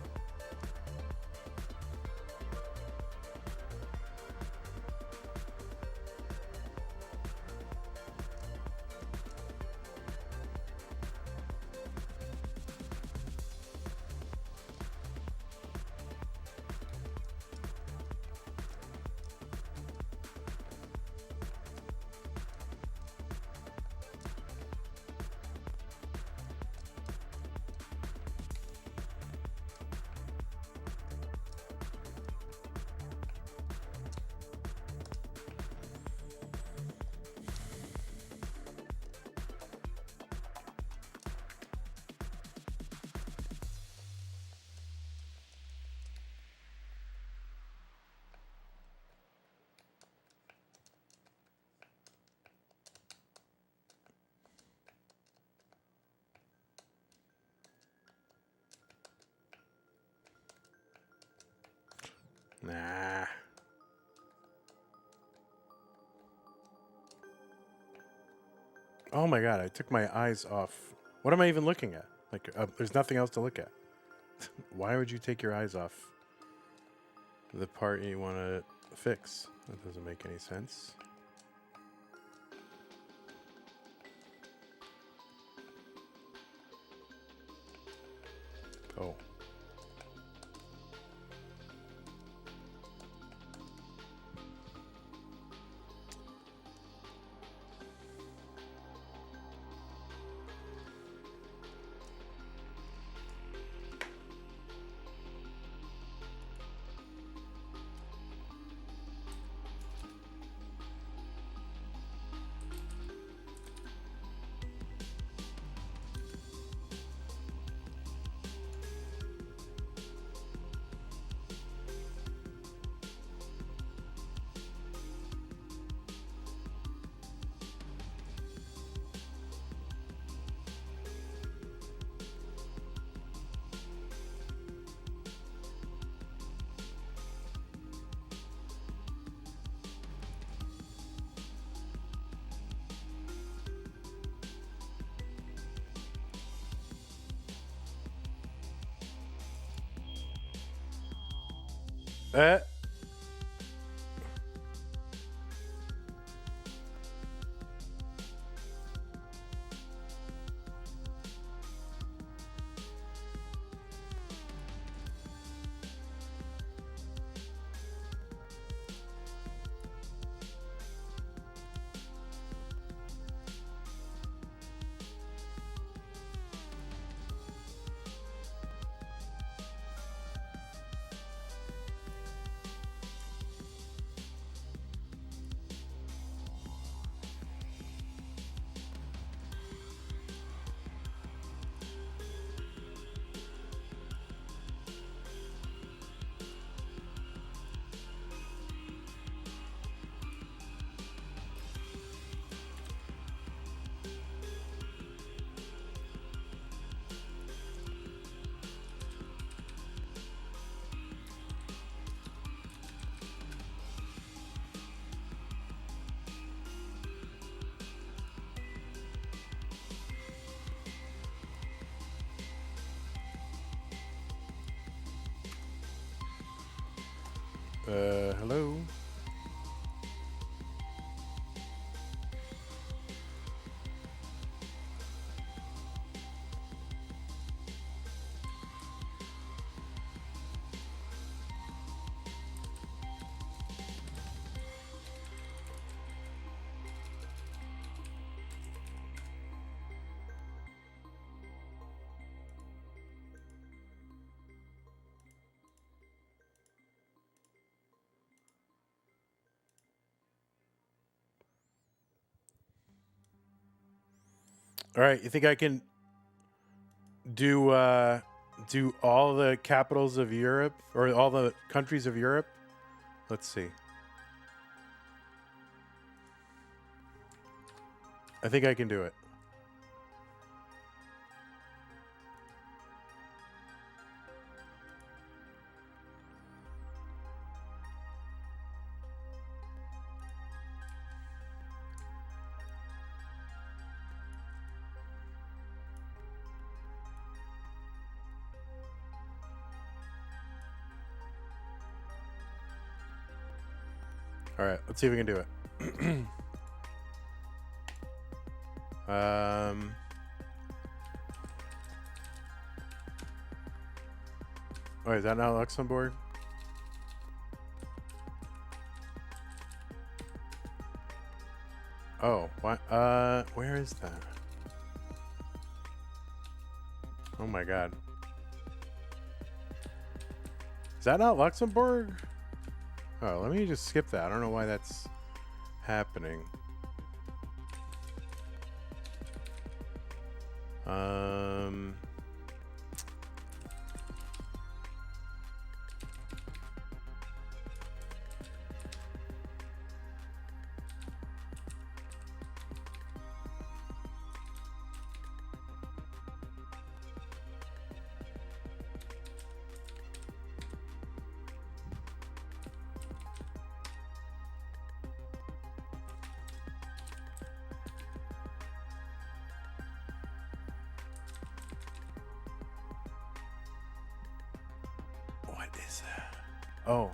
Nah. Oh my god, I took my eyes off. What am I even looking at? Like, there's nothing else to look at. Why would you take your eyes off the part you want to fix? That doesn't make any sense. Oh. Uh. Hello? All right, you think I can do all the capitals of Europe or all the countries of Europe? Let's see. I think I can do it. All right, let's see if we can do it. Oh, is that not Luxembourg? Oh, what? Where is that? Oh my God. Is that not Luxembourg? Oh, let me just skip that. I don't know why that's happening. What is that? Oh.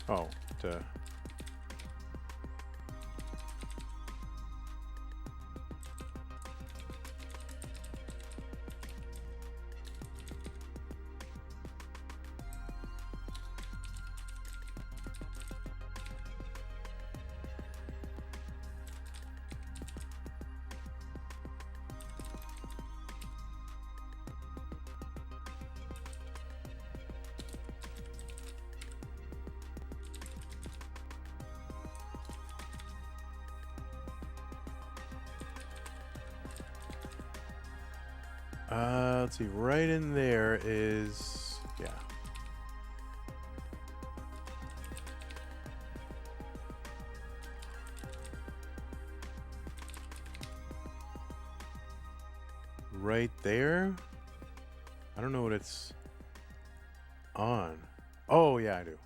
Oh, duh. Let's see. Right in there is, yeah. Right there? I don't know what it's on. Oh, yeah, I do.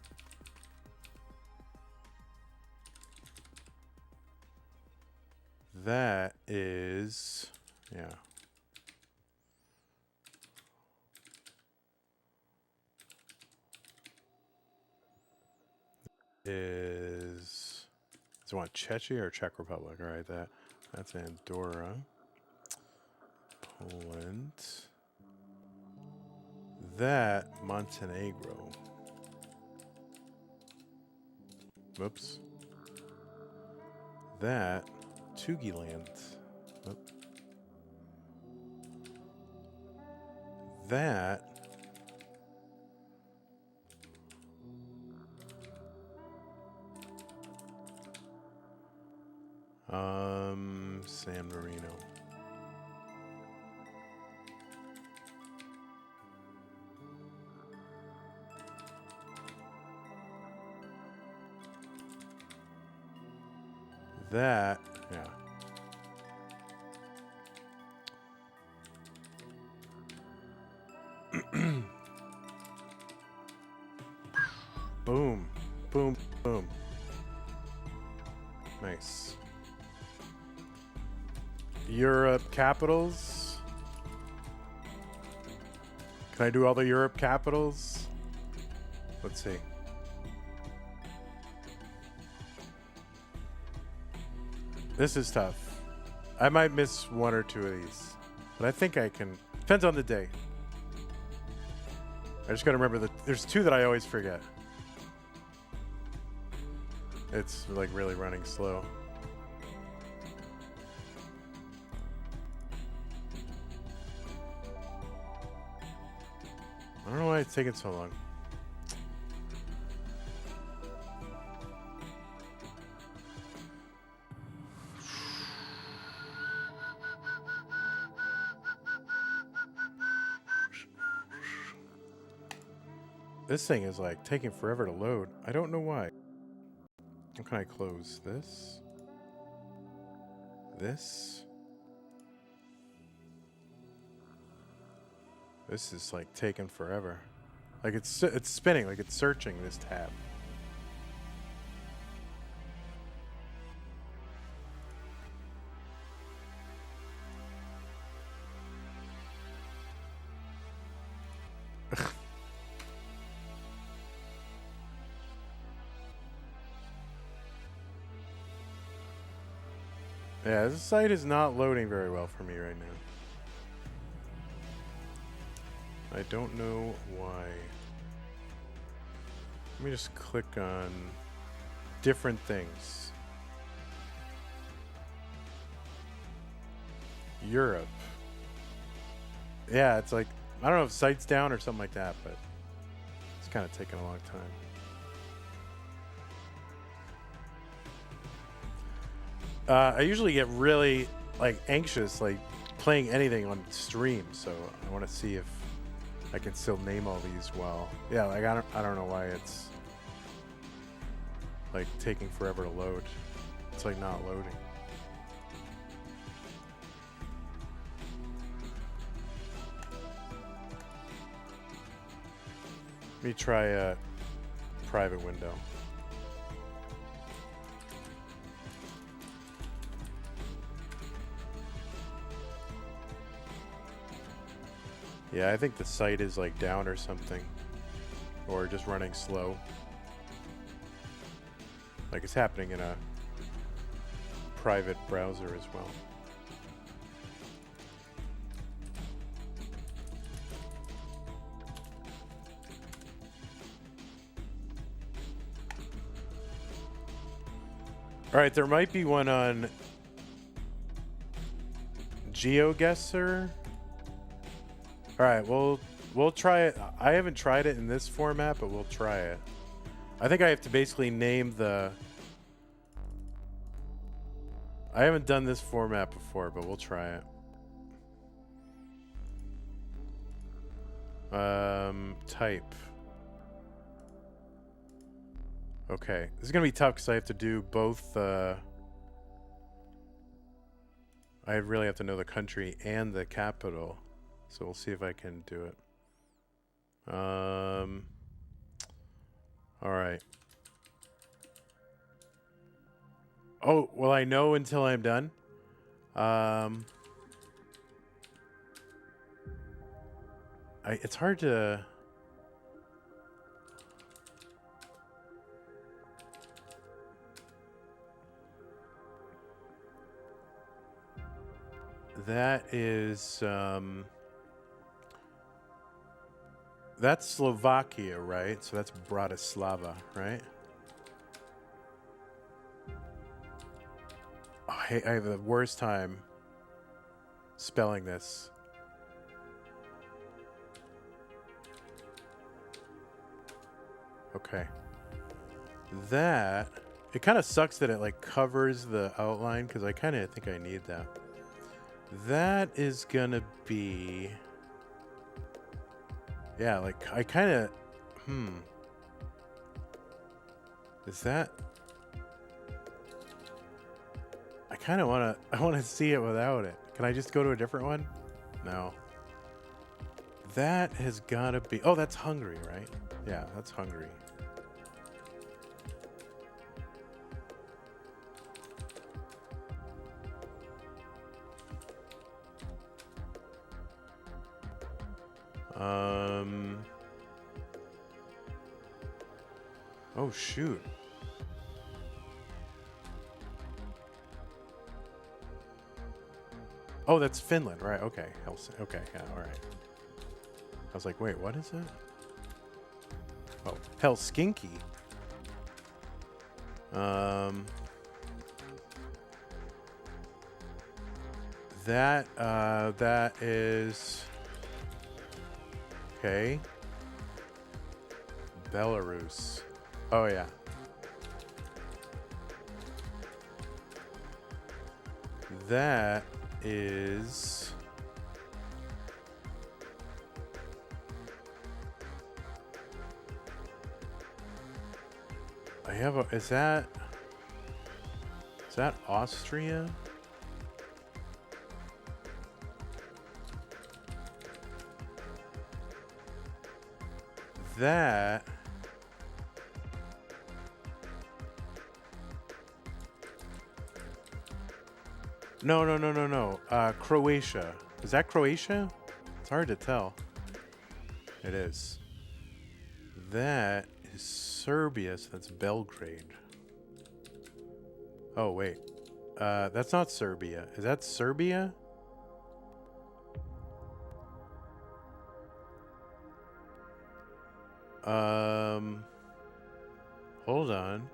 That is, yeah. Is it want Czechia or Czech Republic? All right, that's Andorra, Poland. That Montenegro. Whoops. That Tugiland. Oop. That San Marino. That, yeah. Boom, boom, boom. Nice. Europe capitals. Can I do all the Europe capitals? Let's see. This is tough. I might miss one or two of these, but I think I can. Depends on the day. I just got to remember that there's two that I always forget. It's like really running slow. I don't know why it's taking so long. This thing is like taking forever to load. I don't know why. How can I close this? This? This is like taking forever. Like it's spinning, like it's searching this tab. Yeah, this site is not loading very well for me right now. I don't know why. Let me just click on different things. Europe. Yeah, it's like, I don't know if site's down or something like that, but it's kind of taking a long time. I usually get really like anxious, like playing anything on stream, so I want to see if I can still name all these well. Yeah, like I don't know why it's like taking forever to load. It's like not loading. Let me try a private window. Yeah, I think the site is like down or something, or just running slow. Like it's happening in a private browser as well. All right, there might be one on GeoGuessr. All right, we'll try it. I haven't tried it in this format, but we'll try it. I think I have to basically name the... I haven't done this format before, but we'll try it. Type. Okay, this is gonna be tough because I have to do both. I really have to know the country and the capital. So we'll see if I can do it. All right. Oh, well, I know until I'm done. It's hard to... That is... That's Slovakia, right? So that's Bratislava, right? Oh, I have the worst time spelling this. Okay. That... It kind of sucks that it like covers the outline because I kind of think I need that. That is gonna be... Yeah, like, I kind of... Is that... I kind of want to... I want to see it without it. Can I just go to a different one? No. That has got to be... Oh, that's Hungary, right? Yeah, that's Hungary. Oh, shoot. Oh, that's Finland, right? Okay. Okay, yeah, all right. I was like, wait, what is it? Oh, Helsinki. That is okay. Belarus. Oh yeah. That is I have a is that Austria? That No. Croatia. Is that Croatia? It's hard to tell. It is. That is Serbia, so that's Belgrade. Oh, wait. That's not Serbia. Is that Serbia? Hold on.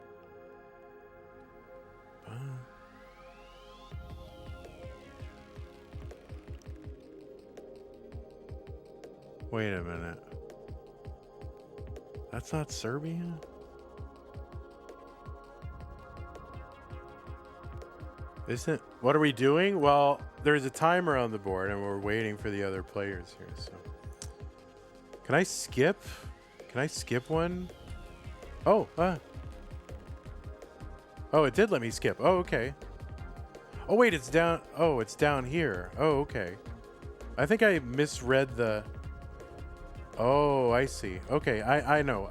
Wait a minute. That's not Serbia? Isn't... What are we doing? Well, there's a timer on the board and we're waiting for the other players here, so... Can I skip? Can I skip one? Oh, Oh, it did let me skip. Oh, okay. Oh, wait, it's down... Oh, it's down here. Oh, okay. I think I misread the... Oh, I see. Okay, I know.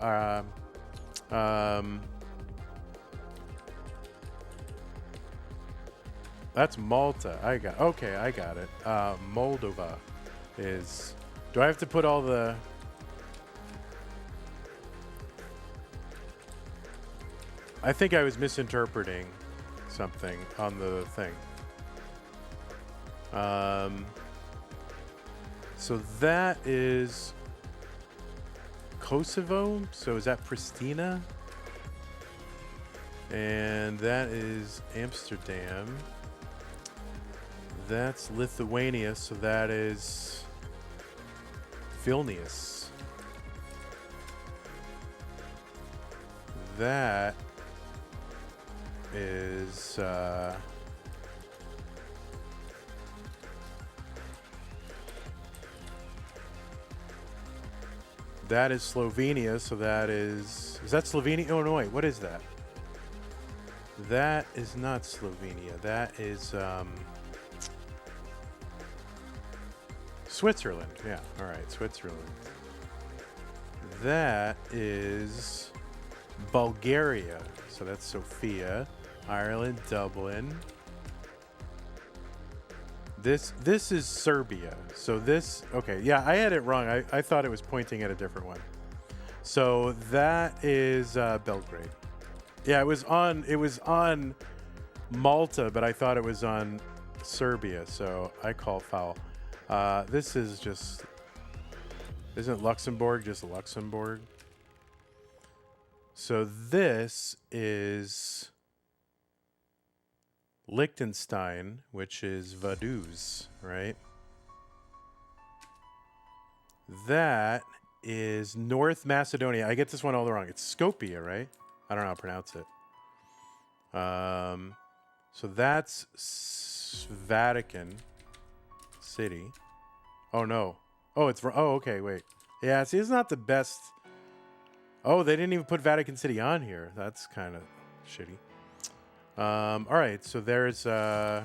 That's Malta. I got it. Moldova is... Do I have to put all the... I think I was misinterpreting something on the thing. So that is Kosovo. So is that Pristina? And that is Amsterdam. That's Lithuania. So that is Vilnius. That is that is Slovenia, so that is that Slovenia? Oh no, wait, what is that? That is not Slovenia. That is Switzerland. Yeah, all right, Switzerland. That is Bulgaria. So that's Sofia, Ireland, Dublin. This is Serbia. So this, okay, yeah, I had it wrong. I thought it was pointing at a different one. So that is Belgrade. Yeah, it was on Malta, but I thought it was on Serbia. So I call foul. This is just, isn't Luxembourg just Luxembourg? So this is Liechtenstein, which is Vaduz, right? That is North Macedonia. I get this one all wrong. It's Skopje, right? I don't know how to pronounce it. So that's Vatican City. Oh, no. Oh, it's... Oh, okay, wait. Yeah, see, it's not the best... Oh, they didn't even put Vatican City on here. That's kind of shitty. All right, so there's... So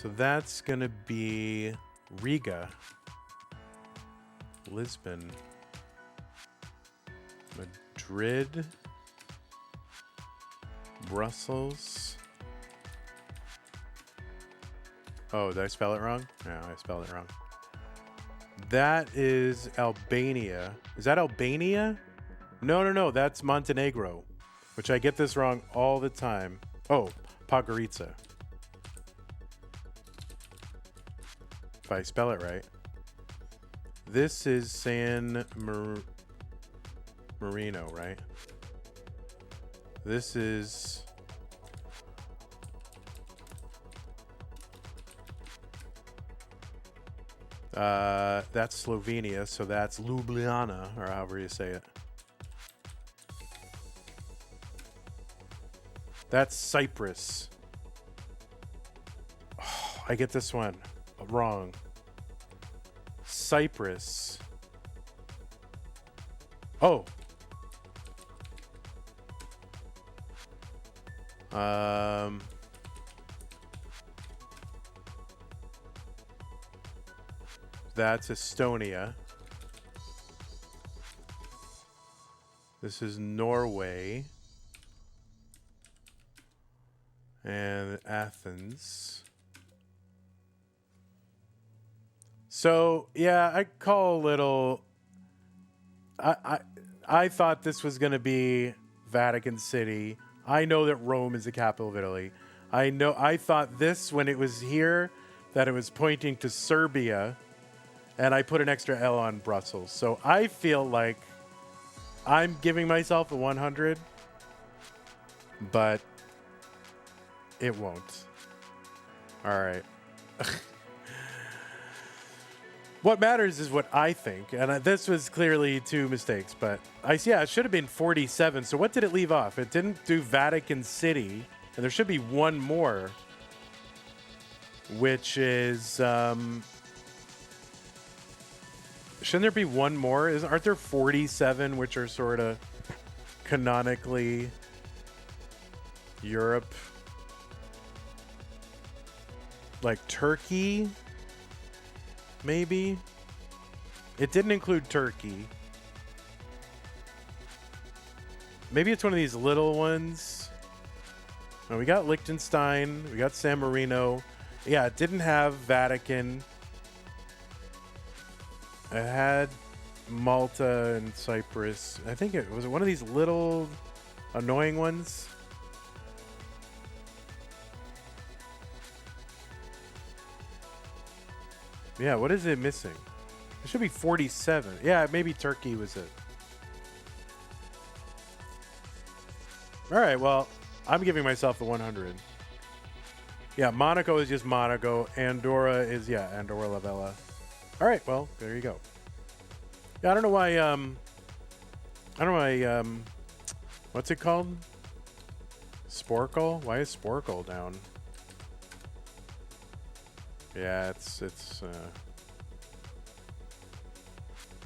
that's going to be Riga, Lisbon, Madrid, Brussels. Oh, did I spell it wrong? No, I spelled it wrong. That is Albania. Is that Albania? No, no, no. That's Montenegro, which I get this wrong all the time. Oh, Podgorica. If I spell it right. This is San Marino, right? This is... that's Slovenia, so that's Ljubljana, or however you say it. That's Cyprus. Oh, I get this one wrong. Cyprus. Oh. That's Estonia. This is Norway. And Athens. So, yeah, I call a little... I thought this was going to be Vatican City. I know that Rome is the capital of Italy. I thought this, when it was here, that it was pointing to Serbia, and I put an extra L on Brussels. So I feel like I'm giving myself a 100, but it won't. All right. What matters is what I think, and this was clearly 2 mistakes, but it should have been 47. So what did it leave off? It didn't do Vatican City, and there should be one more, which is shouldn't there be one more? Aren't there 47 which are sort of canonically Europe? Like Turkey? Maybe? It didn't include Turkey. Maybe it's one of these little ones. No, we got Liechtenstein. We got San Marino. Yeah, it didn't have Vatican. It had Malta and Cyprus. I think it was one of these little annoying ones. Yeah, what is it missing? It should be 47. Yeah, maybe Turkey was it. All right, well, I'm giving myself a 100. Yeah, Monaco is just Monaco. Andorra is, Andorra la Vella. All right, well, there you go. Yeah, I don't know why, what's it called? Sporkle? Why is Sporkle down? Yeah,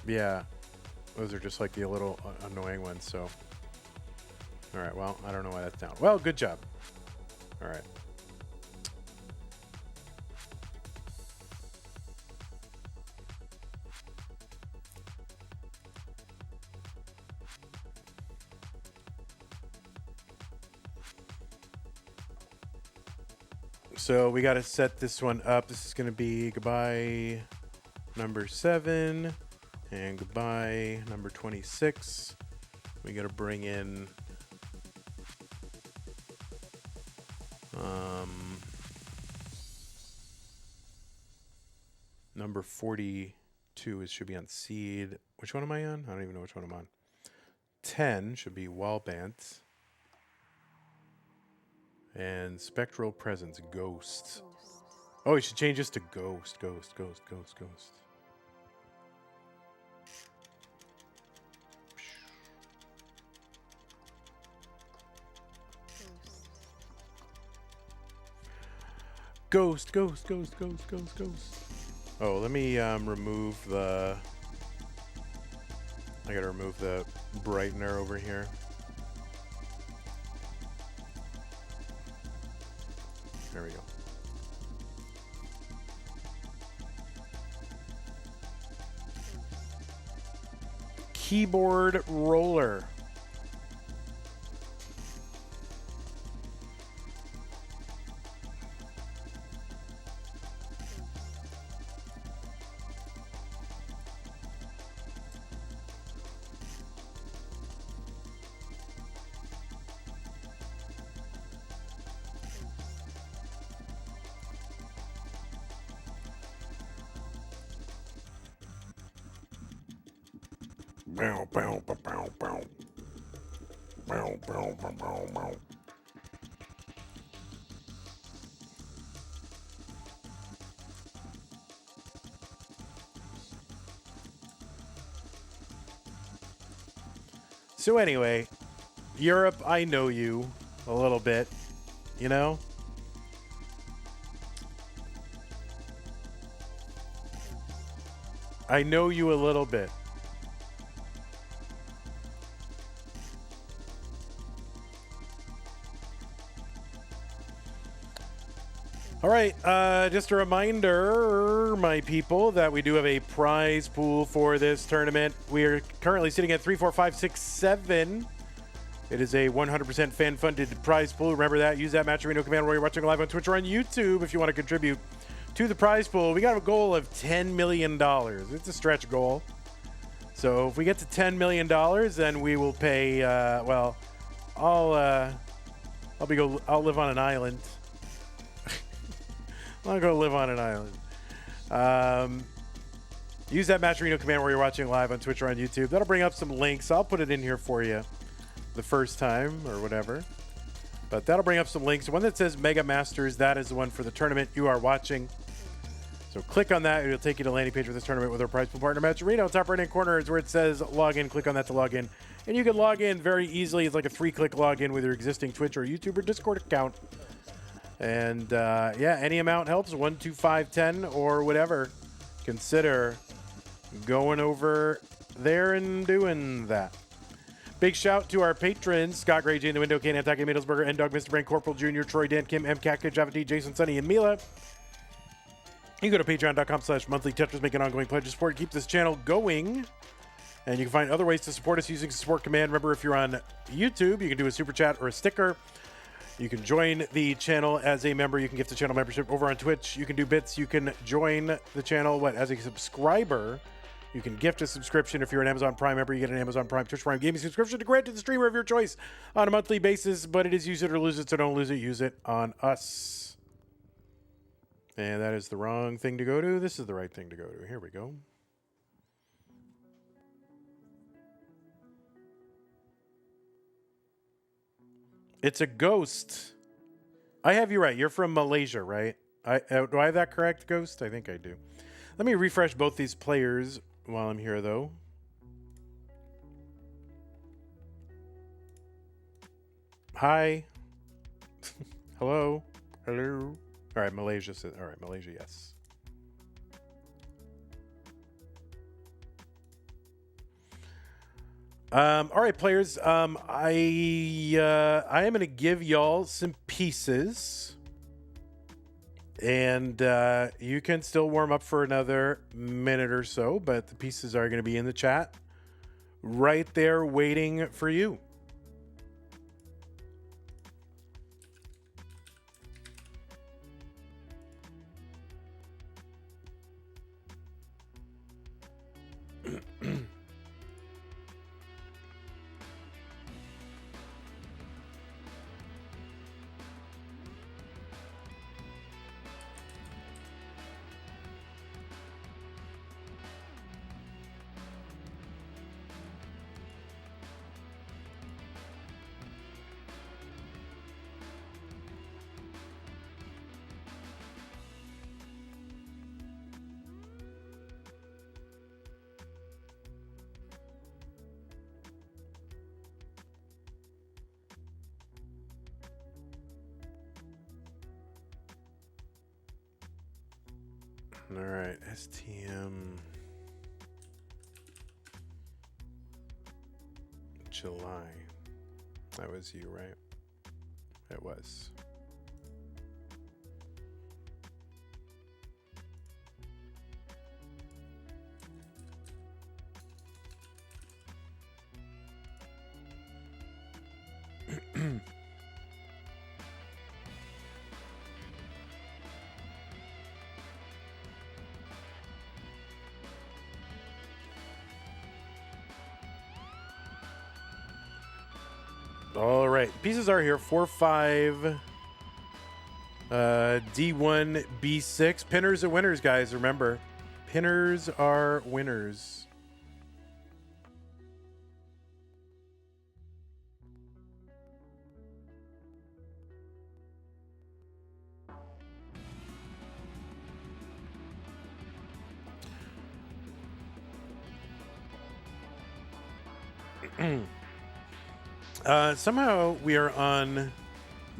yeah, those are just like the little annoying ones, so. All right, well, I don't know why that's down. Well, good job. All right. So we got to set this one up. This is going to be goodbye number 7 and goodbye number 26. We got to bring in number 42 should be on seed. Which one am I on? I don't even know which one I'm on. 10 should be Wallbant. And Spectral Presence, Ghost. Oh, we should change this to Ghost. Ghost. Oh, let me remove the... I gotta remove the brightener over here. There we go. Keyboard roller. Bow, bow, bow, bow, bow. Bow, bow, bow, bow, bow. So anyway, Europe, I know you a little bit, you know? I know you a little bit. All right, just a reminder, my people, that we do have a prize pool for this tournament. We are currently sitting at 3, 4, 5, 6, 7. It is a 100% fan-funded prize pool. Remember that. Use that Mattm command while you're watching live on Twitch or on YouTube if you want to contribute to the prize pool. We got a goal of $10 million. It's a stretch goal. So if we get to $10 million, then we will pay, well, I'll live on an island. I'll go live on an island. Use that Mattm command while you're watching live on Twitch or on YouTube. That'll bring up some links. I'll put it in here for you the first time or whatever. But that'll bring up some links. The one that says Mega Masters, that is the one for the tournament you are watching. So click on that. It'll take you to the landing page for this tournament with our prize pool partner, Mattm. Top right-hand corner is where it says log in. Click on that to log in. And you can log in very easily. It's like a 3-click login with your existing Twitch or YouTube or Discord account. And yeah, any amount helps. 1, 2, 5, 10 or whatever. Consider going over there and doing that. Big shout to our patrons: Scott Gray, Jane the Window, Kane, Antaki, Middlesburger, N-Dog, Mr. Brain, Corporal Jr., Troy, Dan, Kim, M. Kaka, Java D, Jason, Sunny, and Mila. You can go to patreon.com/monthly Tetris, make an ongoing pledge of support, keep this channel going. And you can find other ways to support us using support command. Remember, if you're on YouTube, you can do a super chat or a sticker. You can join the channel as a member. You can gift the channel membership over on Twitch. You can do bits. You can join the channel as a subscriber. You can gift a subscription. If you're an Amazon Prime member, you get an Amazon Prime, Twitch Prime gaming subscription to grant to the streamer of your choice on a monthly basis. But it is use it or lose it, so don't lose it. Use it on us. And that is the wrong thing to go to. This is the right thing to go to. Here we go. It's a ghost. I have you right. You're from Malaysia, right? Do I have that correct, Ghost? I think I do. Let me refresh both these players while I'm here, though. Hi. Hello. Hello. All right, Malaysia says. All right, Malaysia, yes. All right, players. I am going to give y'all some pieces, and you can still warm up for another minute or so, but the pieces are going to be in the chat right there waiting for you. All right, STM July. That was you, right? It was. All right, pieces are here. 4, 5, D1, B6. Pinners are winners, guys. Remember, pinners are winners. Somehow we are on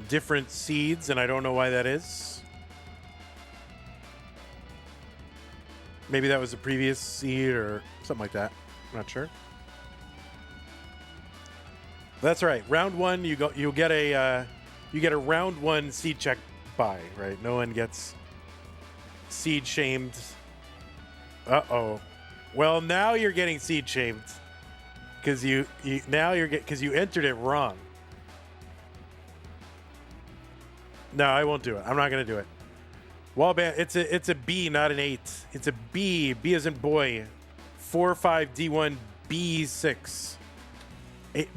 different seeds, and I don't know why that is. Maybe that was a previous seed or something like that. I'm not sure. That's right. Round one, you get a round one seed check bye, right? No one gets seed shamed. Uh-oh. Well, now you're getting seed shamed because you entered it wrong. No, I won't do it. I'm not going to do it. Wallbant, it's a B, not an 8. It's a B. B as in boy. 4-5 D1 B6.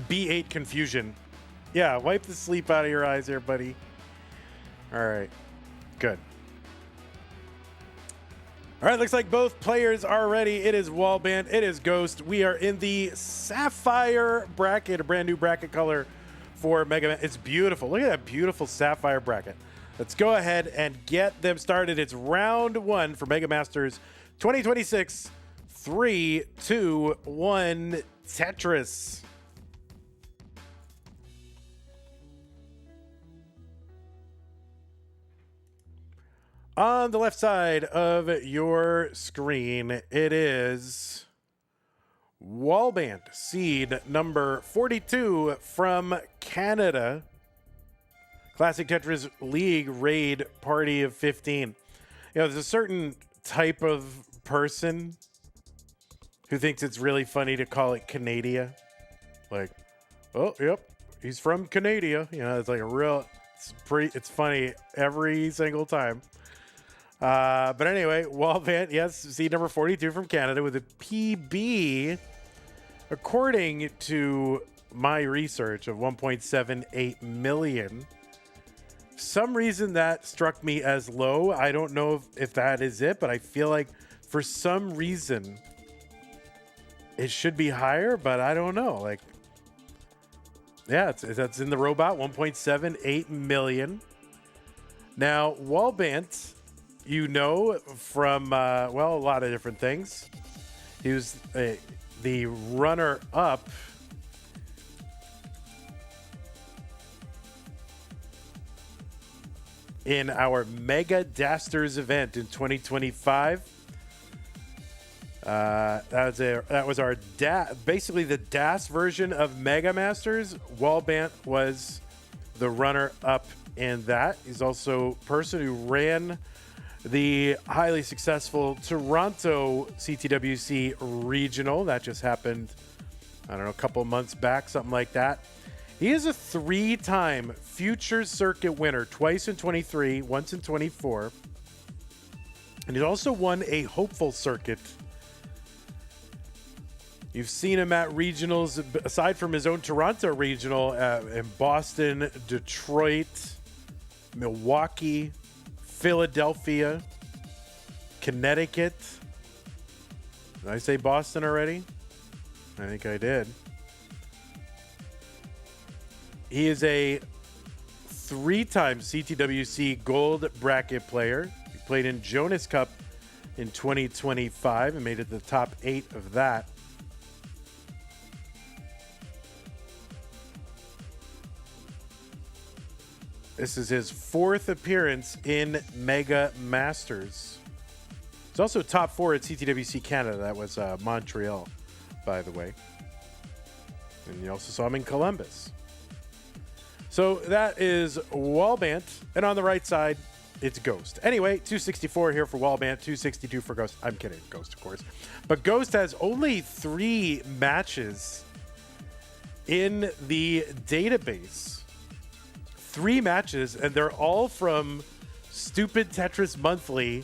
B8 confusion. Yeah, wipe the sleep out of your eyes there, buddy. All right. Good. All right, looks like both players are ready. It is Wallbant. It is Ghost. We are in the Sapphire bracket, a brand new bracket color for Mega Man. It's beautiful. Look at that beautiful Sapphire bracket. Let's go ahead and get them started. It's round one for Mega Masters 2026. 3, 2, 1, Tetris. On the left side of your screen, it is Wallbant, seed number 42 from Canada. Classic Tetris League raid party of 15. You know, there's a certain type of person who thinks it's really funny to call it Canada. Like, oh, yep, he's from Canada. You know, it's like it's funny every single time. But anyway, Wallbant, yes, seed number 42 from Canada with a PB, according to my research, of 1.78 million. Some reason that struck me as low. I don't know if that is it, but I feel like for some reason it should be higher, but I don't know. Like, yeah, that's in the robot, 1.78 million. Now, Wallbant, you know from, well, a lot of different things. He was the runner-up in our Mega Dasters event in 2025. That was our basically the DAS version of Mega Masters. Wallbant was the runner-up in that. He's also a person who ran the highly successful Toronto CTWC Regional. That just happened, I don't know, a couple months back, something like that. He is a 3-time Future Circuit winner, twice in 23, once in 24. And he also won a Hopeful Circuit. You've seen him at regionals, aside from his own Toronto regional, in Boston, Detroit, Milwaukee, Philadelphia, Connecticut. Did I say Boston already? I think I did. He is a 3-time CTWC Gold Bracket player. He played in Jonas Cup in 2025 and made it to the top 8 of that. This is his 4th appearance in Mega Masters. He's also top 4 at CTWC Canada. That was Montreal, by the way. And you also saw him in Columbus. So that is Wallbant. And on the right side, it's Ghost. Anyway, 264 here for Wallbant, 262 for Ghost. I'm kidding, Ghost, of course. But Ghost has only 3 matches in the database. 3 matches, and they're all from Stupid Tetris Monthly,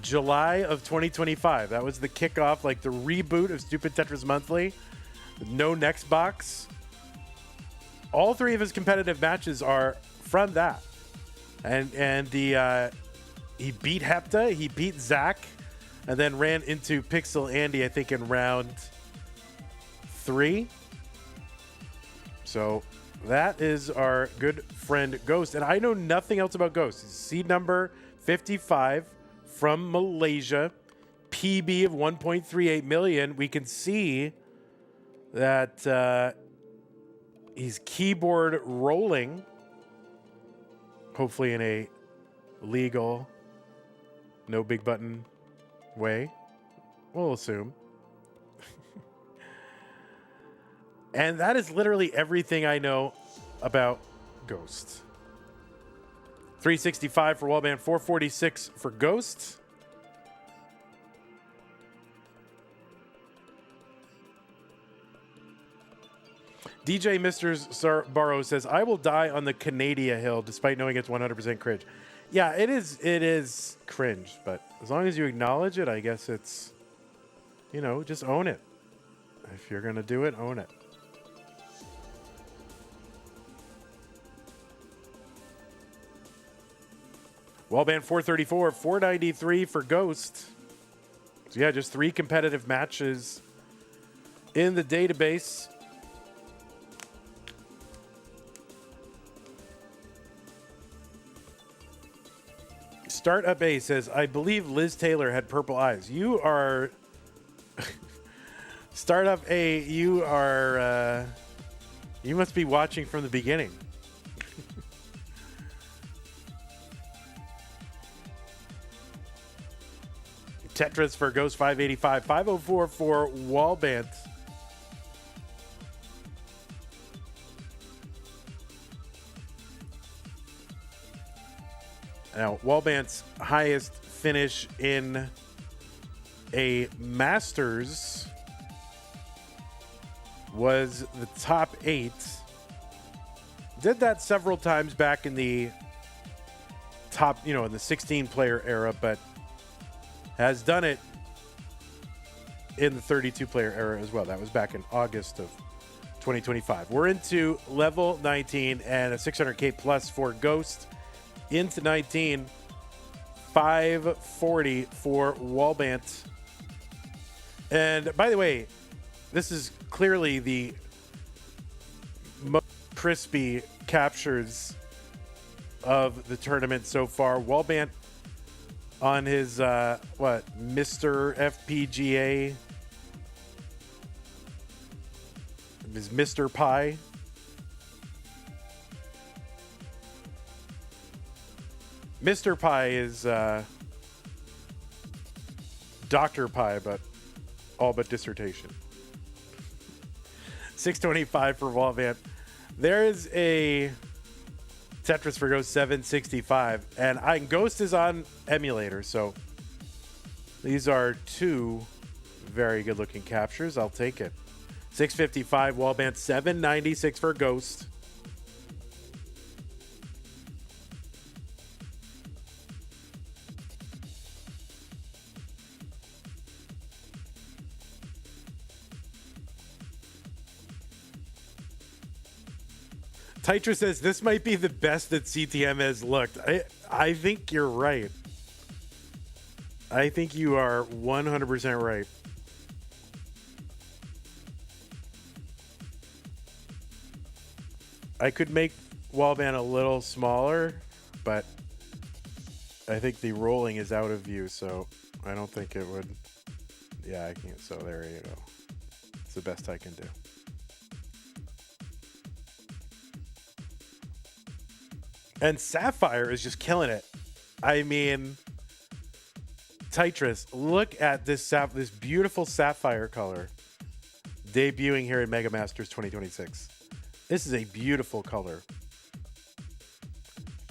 July of 2025. That was the kickoff, like the reboot of Stupid Tetris Monthly. No next box. All 3 of his competitive matches are from that. And he beat Hepta, he beat Zach, and then ran into Pixel Andy, I think, in round 3. So that is our good friend Ghost. And I know nothing else about Ghost. It's seed number 55 from Malaysia, PB of 1.38 million. We can see that he's keyboard rolling, hopefully in a legal, no big button way. We'll assume. And that is literally everything I know about Ghost. 365 for Wallbant, 446 for Ghost. DJ Mr. Barrow says, I will die on the Canada Hill despite knowing it's 100% cringe. Yeah, it is cringe, but as long as you acknowledge it, I guess it's, just own it. If you're going to do it, own it. Wallbant 434, 493 for Ghost. So yeah, just 3 competitive matches in the database. Startup A says, I believe Liz Taylor had purple eyes. You are... Startup A, you are... you must be watching from the beginning. Tetris for Ghost 585. 504 for Wallbant. Now, Wallbant's highest finish in a Masters was the top 8. Did that several times back in the top, in the 16-player era, but has done it in the 32-player era as well. That was back in August of 2025. We're into level 19 and a 600K plus for Ghost. Into 19, 540 for Wallbant. And by the way, this is clearly the most crispy captures of the tournament so far. Wallbant on his, Mr. FPGA, his Mr. Pi. Mr. Pi is Dr. Pi, but all but dissertation. 625 for Wallbant. There is a Tetris for Ghost 765, and Ghost is on emulator, so these are 2 very good-looking captures. I'll take it. 655 Wallbant, 796 for Ghost. Tetris says, this might be the best that CTM has looked. I think you're right. I think you are 100% right. I could make Wallbant a little smaller, but I think the rolling is out of view, so I don't think it would. Yeah, I can't. So there you go. It's the best I can do. And Sapphire is just killing it. I mean, Tetris, look at this beautiful sapphire color debuting here at Mega Masters 2026. This is a beautiful color.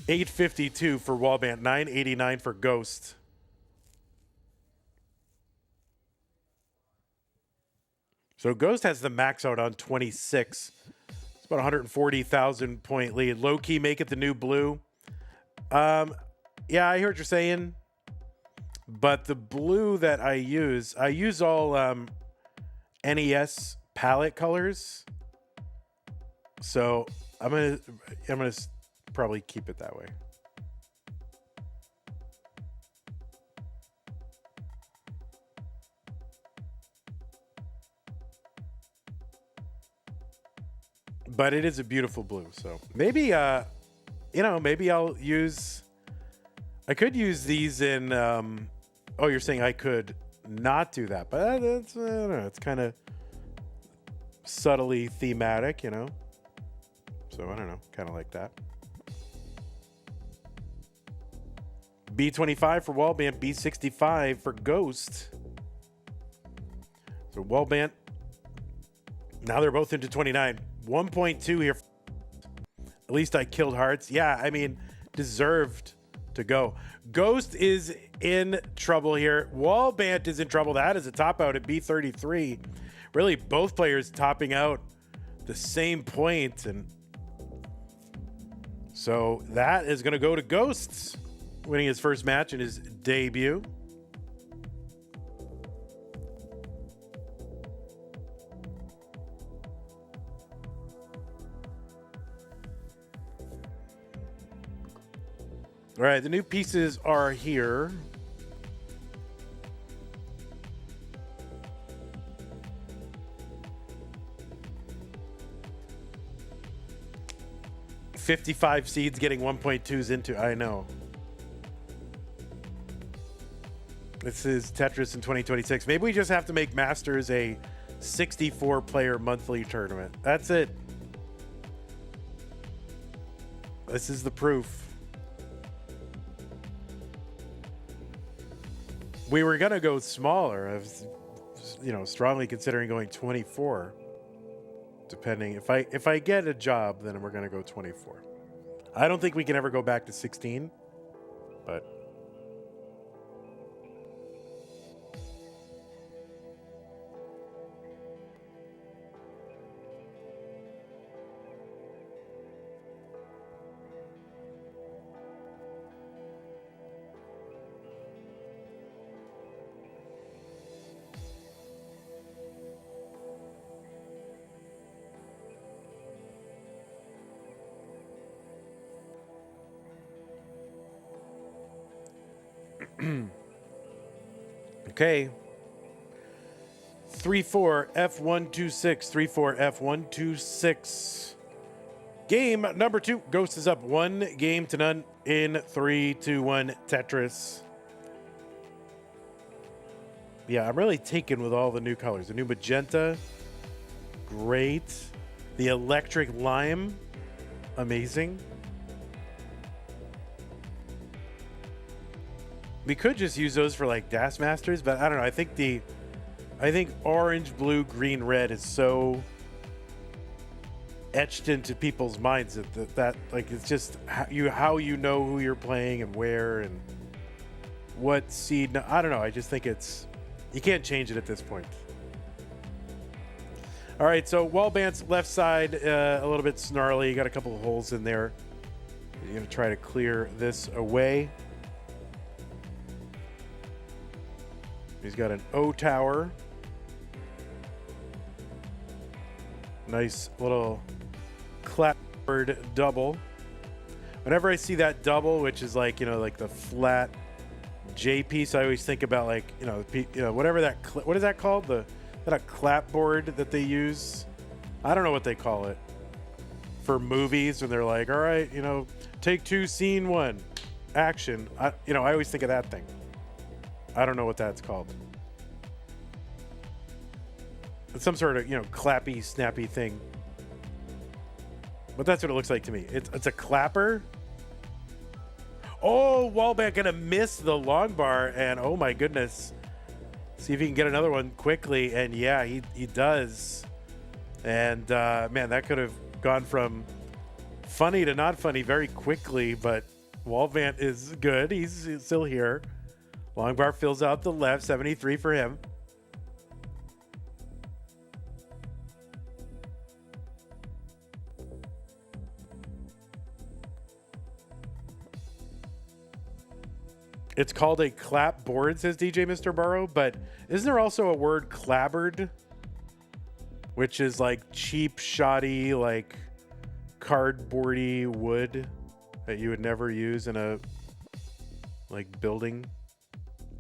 852 for Wallbant, 989 for Ghost. So Ghost has the max out on 26. It's about 140,000 point lead. Low key, make it the new blue. Yeah, I hear what you're saying. But the blue that I use all NES palette colors. So I'm gonna probably keep it that way. But it is a beautiful blue. So maybe maybe I'll use. I could use these in. Oh, you're saying I could not do that, but that's I don't know. It's kind of subtly thematic, you know? So I don't know, kind of like that. B25 for Wallbant, B65 for Ghost. So Wallbant, now they're both into 29. 1.2 here. At least I killed hearts. Yeah, I mean, deserved to go. Ghost is in trouble here. Wallbant is in trouble. That is a top out at B33. Really, both players topping out the same point. And so that is going to go to Ghosts, winning his first match in his debut. All right, the new pieces are here. $55 seeds getting 1.2s into, I know. This is Tetris in 2026. Maybe we just have to make Masters a 64-player monthly tournament. That's it. This is the proof. We were going to go smaller. I was, strongly considering going 24. Depending. If I get a job, then we're going to go 24. I don't think we can ever go back to 16, but... Okay. 34F126. 34F126. Game number 2. Ghost is up 1-0 in 3-2-1 Tetris. Yeah, I'm really taken with all the new colors. The new magenta, great. The electric lime, amazing. We could just use those for like Das Masters, but I don't know. I think orange, blue, green, red is so etched into people's minds that like it's just how you know who you're playing and where and what seed. I don't know. I just think you can't change it at this point. All right, so Wallbant's left side a little bit snarly. You got a couple of holes in there. You're gonna try to clear this away. He's got an O tower. Nice little clapboard double. Whenever I see that double, which is like, like the flat J piece, I always think about like, whatever that, what is that called? That a clapboard that they use? I don't know what they call it for movies when they're like, all right, take 2, scene 1, action. I always think of that thing. I don't know what that's called. It's some sort of, clappy, snappy thing. But that's what it looks like to me. It's a clapper. Oh, Wallbant gonna miss the long bar, and oh my goodness. See if he can get another one quickly, and yeah, he does. And man, that could have gone from funny to not funny very quickly, but Wallbant is good. He's still here. Long bar fills out the left, 73 for him. It's called a clapboard, says DJ Mr. Burrow, but isn't there also a word clabbered? Which is like cheap, shoddy, like cardboardy wood that you would never use in a like building.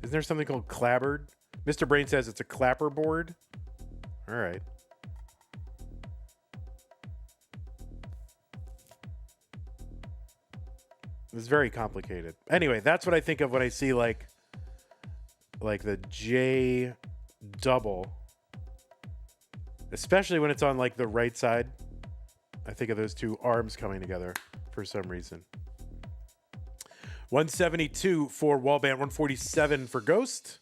Isn't there something called clabbered? Mr. Brain says it's a clapperboard. All right. It's very complicated. Anyway, that's what I think of when I see like the J double especially when it's on like the right side. I think of those two arms coming together for some reason. 172 for Wallbant, 147 for Ghost.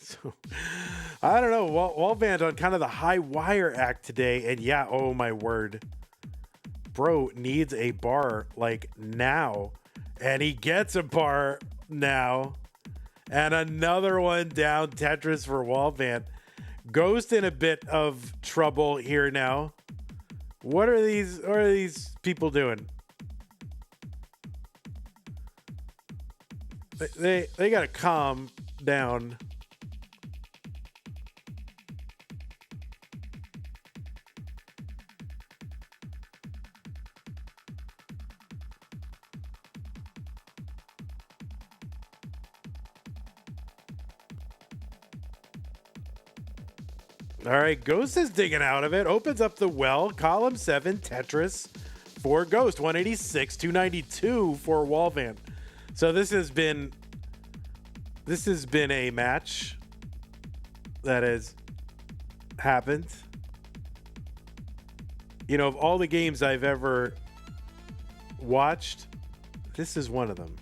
So, I don't know. Wallbant on kind of the high wire act today. And yeah, oh my word. Bro needs a bar like now. And he gets a bar now. And another one down. Tetris for Wallbant. Ghost in a bit of trouble here now. What are these people doing? They gotta calm down. All right, Ghost is digging out of it. Opens up the well. Column 7, Tetris for Ghost. 186, 292 for Wallbant. So this has been a match that has happened. You know, of all the games I've ever watched, this is one of them.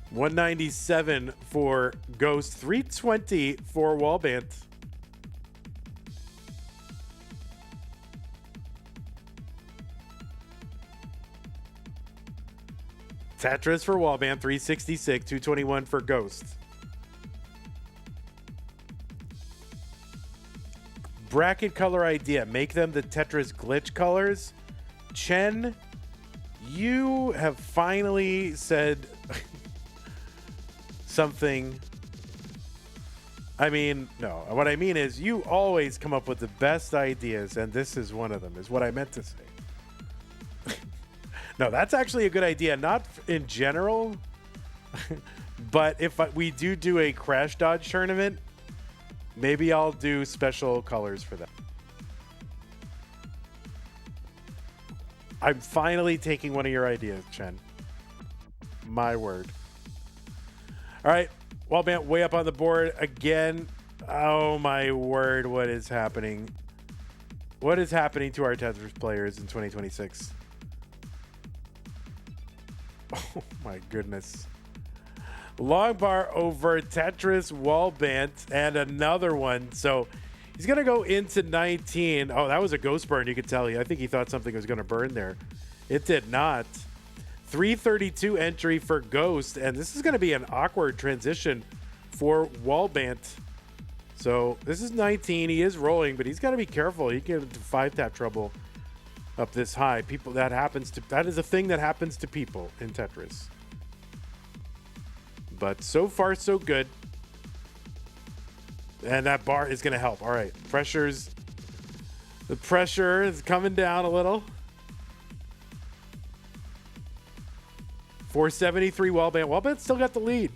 197 for Ghost, 320 for Wallbant. Tetris for Wallbant, 366, 221 for Ghost. Bracket color idea. Make them the Tetris glitch colors. Chen, you have finally said something. I mean, no. What I mean is you always come up with the best ideas, and this is one of them, is what I meant to say. No, that's actually a good idea. Not in general, but if we do a Crash Dodge tournament, maybe I'll do special colors for that. I'm finally taking one of your ideas, Chen. My word. All right, Wallbant way up on the board again. Oh my word, what is happening? What is happening to our Tetris players in 2026? Oh my goodness. Long bar over Tetris, Wallbant, and another one. So he's going to go into 19. Oh, that was a ghost burn. You could tell. I think he thought something was going to burn there. It did not. 332 entry for Ghost. And this is going to be an awkward transition for Wallbant. So this is 19. He is rolling, but he's got to be careful. He can get into 5-tap trouble up this high. People, that is a thing that happens to people in Tetris. But so far, so good. And that bar is going to help. All right. The pressure is coming down a little. 473 Wallbant. Wallbant still got the lead.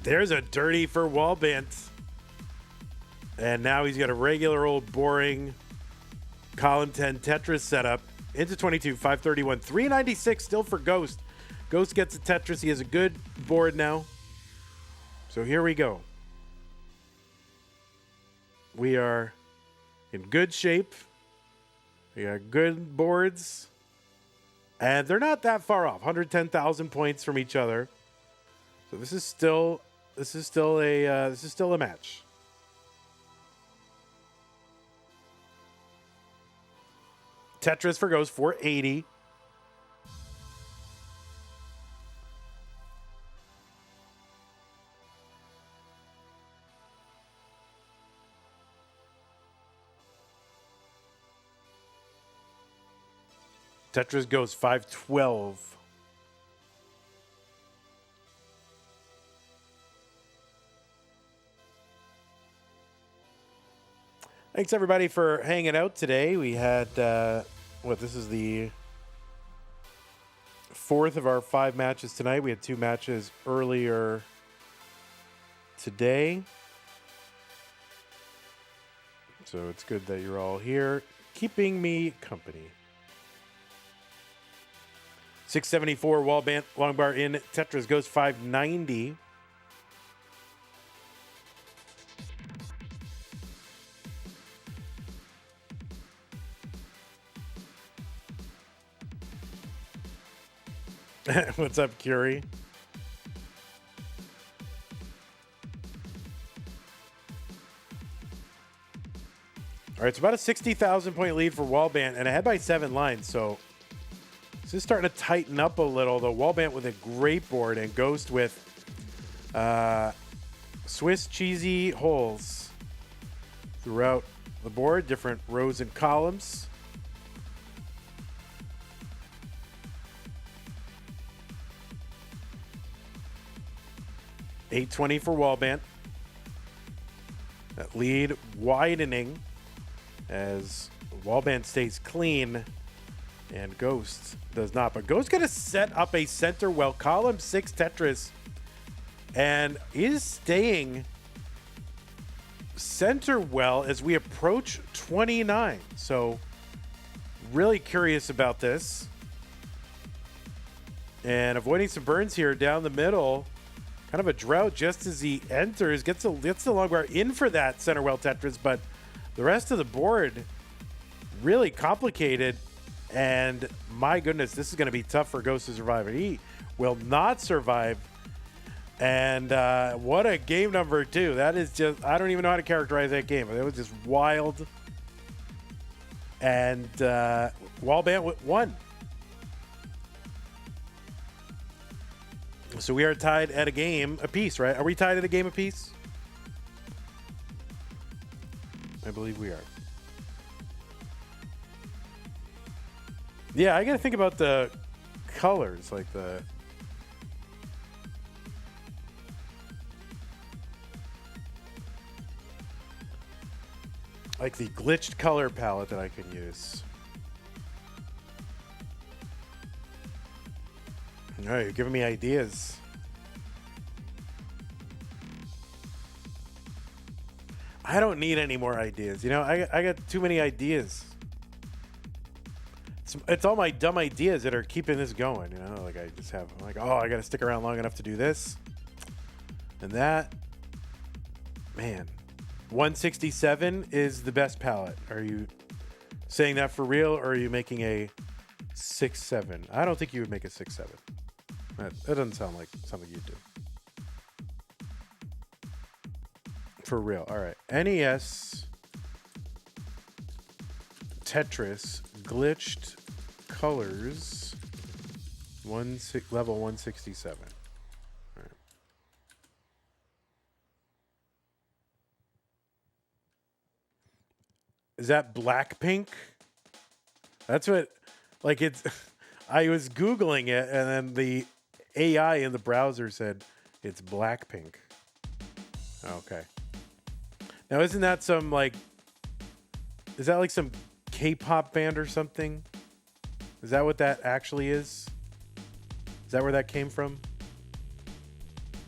There's a dirty for Wallbant. And now he's got a regular old boring column 10 Tetris setup. Into 22, 531, 396 still for Ghost. Ghost gets a Tetris. He has a good board now. So here we go. We are in good shape. We got good boards. And they're not that far off. 110,000 points from each other. So this is still a match. Tetris for Ghost, 480. Tetris goes 512. Thanks everybody for hanging out today. We had this is the fourth of our 5 matches tonight. We had 2 matches earlier today. So it's good that you're all here, keeping me company. 674 Wallbant Longbar in Tetris goes 590. What's up, Curie? All right, it's about a 60,000 point lead for Wallbant and ahead by 7 lines. So this is starting to tighten up a little. The Wallbant with a great board and Ghost with Swiss cheesy holes throughout the board, different rows and columns. $820 for Wallbant. That lead widening as Wallbant stays clean and Ghost does not. But Ghost going to set up a center well, column 6 Tetris, and is staying center well as we approach 29. So really curious about this. And avoiding some burns here down the middle. Kind of a drought just as he enters. Gets the Longbar in for that center well Tetris, but the rest of the board really complicated. And my goodness, this is going to be tough for Ghost to survive. He will not survive. And what a game number 2. That is just, I don't even know how to characterize that game. It was just wild. And Wallbant won. So we are tied at a game apiece, right? Are we tied at a game apiece? I believe we are. Yeah, I got to think about the colors, like the... like the glitched color palette that I can use. All right, you're giving me ideas. I don't need any more ideas. You know, I got too many ideas. It's all my dumb ideas that are keeping this going. You know, like I just have, I'm like, oh, I got to stick around long enough to do this and that. Man, 167 is the best palette. Are you saying that for real, or are you making a 6.7? I don't think you would make a 6.7. That doesn't sound like something you'd do. For real. All right. NES Tetris glitched colors level 167. All right. Is that Blackpink? That's what, like, it's I was Googling it and then the AI in the browser said it's Blackpink. Okay. Now, isn't that some, like, is that like some K-pop band or something? Is that what that actually is? Is that where that came from?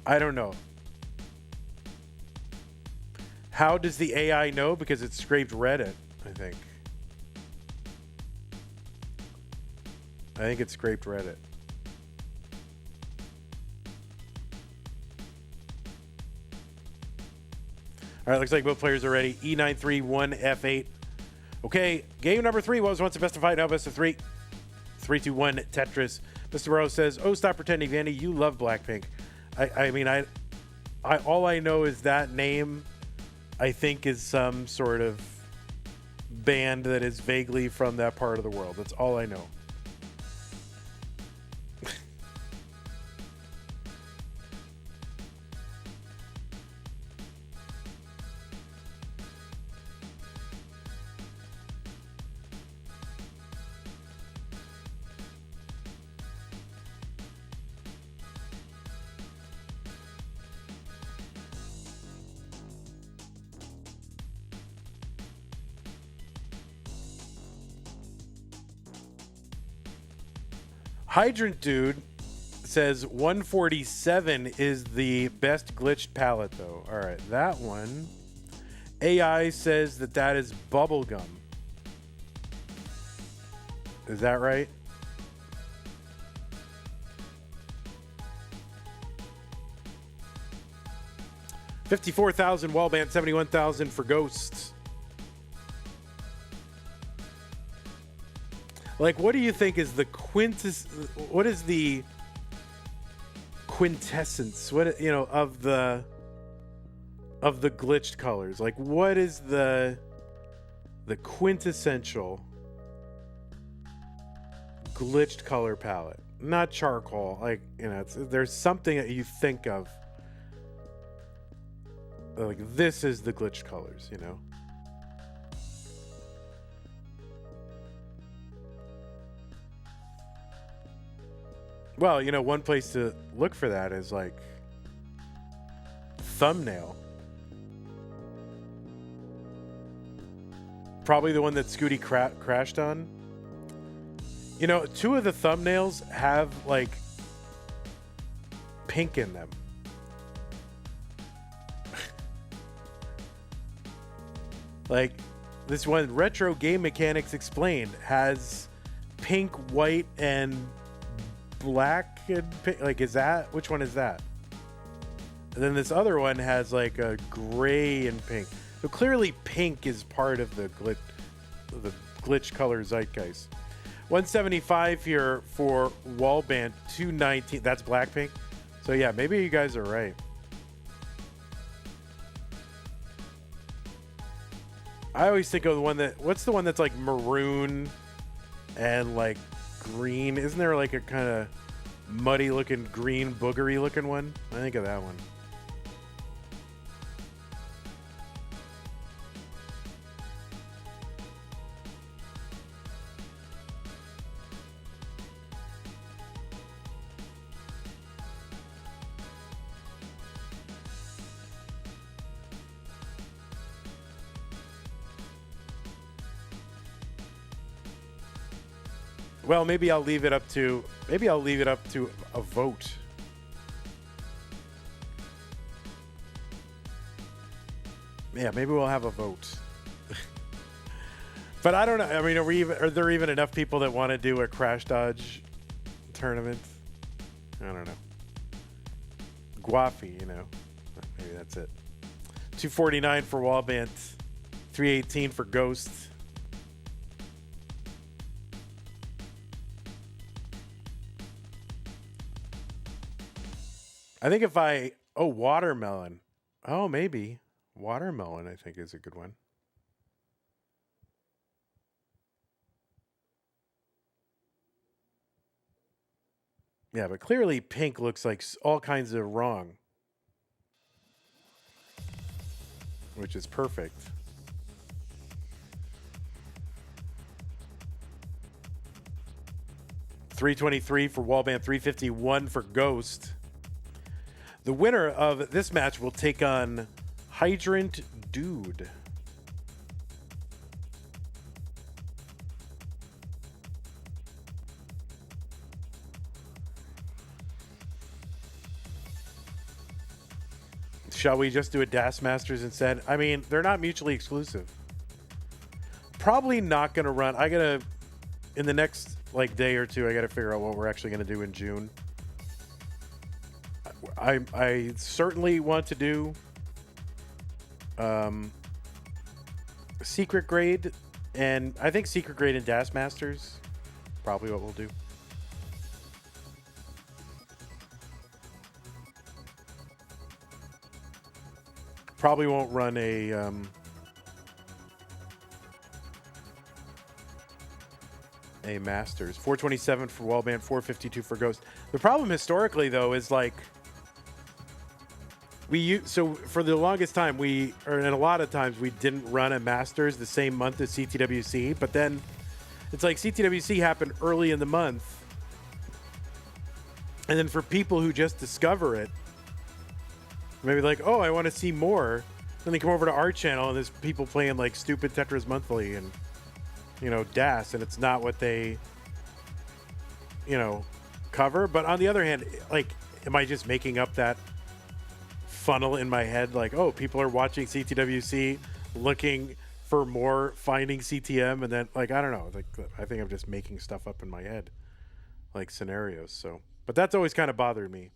I don't know. How does the AI know? Because it scraped Reddit, I think. I think it scraped Reddit. All right, looks like both players are ready. E931 F8. Okay, game number 3 was once a best of 5, now best of 3. 3-2-1 Tetris. Mr. Burrow says, "Oh, stop pretending, Vandy. You love Blackpink." I mean, I all I know is that name. I think is some sort of band that is vaguely from that part of the world. That's all I know. Hydrant Dude says 147 is the best glitched palette, though. All right, that one. AI says that is bubblegum. Is that right? 54,000 Wallbant, 71,000 for Ghosts. Like, what do you think is the what is the quintessence, what, you know, of the glitched colors? Like, what is the quintessential glitched color palette? Not charcoal, like, you know, there's something that you think of, like, this is the glitched colors, you know. Well, you know, one place to look for that is like thumbnail. Probably the one that Scooty crashed on. You know, 2 of the thumbnails have like pink in them. Like this one, Retro Game Mechanics Explained, has pink, white, and black and pink. Like, is that, which one is that? And then this other one has like a gray and pink. So clearly pink is part of the glitch color zeitgeist. 175 here for Wallbant, 219. That's Blackpink. So yeah, maybe you guys are right. I always think of the one that, what's the one that's like maroon and like green? Isn't there like a kind of muddy looking green boogery looking one? I think of that one. Well, maybe I'll leave it up to a vote. Yeah, maybe we'll have a vote. But I don't know. I mean, are there even enough people that want to do a Crash Dodge tournament? I don't know. Guafi, you know. Maybe that's it. 249 for Wallbant, 318 for Ghost. I think watermelon. Oh, maybe. Watermelon, I think, is a good one. Yeah, but clearly pink looks like all kinds of wrong. Which is perfect. $323 for Wallbant, $351 for Ghost. The winner of this match will take on Hydrant Dude. Shall we just do a DAS Masters instead? I mean, they're not mutually exclusive. Probably not going to run. In the next like day or two, I got to figure out what we're actually going to do in June. I certainly want to do Secret Grade, and I think Secret Grade and DAS Masters probably what we'll do. Probably won't run a Masters. 427 for Wallbant, 452 for Ghost. The problem historically, though, is like so for the longest time and a lot of times we didn't run a Masters the same month as CTWC, but then it's like CTWC happened early in the month, and then for people who just discover it, maybe like, oh, I want to see more, then they come over to our channel and there's people playing like stupid Tetris Monthly and, you know, DAS, and it's not what they, you know, cover. But on the other hand, like, am I just making up that funnel in my head? Like, oh, people are watching CTWC, looking for more, finding CTM, and then, like, I don't know. Like, I think I'm just making stuff up in my head, like scenarios. So, but that's always kind of bothered me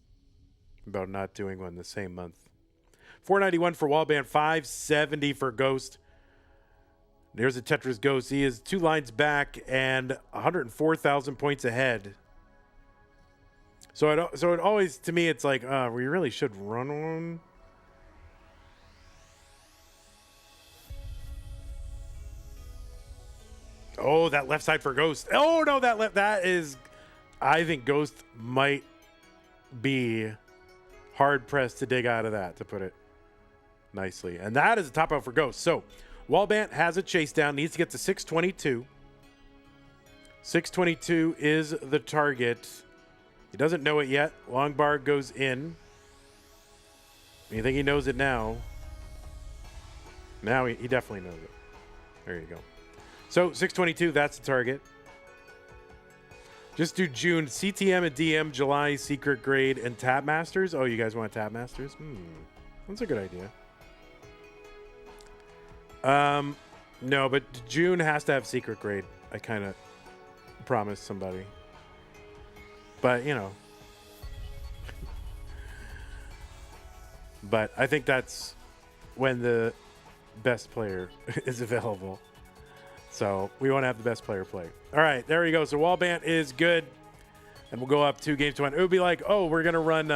about not doing one the same month. 491 for Wallbant, 570 for Ghost. There's a Tetris Ghost. He is 2 lines back and 104,000 points ahead. So it always, to me, it's like, we really should run one. Oh, that left side for Ghost. Oh, no, that is, I think Ghost might be hard-pressed to dig out of that, to put it nicely. And that is a top out for Ghost. So, Wallbant has a chase down, needs to get to 622. 622 is the target. He doesn't know it yet. Long bar goes in. You think he knows it now? Now he definitely knows it. There you go. So 622, that's the target. Just do June, CTM and DM, July, Secret Grade, and Tab Masters. Oh, you guys want Tab Masters? That's a good idea. No, but June has to have Secret Grade. I kind of promised somebody. But, you know. But I think that's when the best player is available. So we want to have the best player play. All right, there we go. So Wallbant is good. And we'll go up 2 games to 1. It would be like, oh, we're gonna run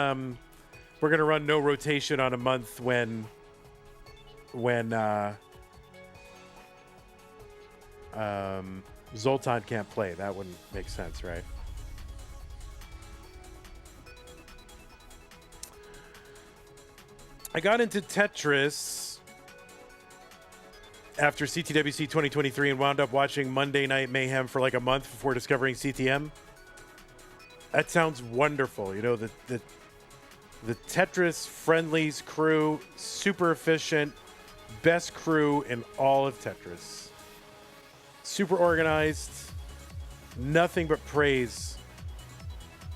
no rotation on a month when Zoltan can't play. That wouldn't make sense, right? I got into Tetris after CTWC 2023 and wound up watching Monday Night Mayhem for like a month before discovering CTM. That sounds wonderful. You know, the Tetris Friendlies crew, super efficient, best crew in all of Tetris. Super organized, nothing but praise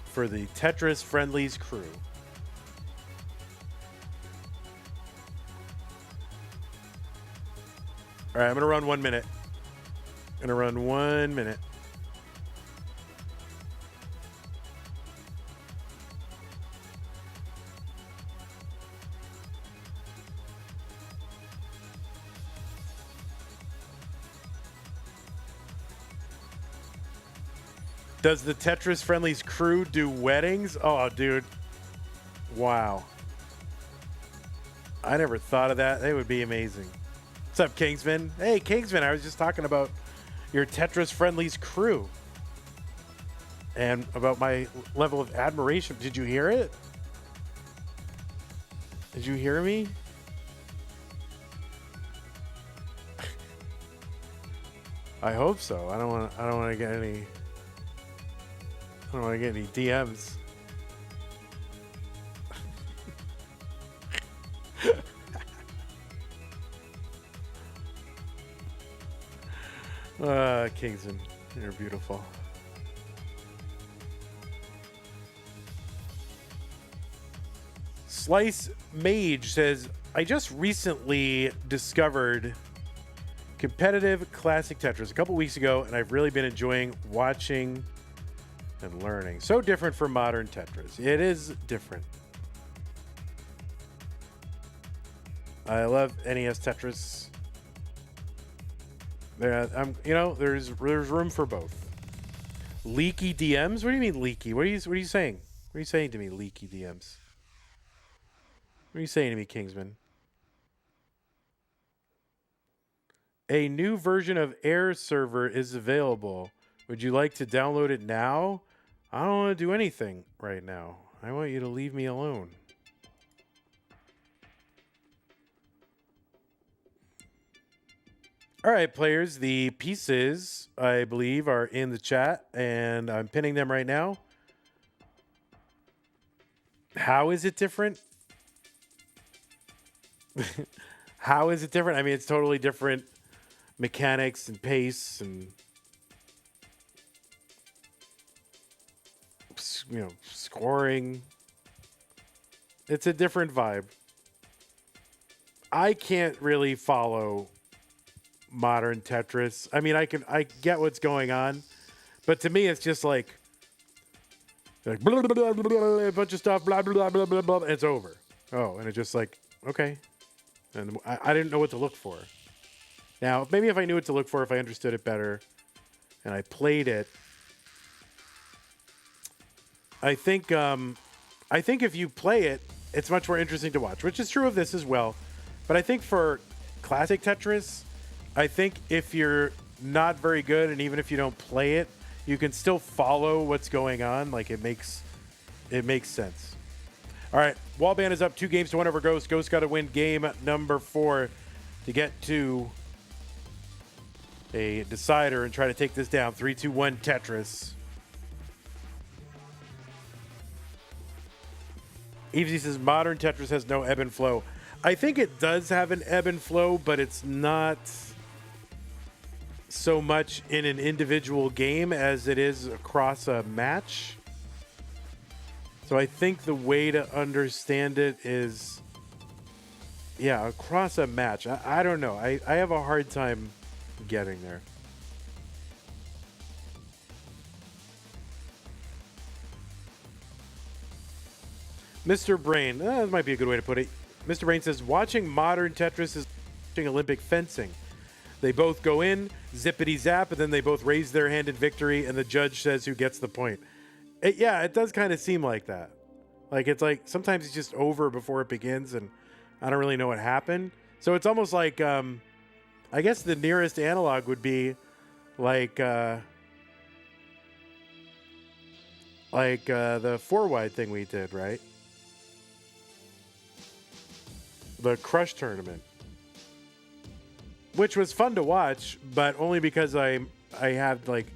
for the Tetris Friendlies crew. All right, I'm going to run 1 minute. Does the Tetris Friendlies crew do weddings? Oh, dude. Wow. I never thought of that. They would be amazing. What's up, Kingsman? Hey, Kingsman, I was just talking about your Tetris Friendlies crew and about my level of admiration. Did you hear it? Did you hear me? I hope so. I don't want to get any DMs. Kingsman, you're beautiful. Slice Mage says, I just recently discovered competitive classic Tetris a couple weeks ago, and I've really been enjoying watching and learning. So different from modern Tetris. It is different. I love NES Tetris. There's room for both. Leaky DMs? What do you mean leaky? What are you saying? What are you saying to me, leaky DMs? What are you saying to me, Kingsman? A new version of Air Server is available. Would you like to download it now? I don't want to do anything right now. I want you to leave me alone. All right, players, the pieces, I believe, are in the chat, and I'm pinning them right now. How is it different? How is it different? I mean, it's totally different mechanics and pace and, you know, scoring. It's a different vibe. I can't really follow modern Tetris. I mean, I get what's going on, but to me, it's just like blah, blah, blah, blah, blah, a bunch of stuff, blah, blah, blah, blah, blah, blah, and it's over. Oh, and it just like Okay. And I didn't know what to look for. Now, maybe if I knew what to look for, if I understood it better, and I played it, I think if you play it, it's much more interesting to watch, which is true of this as well. But I think for classic Tetris, I think if you're not very good, and even if you don't play it, you can still follow what's going on. Like it makes sense. All right, Wallbant is up 2 games to 1 over Ghost. Ghost got to win game number 4 to get to a decider and try to take this down. 3, 2, 1, Tetris. Evesy says modern Tetris has no ebb and flow. I think it does have an ebb and flow, but it's not so much in an individual game as it is across a match. So I think the way to understand it is, yeah, across a match. I don't know. I have a hard time getting there. Mr. Brain, that might be a good way to put it. Mr. Brain says, watching modern Tetris is watching Olympic fencing. They both go in, zippity zap, and then they both raise their hand in victory, and the judge says who gets the point. It does kind of seem like that. Like, it's like sometimes it's just over before it begins, and I don't really know what happened. So it's almost like, I guess the nearest analog would be like the 4-wide thing we did, right? The Crush tournament, which was fun to watch, but only because I had like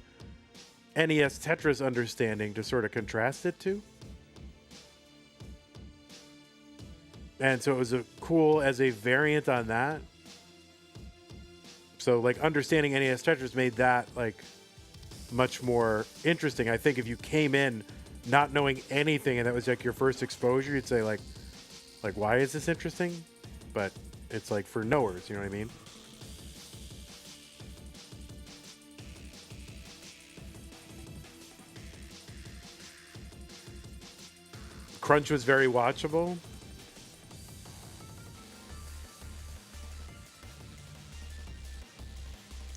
NES Tetris understanding to sort of contrast it to. And so it was cool as a variant on that. So like understanding NES Tetris made that like much more interesting. I think if you came in not knowing anything and that was like your first exposure, you'd say like why is this interesting? But it's like for knowers, you know what I mean? Crunch was very watchable.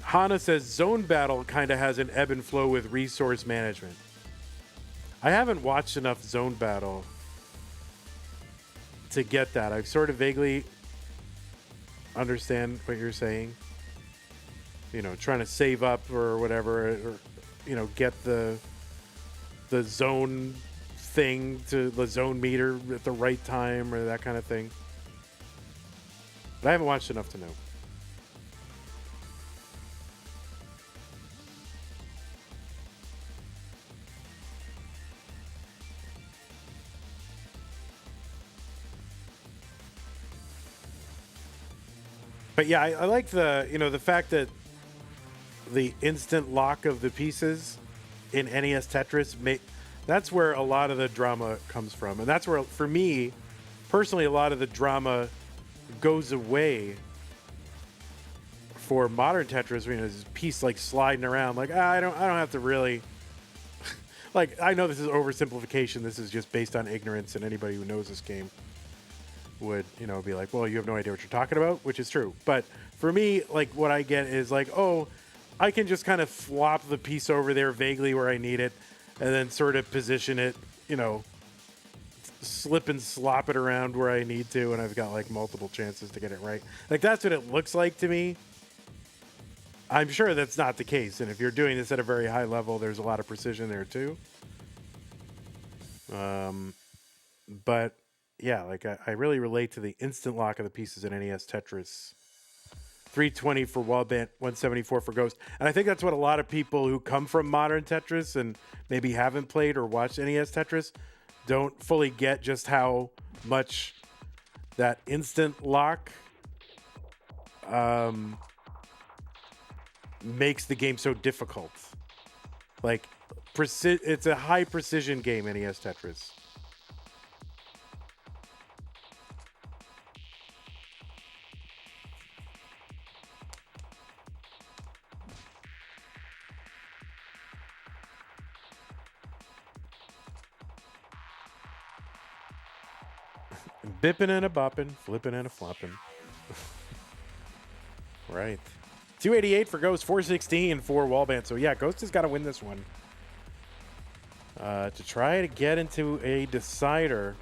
Hana says Zone Battle kind of has an ebb and flow with resource management. I haven't watched enough Zone Battle to get that. I've sort of vaguely understand what you're saying. You know, trying to save up or whatever, or you know, get the zone thing to the zone meter at the right time or that kind of thing. But I haven't watched enough to know. But yeah, I like the fact that the instant lock of the pieces in NES Tetris, that's where a lot of the drama comes from. And that's where, for me, personally, a lot of the drama goes away for modern Tetris. You know, this piece like sliding around, like, I don't have to really, like, I know this is oversimplification. This is just based on ignorance, and anybody who knows this game would, you know, be like, well, you have no idea what you're talking about, which is true. But for me, like, what I get is like, oh, I can just kind of flop the piece over there vaguely where I need it and then sort of position it, you know, slip and slop it around where I need to, and I've got like multiple chances to get it right. Like, that's what it looks like to me. I'm sure that's not the case, and if you're doing this at a very high level, there's a lot of precision there too. But yeah, like I really relate to the instant lock of the pieces in NES Tetris. 320 for Wallbant, 174 for Ghost. And I think that's what a lot of people who come from modern Tetris and maybe haven't played or watched NES Tetris don't fully get just how much that instant lock makes the game so difficult. Like, it's a high precision game, NES Tetris. Bipping and a bopping, flipping and a flopping. Right. 288 for Ghost, 416 for Wallbant. So yeah, Ghost has got to win this one. To try to get into a decider.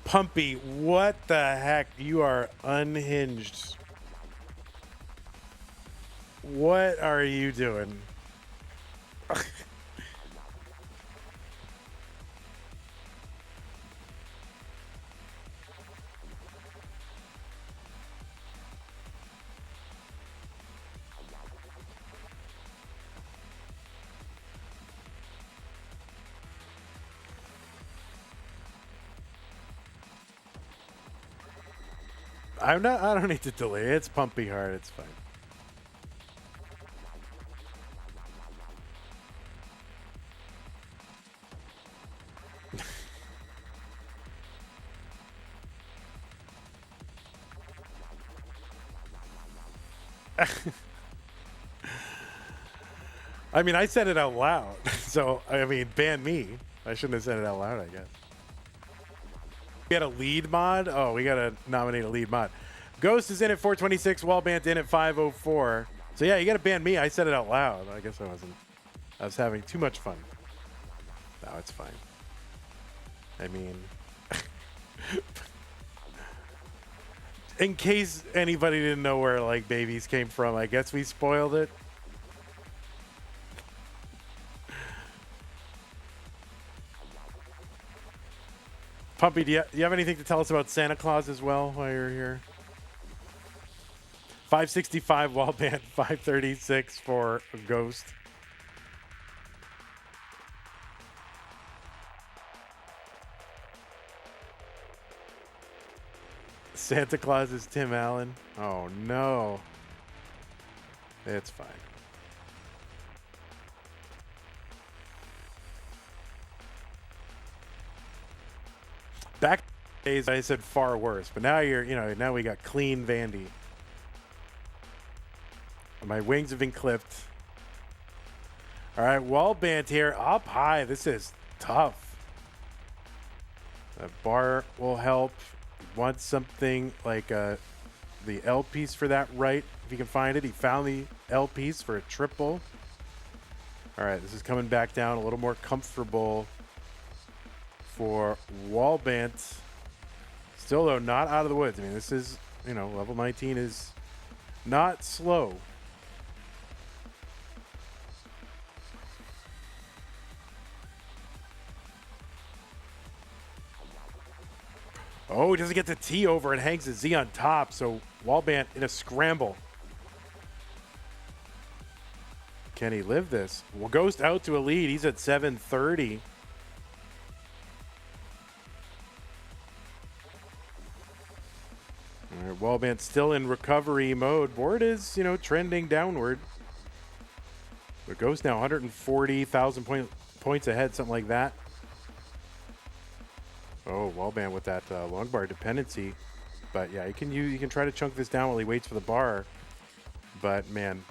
Pumpy, what the heck? You are unhinged. What are you doing? I don't need to delay. It's pumpy hard. It's fine. I mean, I said it out loud. So, I mean, ban me. I shouldn't have said it out loud, I guess. We got a lead mod? Oh, we got to nominate a lead mod. Ghost is in at 426. Wallbant in at 504. So, yeah, you got to ban me. I said it out loud. I guess I wasn't. I was having too much fun. No, it's fine. I mean, in case anybody didn't know where, like, babies came from, I guess we spoiled it. Pumpy, do you have anything to tell us about Santa Claus as well while you're here? 565 Wallbant, 536 for Ghost. Santa Claus is Tim Allen. Oh, no. It's fine. Back days, I said far worse, but now now we got clean Vandy. My wings have been clipped. All right, Wallbant here, up high. This is tough. The bar will help. Want something like the L piece for that right, if you can find it. He found the L piece for a triple. All right, this is coming back down a little more comfortable for Wallbant. Still, though, not out of the woods. I mean, this is, level 19 is not slow. Oh, he doesn't get the T over and hangs the Z on top. So Wallbant in a scramble. Can he live this? Well, Ghost out to a lead. He's at 730. All right, Wallbant still in recovery mode. Board is, trending downward. But Ghost now 140,000 points ahead, something like that. Oh, Wallbant with that long bar dependency. But yeah, you can try to chunk this down while he waits for the bar. But man,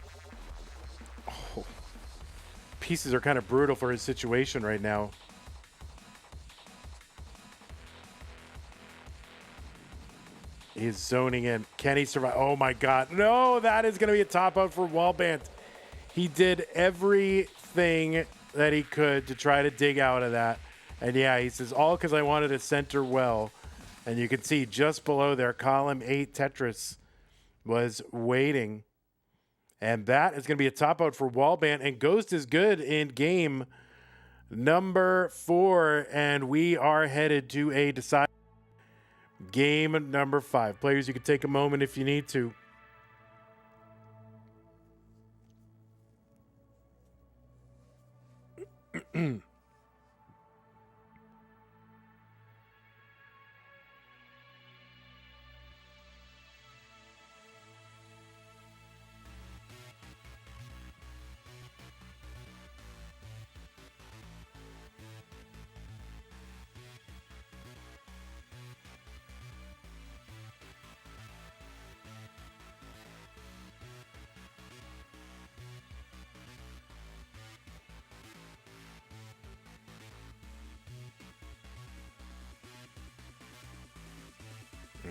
pieces are kind of brutal for his situation right now. He's zoning in. Can he survive? Oh my God. No, that is going to be a top out for Wallbant. He did everything that he could to try to dig out of that. And yeah, he says, all because I wanted to center well. And you can see just below there, column 8 Tetris was waiting. And that is going to be a top out for Wallbant. And Ghost is good in game number 4. And we are headed to a decide. Game number 5. Players, you can take a moment if you need to.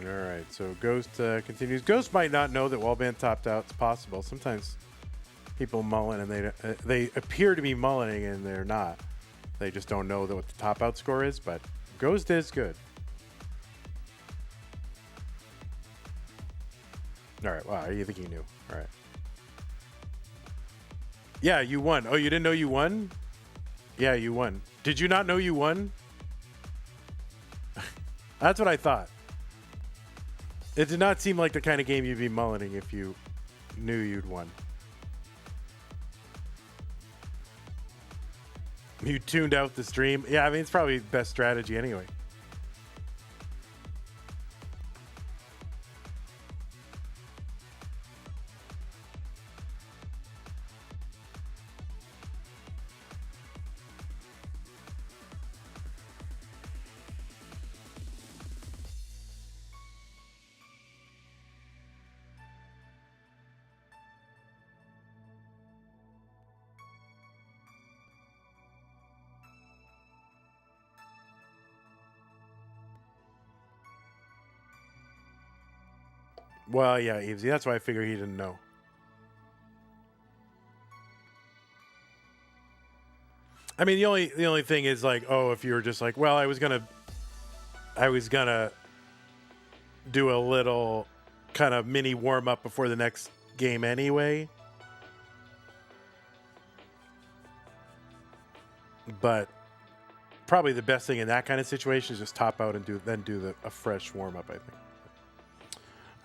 All right, so Ghost continues. Ghost might not know that Wallbant topped out. It's possible. Sometimes people mullen and they appear to be mullening and they're not. They just don't know what the top out score is, but Ghost is good. All right, wow, you think you knew. All right. Yeah, you won. Oh, you didn't know you won? Yeah, you won. Did you not know you won? That's what I thought. It did not seem like the kind of game you'd be mullening if you knew you'd won. You tuned out the stream. Yeah, I mean, it's probably the best strategy anyway. Well, yeah, Evesy. That's why I figured he didn't know. I mean, the only thing is like, oh, if you were just like, well, I was gonna do a little kind of mini warm up before the next game anyway. But probably the best thing in that kind of situation is just top out and do a fresh warm up, I think.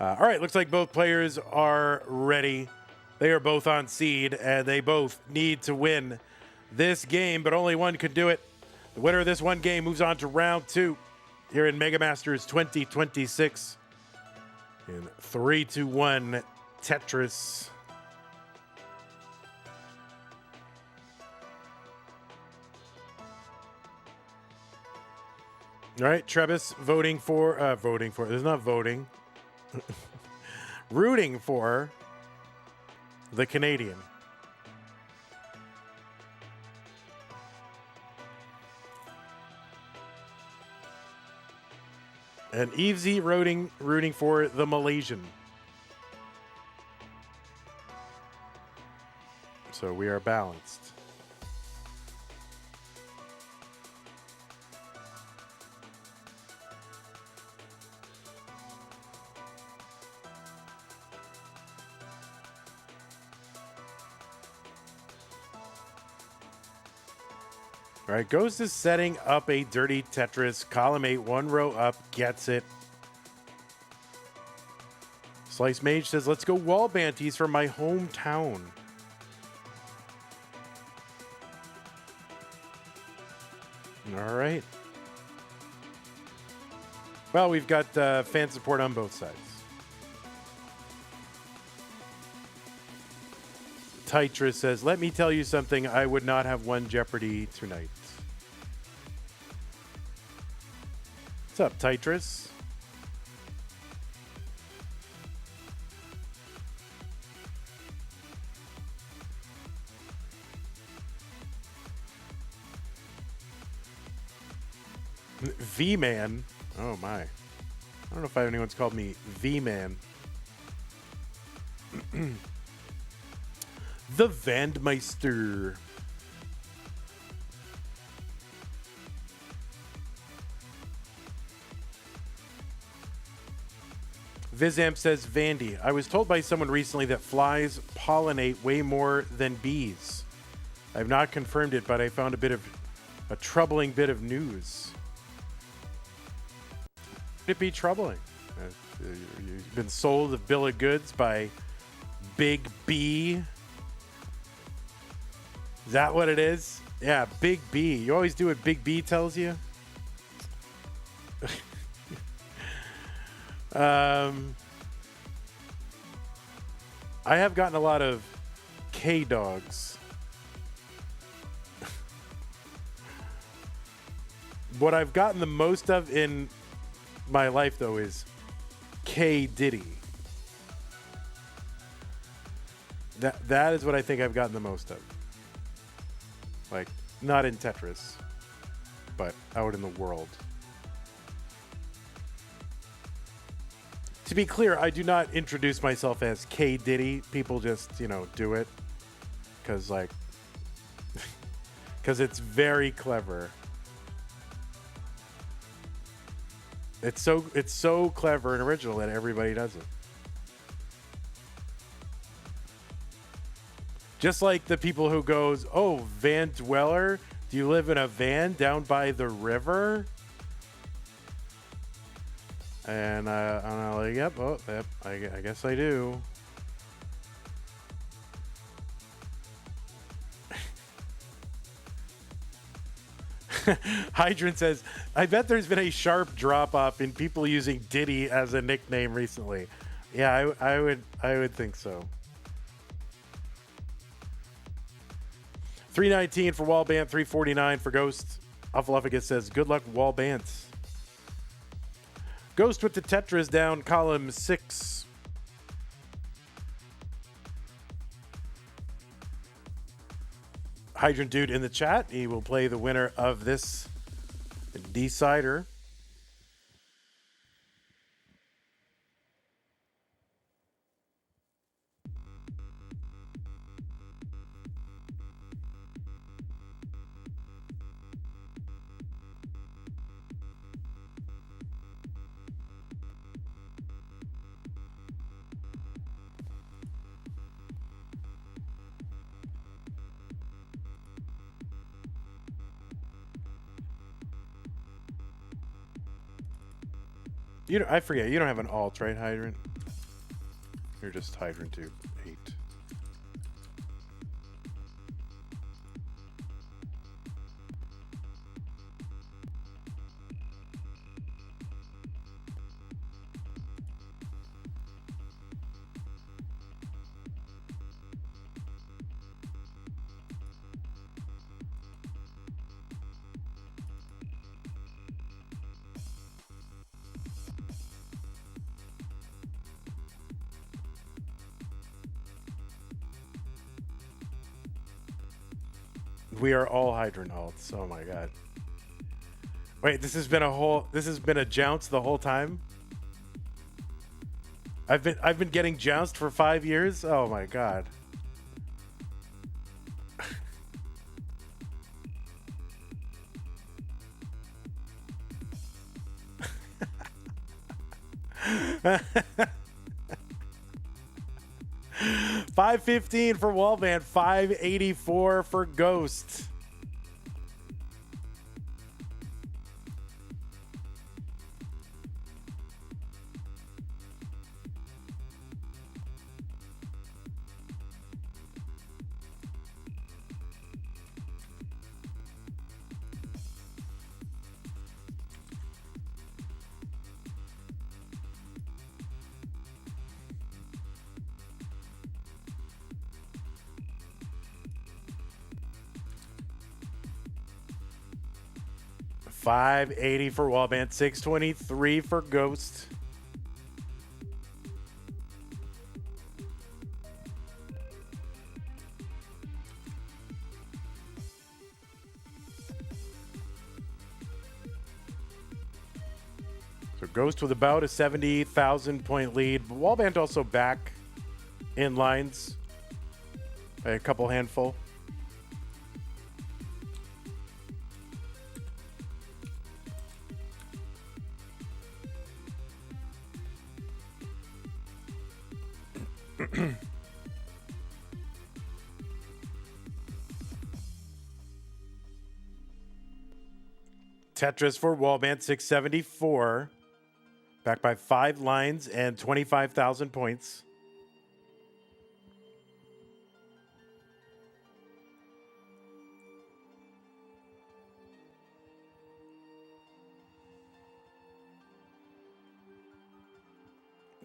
All right, looks like both players are ready. They are both on seed, and they both need to win this game, but only one could do it. The winner of this one game moves on to round 2 here in Mega Masters 2026 in 3-2-1 Tetris. All right, Trebus voting for, there's not voting. Rooting for the Canadian. And Evesy rooting for the Malaysian. So we are balanced. All right, Ghost is setting up a dirty Tetris. Column 8, one row up, gets it. Slice Mage says, let's go Wallbant. He's from my hometown. All right. Well, we've got fan support on both sides. Tetris says, let me tell you something. I would not have won Jeopardy tonight. What's up, Tetris? V-Man? Oh, my. I don't know if anyone's called me V-Man. The Vandmeister. Vizamp says, Vandy, I was told by someone recently that flies pollinate way more than bees. I've not confirmed it, but I found a troubling bit of news. Would it be troubling? You've been sold a bill of goods by Big B. Is that what it is? Yeah, Big B. You always do what Big B tells you? I have gotten a lot of K-Dogs. What I've gotten the most of in my life, though, is K-Diddy. That is what I think I've gotten the most of. Like, not in Tetris, but out in the world. To be clear, I do not introduce myself as K Diddy. People just, you know, do it because like because it's very clever. It's so clever and original that everybody does it. Just like the people who goes, "Oh, van dweller, do you live in a van down by the river?" And I'm like, "Yep, oh, yep, I guess I do." Hydrant says, "I bet there's been a sharp drop off in people using Diddy as a nickname recently." Yeah, I would think so. 319 for Wallbant, 349 for Ghost. Alphalophagus says, "Good luck, Wallbant." Ghost with the Tetris down, column 6. Hydrant Dude in the chat. He will play the winner of this decider. I forget. You don't have an alt, right, Hydrant? You're just Hydrant 8. We are all Hydrant alts. Oh my god. Wait, this has been a jounce the whole time? I've been getting jounced for 5 years? Oh my god. $515 for Wallbant, $584 for Ghost. $580 for Wallbant, $623 for Ghost. So Ghost with about a 70,000 point lead. But Wallbant also back in lines by a couple handful. Tetris for Wallbant, 674. Back by 5 lines and 25,000 points.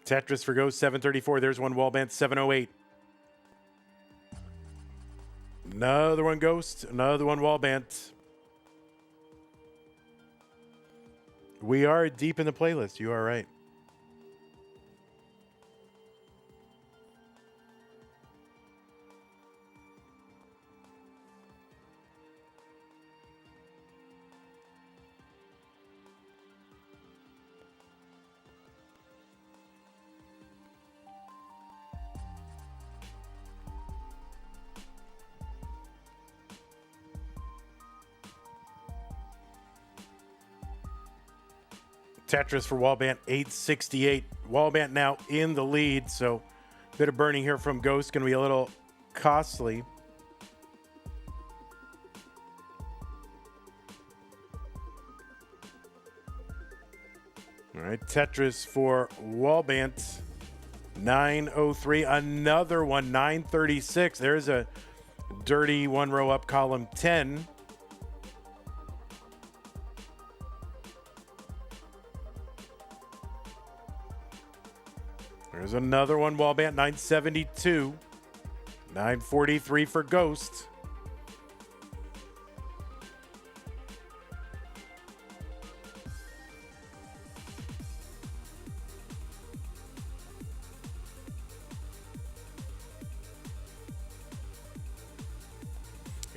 Tetris for Ghost, 734. There's one Wallbant, 708. Another one Ghost, another one Wallbant. We are deep in the playlist. You are right. Tetris for Wallbant, 868. Wallbant now in the lead, so a bit of burning here from Ghost, going to be a little costly. All right, Tetris for Wallbant, 903. Another one, 936. There's a dirty one row up, column 10. There's another one, Wallbant, 972. 943 for Ghost.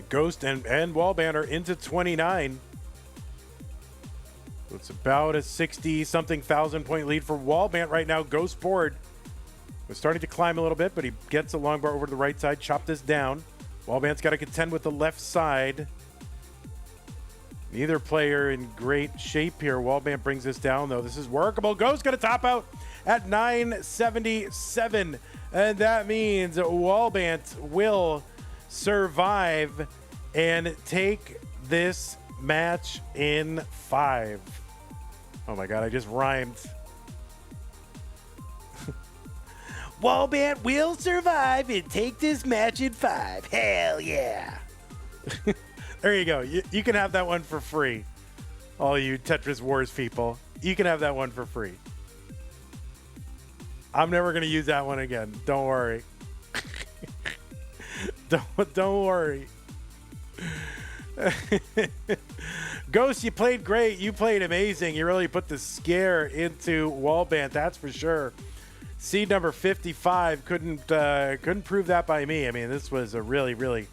Ghost and Wallbant are into 29. So it's about a 60-something thousand point lead for Wallbant right now. Ghost board was starting to climb a little bit, but he gets a long bar over to the right side. Chop this down. Wallbant's got to contend with the left side. Neither player in great shape here. Wallbant brings this down, though. This is workable. Ghost going to top out at 977. And that means Wallbant will survive and take this match in 5. Oh my god, I just rhymed. Wallbant will survive and take this match in 5. Hell yeah. There you go. You can have that one for free. All you Tetris Wars people. You can have that one for free. I'm never going to use that one again. Don't worry. Don't worry. Ghost, you played great. You played amazing. You really put the scare into Wallbant, that's for sure. Seed number 55 couldn't prove that by me. I mean, this was a really, really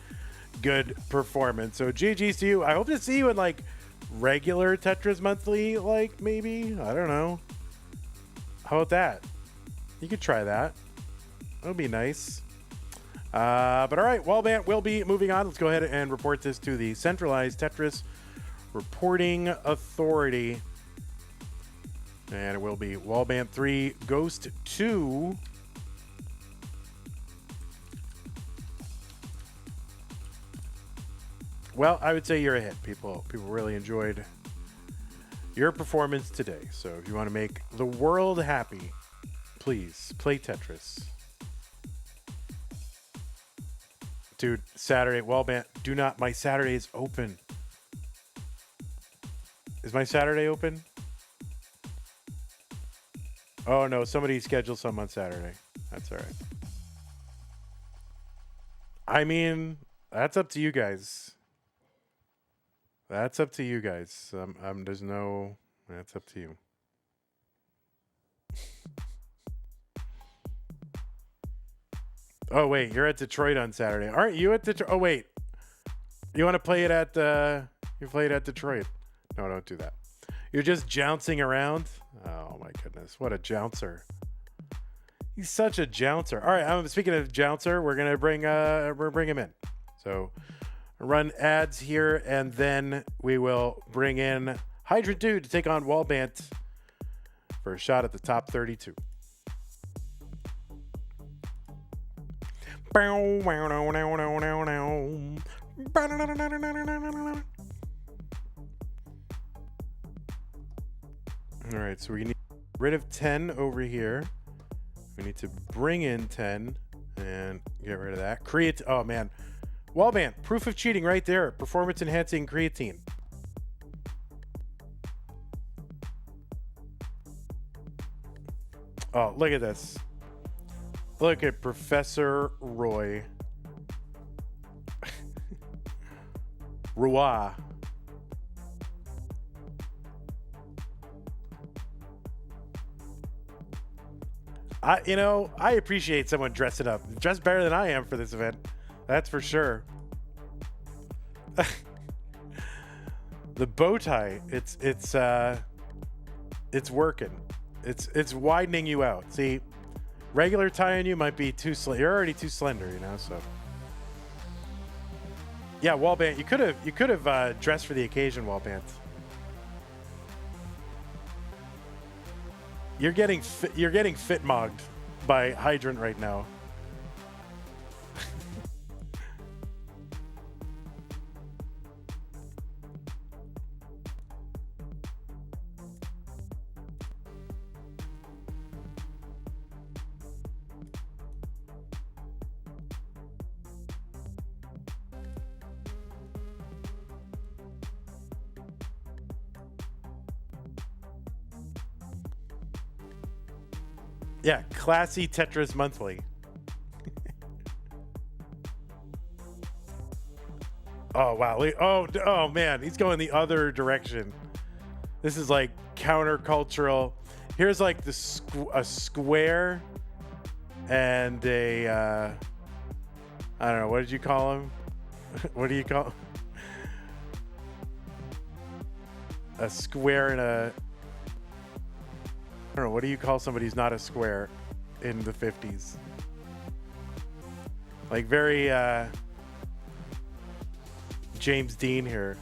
good performance. So GG's to you. I hope to see you in like regular Tetris Monthly, like maybe. I don't know. How about that? You could try that. That would be nice. But all right, Wallbant will be moving on. Let's go ahead and report this to the centralized Tetris reporting authority. And it will be Wallbant 3, Ghost 2. Well, I would say you're a hit. People really enjoyed your performance today. So if you want to make the world happy, please play Tetris. Dude, Saturday, Wallbant, do not. My Saturday is open. Is my Saturday open? Oh, no. Somebody scheduled some on Saturday. That's all right. I mean, that's up to you guys. That's up to you guys. There's no... That's up to you. Oh, wait. You're at Detroit on Saturday. Aren't you at Detroit? Oh, wait. You want to play it at... You play it at Detroit. No, don't do that. You're just jouncing around? Oh, my goodness. What a jouncer. He's such a jouncer. All right. Speaking of jouncer, we're going to bring him in. So... run ads here, and then we will bring in Hydrant Dude to take on Wallbant for a shot at the top 32. All right, so we need to get rid of 10 over here. We need to bring in 10 and get rid of that. Oh, man. Wallbant, proof of cheating right there. Performance enhancing creatine. Oh, look at this. Look at Professor Roy. Roy. I appreciate someone dressing up. Dressed better than I am for this event. That's for sure. The bow tie, it's working. It's widening you out. See, regular tie on you might be too slender. You're already too slender, so. Yeah, Wallbant, you could have dressed for the occasion, Wallbant. You're getting fit mogged by Hydrant right now. Yeah, classy Tetris monthly. Oh wow! Oh man, he's going the other direction. This is like countercultural. Here's like a square and a I don't know, what did you call him? What do you call a square and a I don't know, what do you call somebody who's not a square in the 50s? Like very James Dean here.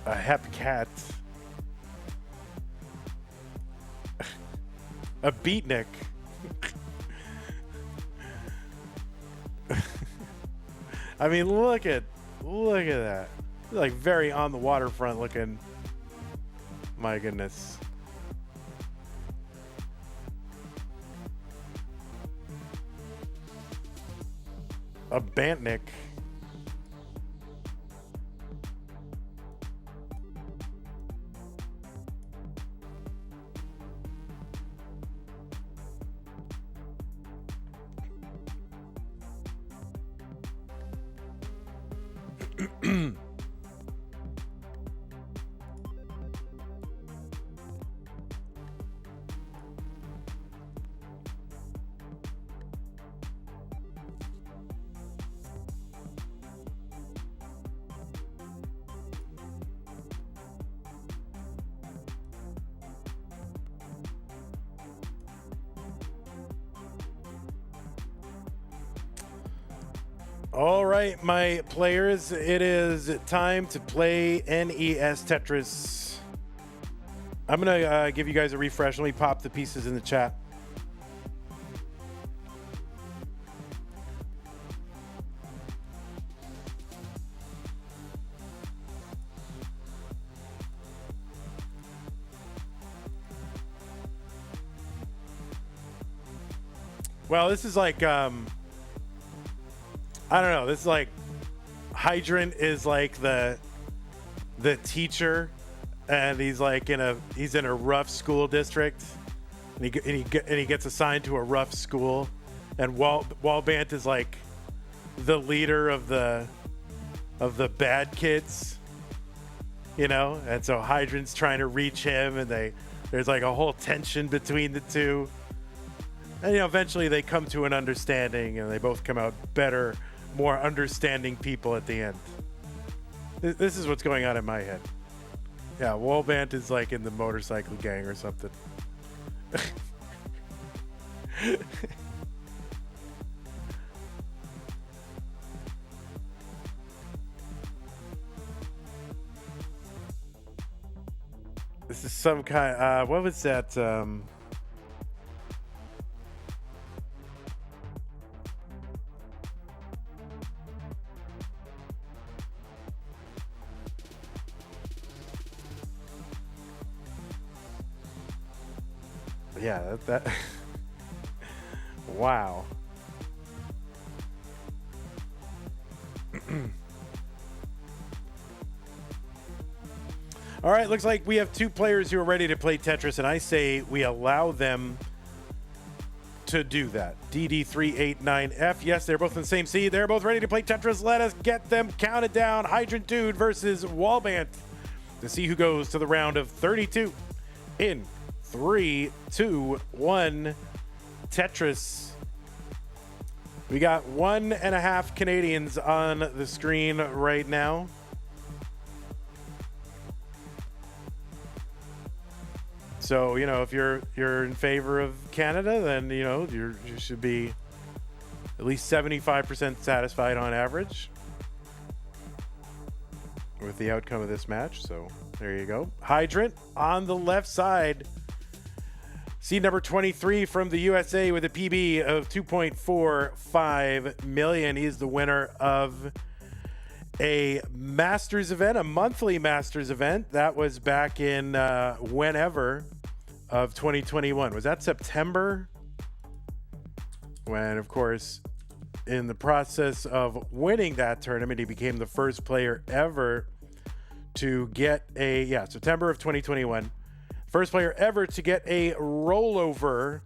A hep cat. A beatnik. I mean, look at that. Like very on the waterfront looking. My goodness. A bantnik. All right, my players, it is time to play NES Tetris. I'm going to give you guys a refresh. Let me pop the pieces in the chat. Well, this is like... I don't know. This is like Hydrant is like the teacher, and he's like in a rough school district, and he gets assigned to a rough school, and Wallbant is like the leader of the bad kids, you know, and so Hydrant's trying to reach him, and there's like a whole tension between the two, and you know eventually they come to an understanding, and they both come out better, more understanding people at the end. This is what's going on in my head. Yeah, Wallbant is like in the motorcycle gang or something. This is some kind. What was that? Yeah, that wow. All right, looks like we have two players who are ready to play Tetris, and I say we allow them to do that. DD389F, yes, they're both in the same seed. They're both ready to play Tetris. Let us get them counted down. Hydrant Dude versus Wallbant to see who goes to the round of 32 in 3, 2, 1, Tetris. We got 1.5 Canadians on the screen right now. So, you know, if you're in favor of Canada, then, you know, you should be at least 75% satisfied on average with with the outcome of this match. So there you go. Hydrant on the left side. Seed number 23 from the USA with a PB of 2.45 million. He's the winner of a Masters event, a monthly Masters event. That was back in whenever of 2021. Was that September? When, of course, in the process of winning that tournament, he became the first player ever to get September of 2021. First player ever to get a rollover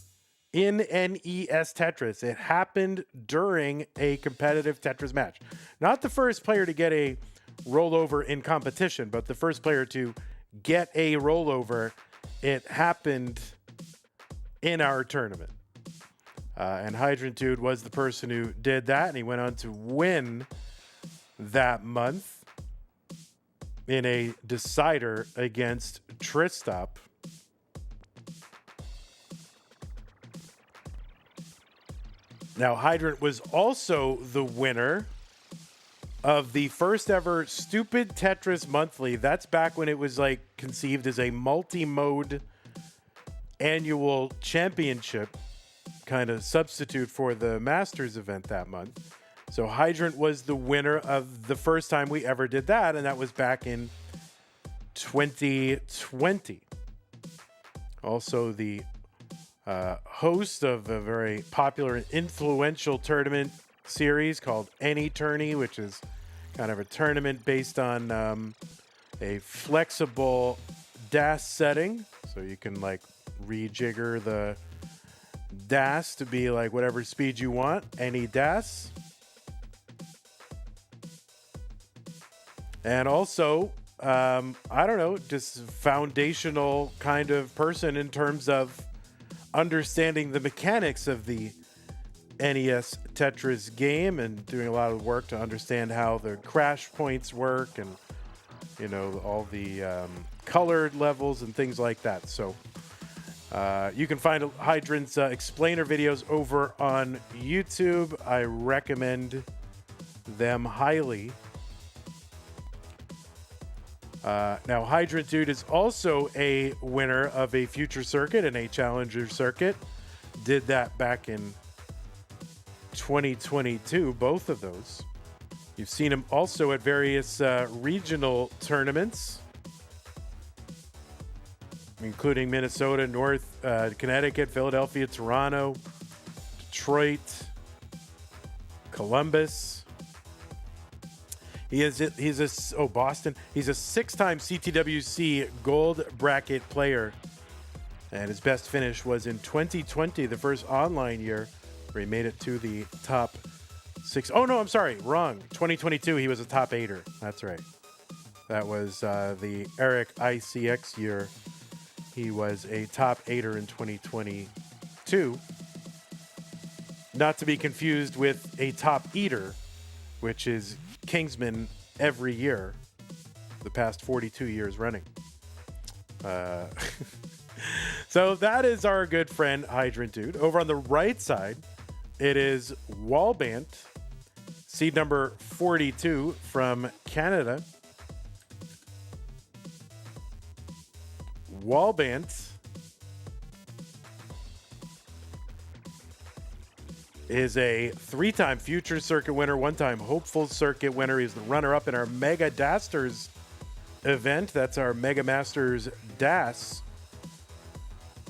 in NES Tetris. It happened during a competitive Tetris match. Not the first player to get a rollover in competition, but the first player to get a rollover. It happened in our tournament. And Hydrant Dude was the person who did that, and he went on to win that month in a decider against Tristop. Now, Hydrant was also the winner of the first ever Stupid Tetris Monthly. That's back when it was like conceived as a multi-mode annual championship kind of substitute for the Masters event that month. So Hydrant was the winner of the first time we ever did that, and that was back in 2020. Also the host of a very popular and influential tournament series called Any Tourney, which is kind of a tournament based on a flexible DAS setting. So you can like rejigger the DAS to be like whatever speed you want, any DAS. And also, I don't know, just foundational kind of person in terms of understanding the mechanics of the NES Tetris game and doing a lot of work to understand how the crash points work and, you know, all the colored levels and things like that. So you can find Hydrant's explainer videos over on YouTube. I recommend them highly. Now, Hydrant Dude is also a winner of a Future Circuit and a Challenger Circuit. Did that back in 2022, both of those. You've seen him also at various regional tournaments, including Minnesota, North Connecticut, Philadelphia, Toronto, Detroit, Columbus. Boston. He's a 6-time CTWC gold bracket player. And his best finish was in 2020, the first online year, where he made it to the top 6. Oh, no, I'm sorry. Wrong. 2022, he was a top 8er. That's right. That was the Eric ICX year. He was a top 8er in 2022. Not to be confused with a top eater, which is Kingsman every year, the past 42 years running. So that is our good friend Hydrant Dude. Over on the right side, it is Wallbant, seed number 42 from Canada. Wallbant is a 3-time Future Circuit winner, 1-time Hopeful Circuit winner. He's the runner-up in our Mega Dasters event. That's our Mega Masters DAS.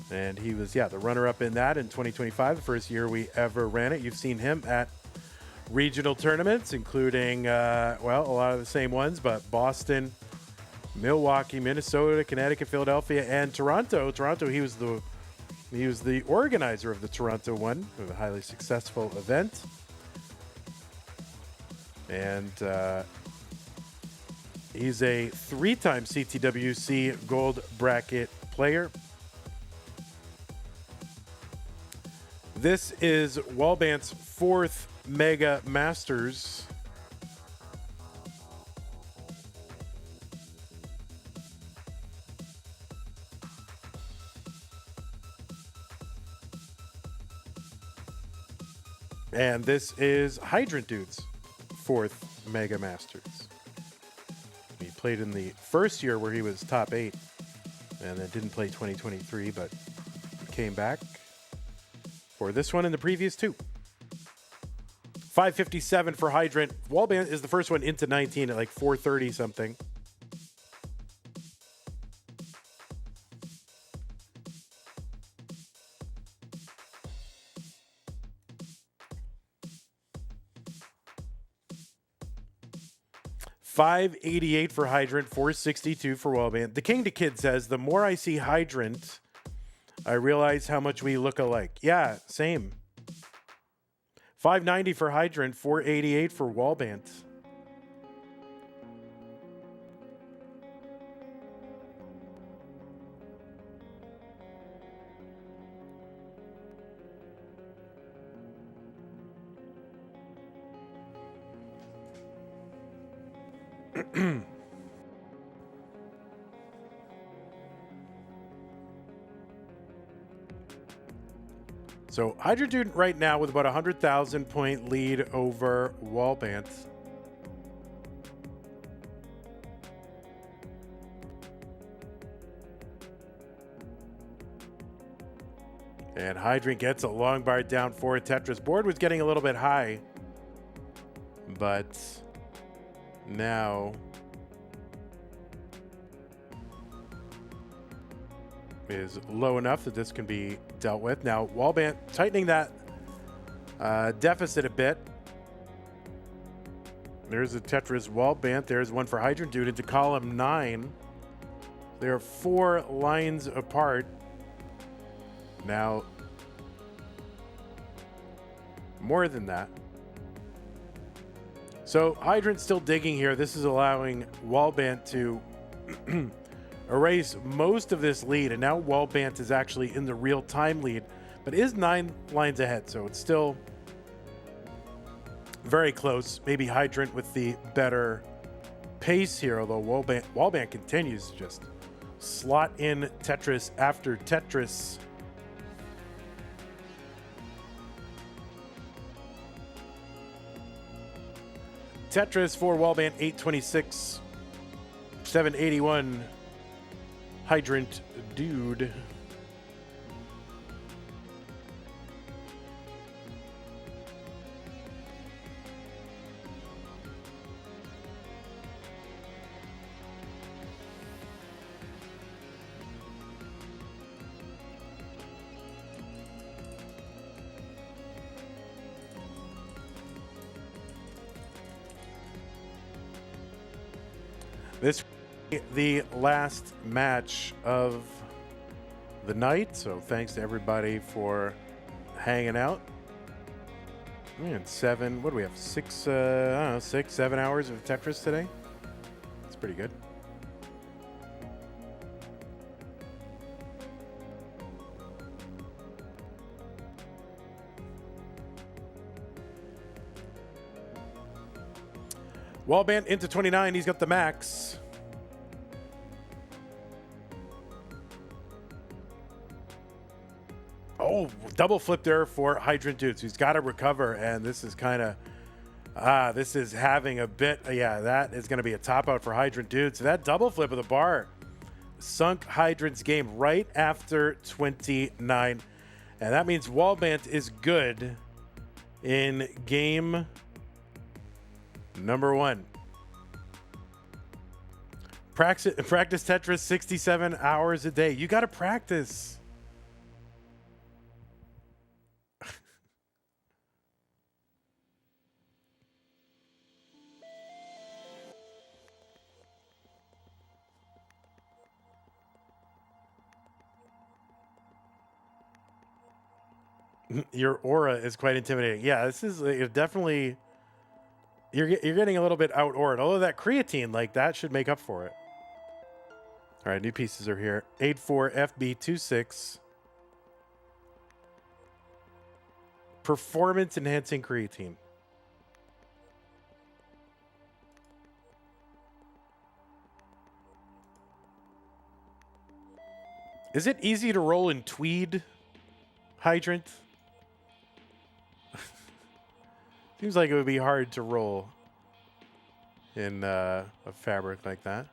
And he was, the runner-up in that in 2025, the first year we ever ran it. You've seen him at regional tournaments, including, a lot of the same ones, but Boston, Milwaukee, Minnesota, Connecticut, Philadelphia, and Toronto. Toronto, he was the organizer of the Toronto one, a highly successful event. And he's a 3-time CTWC gold bracket player. This is Wallbant's 4th Mega Masters. And this is Hydrant Dude's 4th Mega Masters. He played played in the first year where he was top 8, and then didn't play 2023, but came back for this one and the previous 2. 557 for Hydrant. Wallbant is the first one into 19 at like 430 something. $588 for Hydrant, $462 for Wallbant. The King to Kid says, the more I see Hydrant, I realize how much we look alike. Yeah, same. $590 for Hydrant, $488 for Wallbant. So Hydrant right now with about 100,000 point lead over Wallbant. And Hydrant gets a long bar down for Tetris. Board was getting a little bit high, but now is low enough that this can be dealt with. Now, Wallbant tightening that deficit a bit. There's a Tetris Wallbant. There's one for Hydrant Dude into column 9. There are 4 lines apart. Now, more than that. So, Hydrant still digging here. This is allowing Wallbant to erase most of this lead, and now Wallbant is actually in the real-time lead, but is 9 lines ahead, so it's still very close. Maybe Hydrant with the better pace here, although Wallbant continues to just slot in Tetris after Tetris. Tetris for Wallbant, 826, 781. Hydrant Dude. This the last match of the night, so thanks to everybody for hanging out. Man, 7, what do we have? 6, I don't know, 6, 7 hours of Tetris today. It's pretty good. Wallbant into 29. He's got the max. Oh, double flip there for Hydrant Dude. So he's got to recover, and this is kind of, this is having a bit, yeah, that is going to be a top out for Hydrant Dude. So that double flip of the bar sunk Hydrant's game right after 29. And that means Wallbant is good in game number 1. Practice Tetris 67 hours a day. You got to practice. Your aura is quite intimidating. Yeah, this is definitely, you're getting a little bit out-aured. Although that creatine, like, that should make up for it. All right, new pieces are here. 84FB26. Performance enhancing creatine. Is it easy to roll in tweed, Hydrant? Seems like it would be hard to roll in a fabric like that.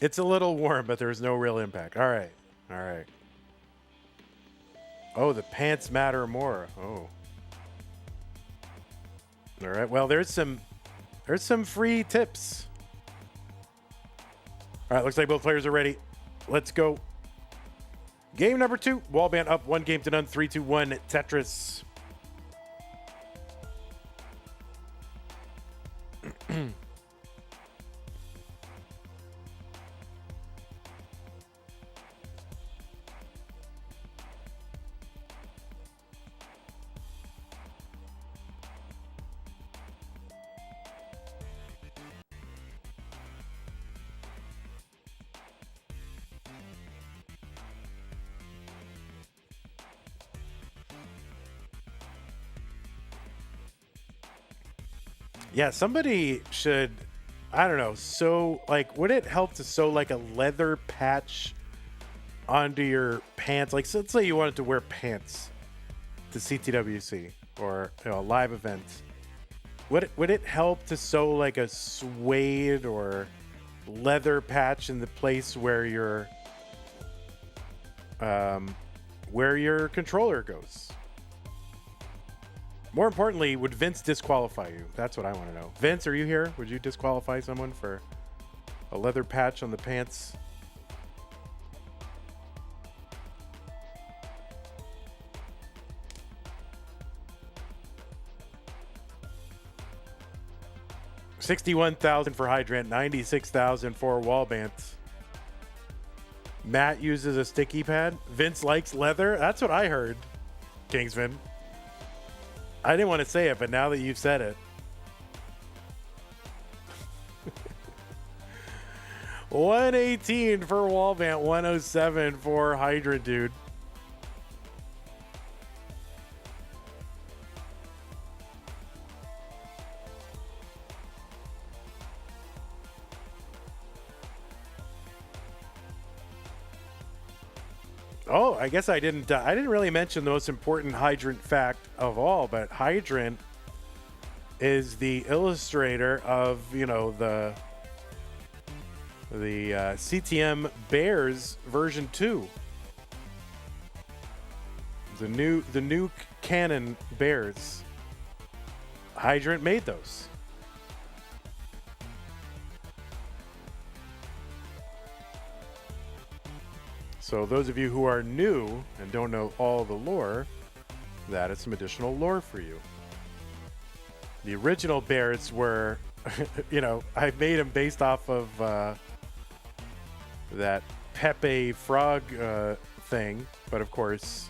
It's a little warm, but there's no real impact. All right. All right. Oh, the pants matter more. Oh. All right. Well, there's some free tips. All right. Looks like both players are ready. Let's go. Game number 2. Wallbant up 1 game to none. 3-2-1 Tetris. Yeah, somebody should, I don't know, sew, like, would it help to sew like a leather patch onto your pants? Like, so let's say you wanted to wear pants to CTWC or, you know, a live event. Would it help to sew like a suede or leather patch in the place where your controller goes? More importantly, would Vince disqualify you? That's what I want to know. Vince, are you here? Would you disqualify someone for a leather patch on the pants? $61,000 for Hydrant, $96,000 for Wallbant. Matt uses a sticky pad. Vince likes leather. That's what I heard, Kingsman. I didn't want to say it, but now that you've said it. $118 for Wallbant, $107 for Hydrant, dude. Oh, I guess I didn't really mention the most important Hydrant fact of all, but Hydrant is the illustrator of, you know, the CTM Bears version 2. The new canon Bears. Hydrant made those. So those of you who are new and don't know all the lore, that is some additional lore for you. The original Bears were, you know, I made them based off of that Pepe frog thing. But of course,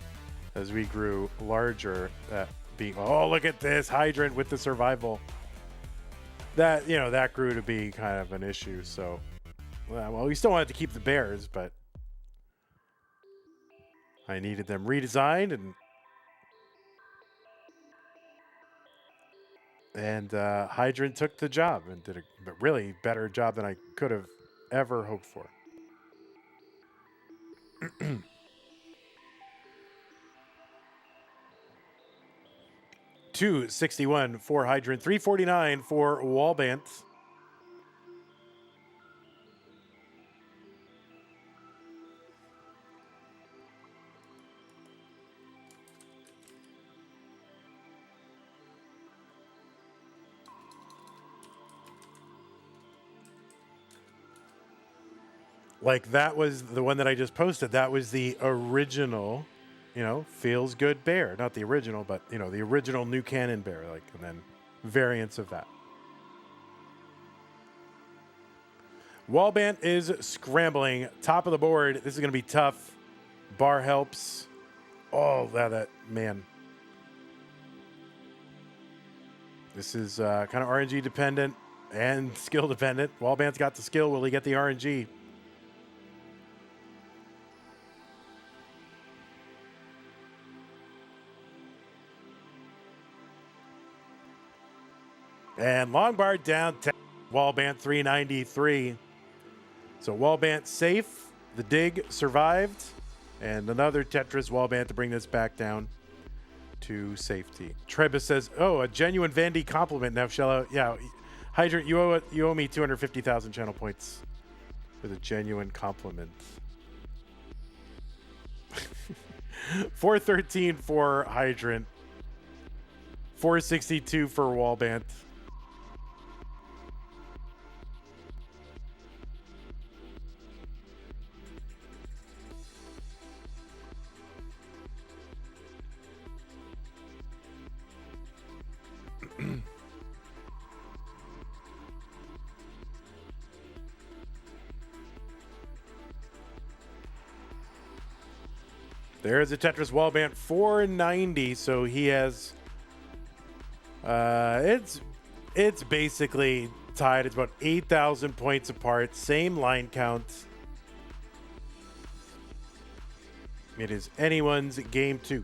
as we grew larger, being, oh, look at this Hydrant with the survival. That, you know, that grew to be kind of an issue. So, well, we still wanted to keep the Bears, but I needed them redesigned, and Hydrant took the job and did a really better job than I could have ever hoped for. $261 for Hydrant, $349 for Wallbant. Like, that was the one that I just posted. That was the original, you know, feels good bear. Not the original, but, you know, the original new canon bear. Like, and then variants of that. Wallbant is scrambling. Top of the board. This is going to be tough. Bar helps. Oh, that man. This is kind of RNG dependent and skill dependent. Wallbant's got the skill. Will he get the RNG? And long bar down, Wallbant 393. So Wallbant safe. The dig survived. And another Tetris Wallbant to bring this back down to safety. Trebus says, oh, a genuine Vandy compliment. Now, yeah, Hydrant, you owe me 250,000 channel points. with a genuine compliment. 413 for Hydrant. 462 for Wallbant. There's a Tetris Wallbant 490, so he has it's basically tied. It's about 8,000 points apart, same line count. It is anyone's game 2.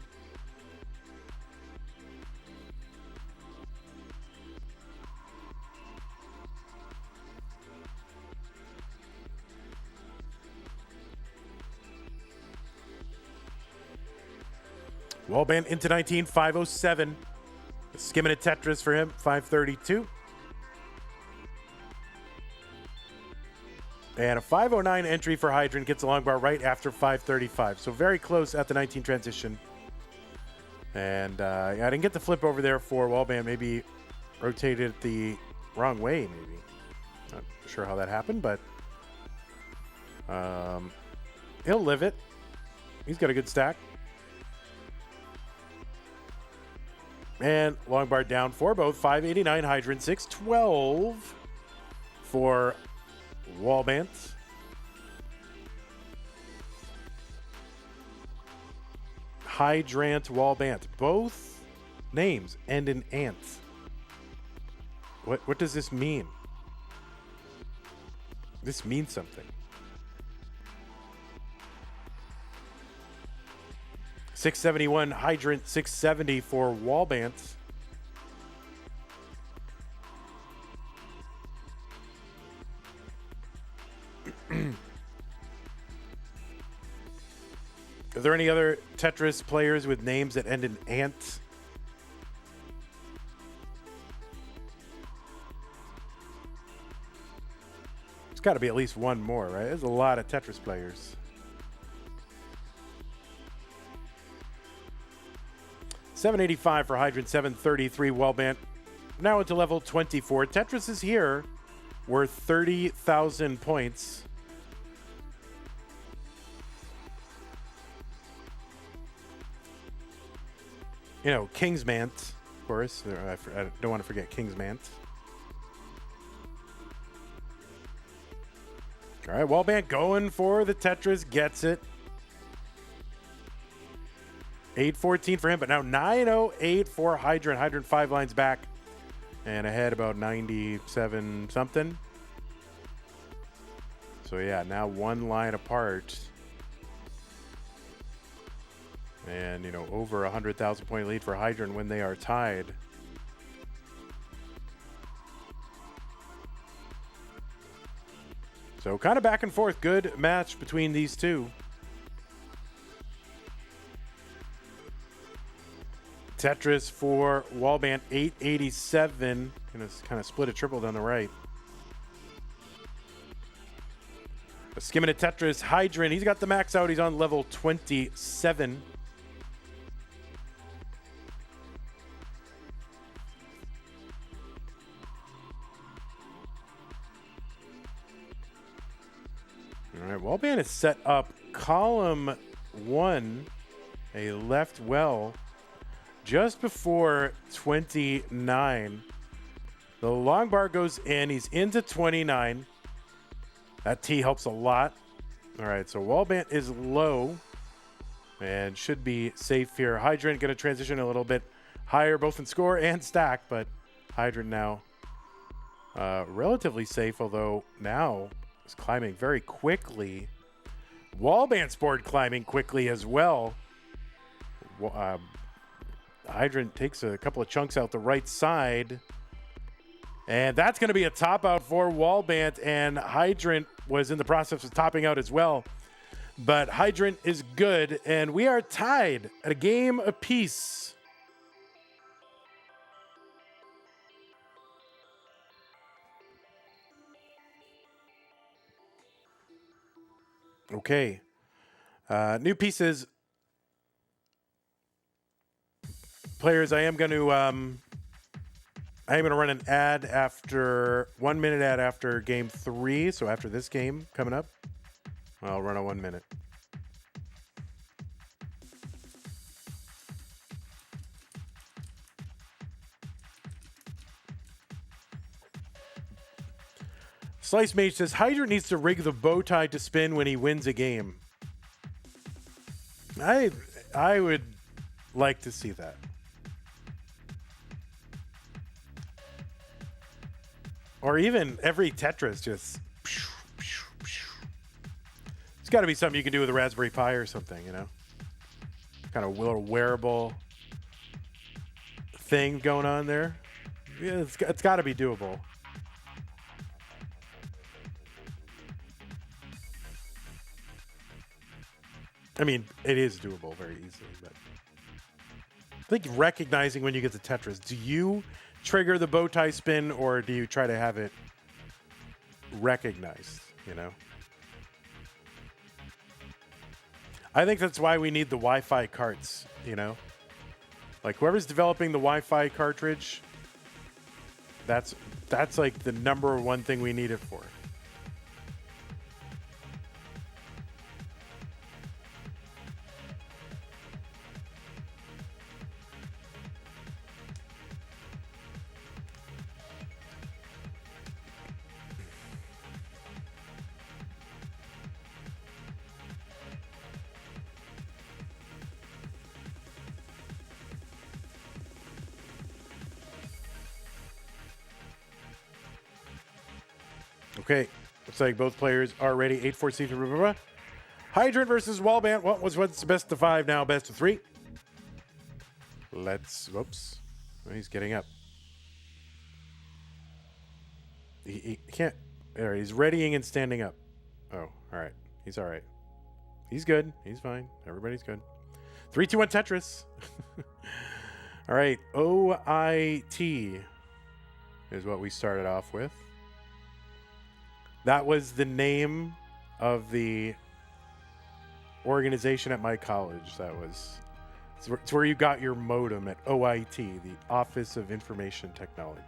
Wallbant into 19, 507. Skimming a Tetris for him, 532. And a 509 entry for Hydrant gets a long bar right after 535. So very close at the 19 transition. And I didn't get the flip over there for Wallbant. Maybe rotated it the wrong way, maybe. Not sure how that happened, but he'll live it. He's got a good stack. And long bar down for both. 589 Hydrant, 612 for Wallbant. Hydrant, Wallbant. Both names end in ant. What does this mean? This means something. 671 Hydrant, 670 for Wallbant. Are there any other Tetris players with names that end in ant? There's got to be at least one more, right? There's a lot of Tetris players. 785 for Hydrant, 733 Wallbant. Now into level 24. Tetris is here, worth 30,000 points. You know, Kingsmant, of course. I don't want to forget Kingsmant. All right, Wallbant going for the Tetris, gets it. 814 for him, but now 908 for Hydrant. Hydrant 5 lines back and ahead about 97 something. So yeah, now one line apart. And, you know, over 100,000 point lead for Hydrant when they are tied. So kind of back and forth. Good match between these two. Tetris for Wallbant, 887. Gonna kind of split a triple down the right. Skimming a Tetris, Hydrant. He's got the max out. He's on level 27. All right, Wallbant is set up column 1, a left well. Just before 29, the long bar goes in. He's into 29. That T helps a lot. All right, so Wallbant is low and should be safe here. Hydrant going to transition a little bit higher, both in score and stack, but Hydrant now relatively safe, although now is climbing very quickly. Wallbant's board climbing quickly as well. Hydrant takes a couple of chunks out the right side. And that's going to be a top out for Wallbant. And Hydrant was in the process of topping out as well. But Hydrant is good. And we are tied at a game apiece. Okay. New pieces. Players, I am going to run an ad after 1 minute ad after game 3. So after this game coming up, I'll run a 1 minute. Slice Mage says Hydrant needs to rig the bow tie to spin when he wins a game. I would like to see that. Or even every Tetris just... It's got to be something you can do with a Raspberry Pi or something, you know? Kind of little wearable thing going on there. Yeah, it's got to be doable. I mean, it is doable very easily, but I think recognizing when you get the Tetris, do you trigger the bow tie spin or do you try to have it recognized, you know? I think that's why we need the Wi-Fi carts, you know? Like whoever's developing the Wi-Fi cartridge, that's like the number one thing we need it for. Okay, looks like both players are ready. 8-4-C. Hydrant versus Wallbant. What's best of 5 now? Best of 3. Whoops. Oh, he's getting up. He can't. There, he's readying and standing up. Oh, all right. He's all right. He's good. He's fine. Everybody's good. 3, 2, 1, Tetris. All right. OIT is what we started off with. That was the name of the organization at my college. It's where you got your modem at OIT, the Office of Information Technologies.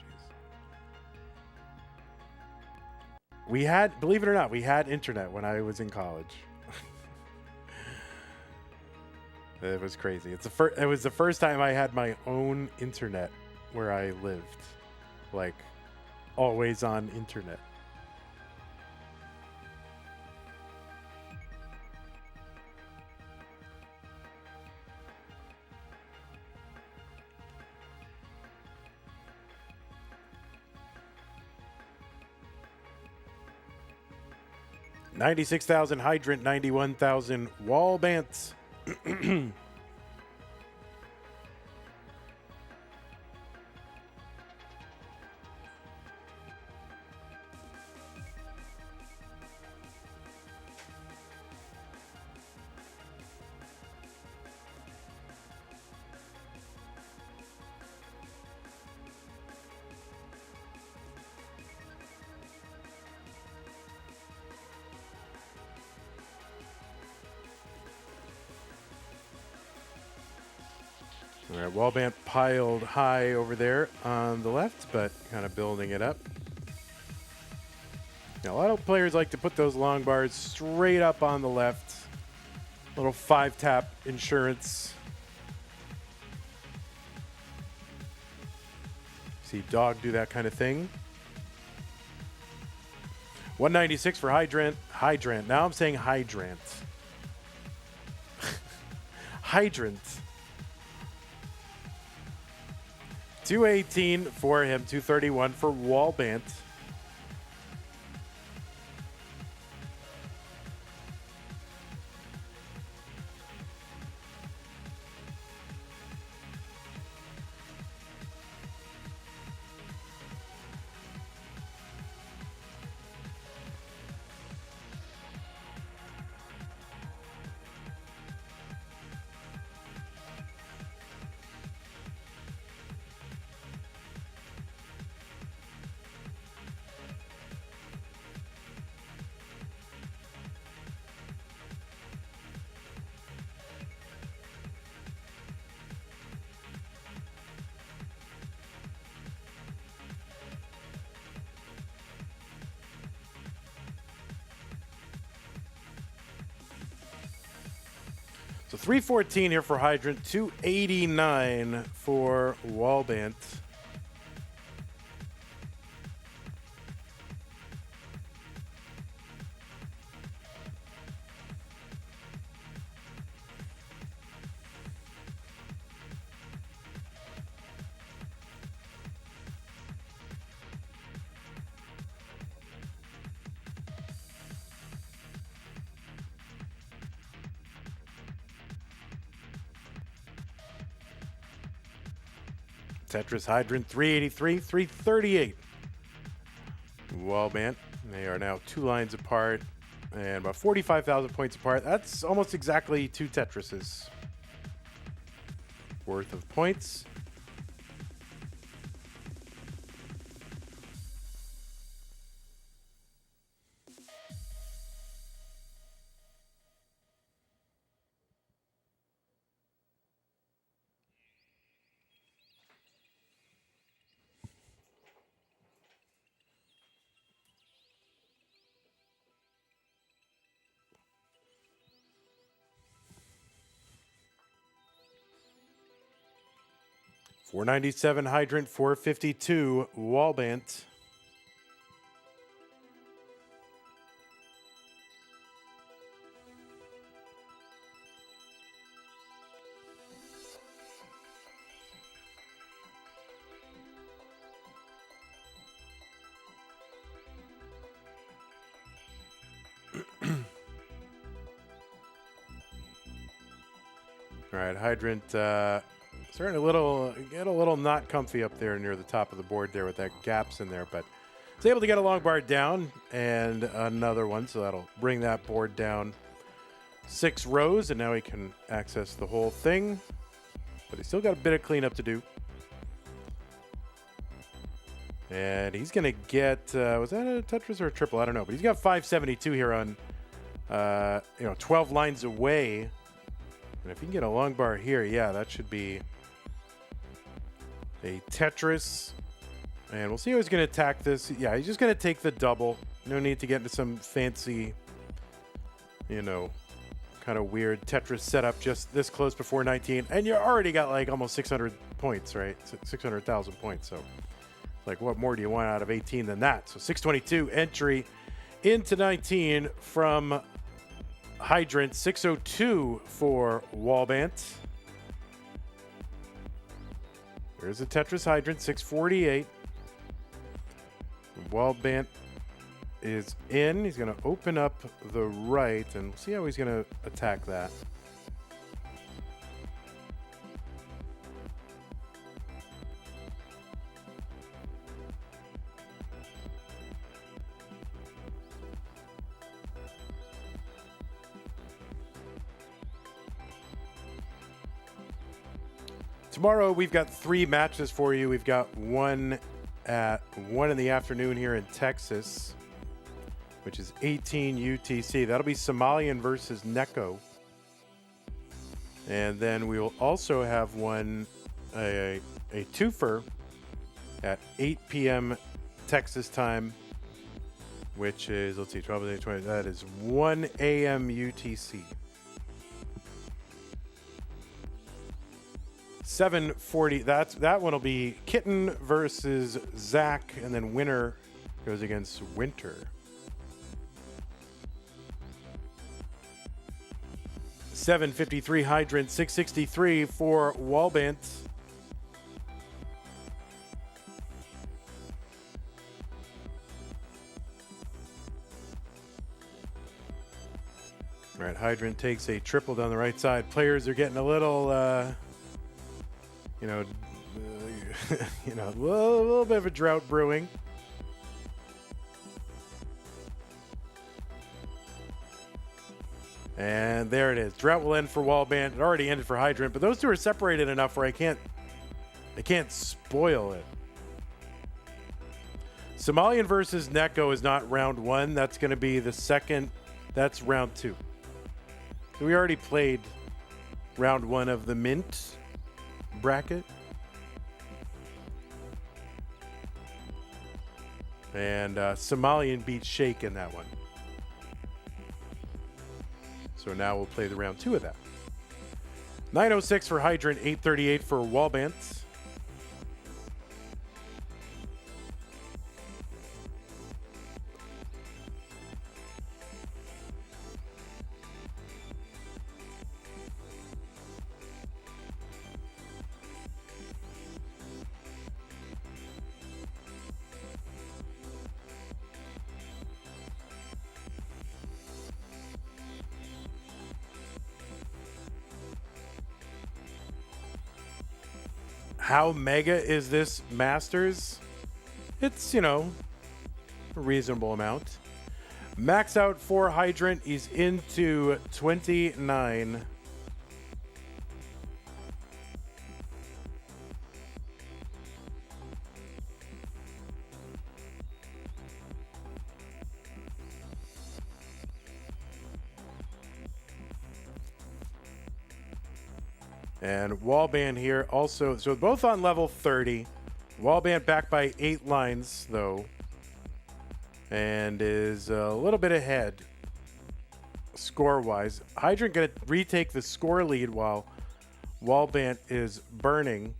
We had, believe it or not, we had internet when I was in college. It was crazy. It was the first time I had my own internet where I lived, like always on internet. $96,000 Hydrant, $91,000 Wallbant. All right, Wallbant piled high over there on the left, but kind of building it up. Now, a lot of players like to put those long bars straight up on the left. Little 5-tap insurance. See Dog do that kind of thing. 196 for Hydrant. Hydrant. Now I'm saying Hydrant. Hydrant. 218 for him, 231 for Wallbant. So 314 here for Hydrant, 289 for Wallbant. Tetris Hydrant 383, 338. Wallbant, they are now 2 lines apart and about 45,000 points apart. That's almost exactly 2 Tetrises worth of points. $497 Hydrant, $452 Wallbant. All right, Hydrant starting get a little not comfy up there near the top of the board there with that gaps in there, but it's able to get a long bar down and another one, so that'll bring that board down 6 rows, and now he can access the whole thing, but he's still got a bit of cleanup to do. And he's going to get, was that a Tetris or a triple? I don't know, but he's got 572 here on, 12 lines away. And if he can get a long bar here, yeah, that should be a Tetris. And we'll see how he's going to attack this. Yeah, he's just going to take the double. No need to get into some fancy, kind of weird Tetris setup just this close before 19. And you already got like almost 600 points, right? 600,000 points. So, like, what more do you want out of 18 than that? So 622 entry into 19 from Hydrant, 602 for Wallbant. There's a Tetris Hydrant, 648. Wallbant is in. He's going to open up the right, and we'll see how he's going to attack that. Tomorrow, we've got 3 matches for you. We've got one at 1 in the afternoon here in Texas, which is 18 UTC. That'll be Somalian versus Neko. And then we will also have one, a twofer at 8 p.m. Texas time, which is, let's see, 12, 20, that is 1 a.m. UTC. 740. That one will be Kitten versus Zach, and then winner goes against Winter. $753 Hydrant, $663 for Wallbant. All right, Hydrant takes a triple down the right side. Players are getting a little, a little bit of a drought brewing. And there it is. Drought will end for Wallbant. It already ended for Hydrant, but those two are separated enough where I can't spoil it. Somalian versus Neko is not round 1. That's going to be the second. That's round 2. So we already played round 1 of the Mint bracket. And Somalian beat Shake in that one. So now we'll play the round 2 of that. 906 for Hydrant, 838 for Wallbant. How mega is this Masters? It's, you know, a reasonable amount. Max out for Hydrant. He's into 29. And Wallbant here also, so both on level 30. Wallbant back by 8 lines, though, and is a little bit ahead score-wise. Hydrant going to retake the score lead while Wallbant is burning.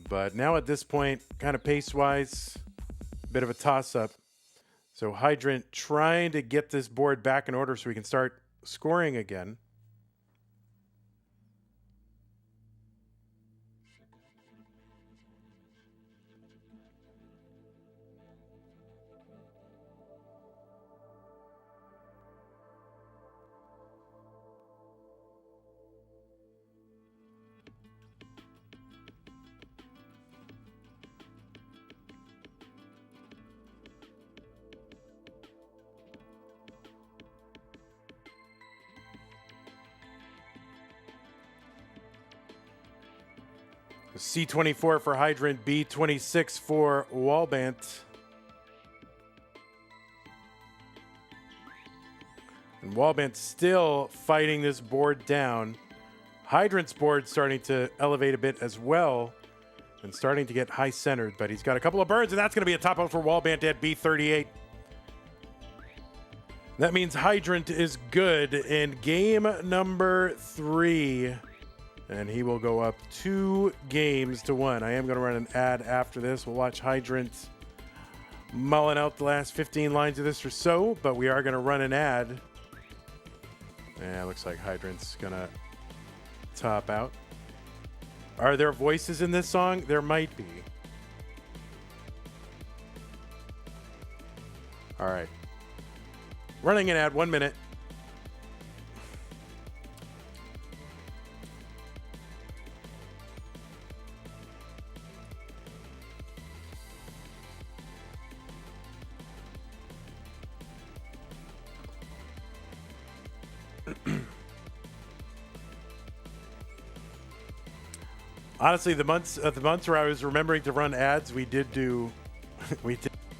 But now at this point, kind of pace-wise, bit of a toss-up. So Hydrant trying to get this board back in order so we can start scoring again. C24 for Hydrant, B26 for Wallbant. And Wallbant still fighting this board down. Hydrant's board starting to elevate a bit as well and starting to get high centered, but he's got a couple of birds, and that's going to be a top out for Wallbant at B38. That means Hydrant is good in game number 3. And he will go up 2 games to 1. I am going to run an ad after this. We'll watch Hydrant mulling out the last 15 lines of this or so, but we are going to run an ad. Yeah, it looks like Hydrant's going to top out. Are there voices in this song? There might be. All right. Running an ad, 1 minute. Honestly, the months where I was remembering to run ads, we did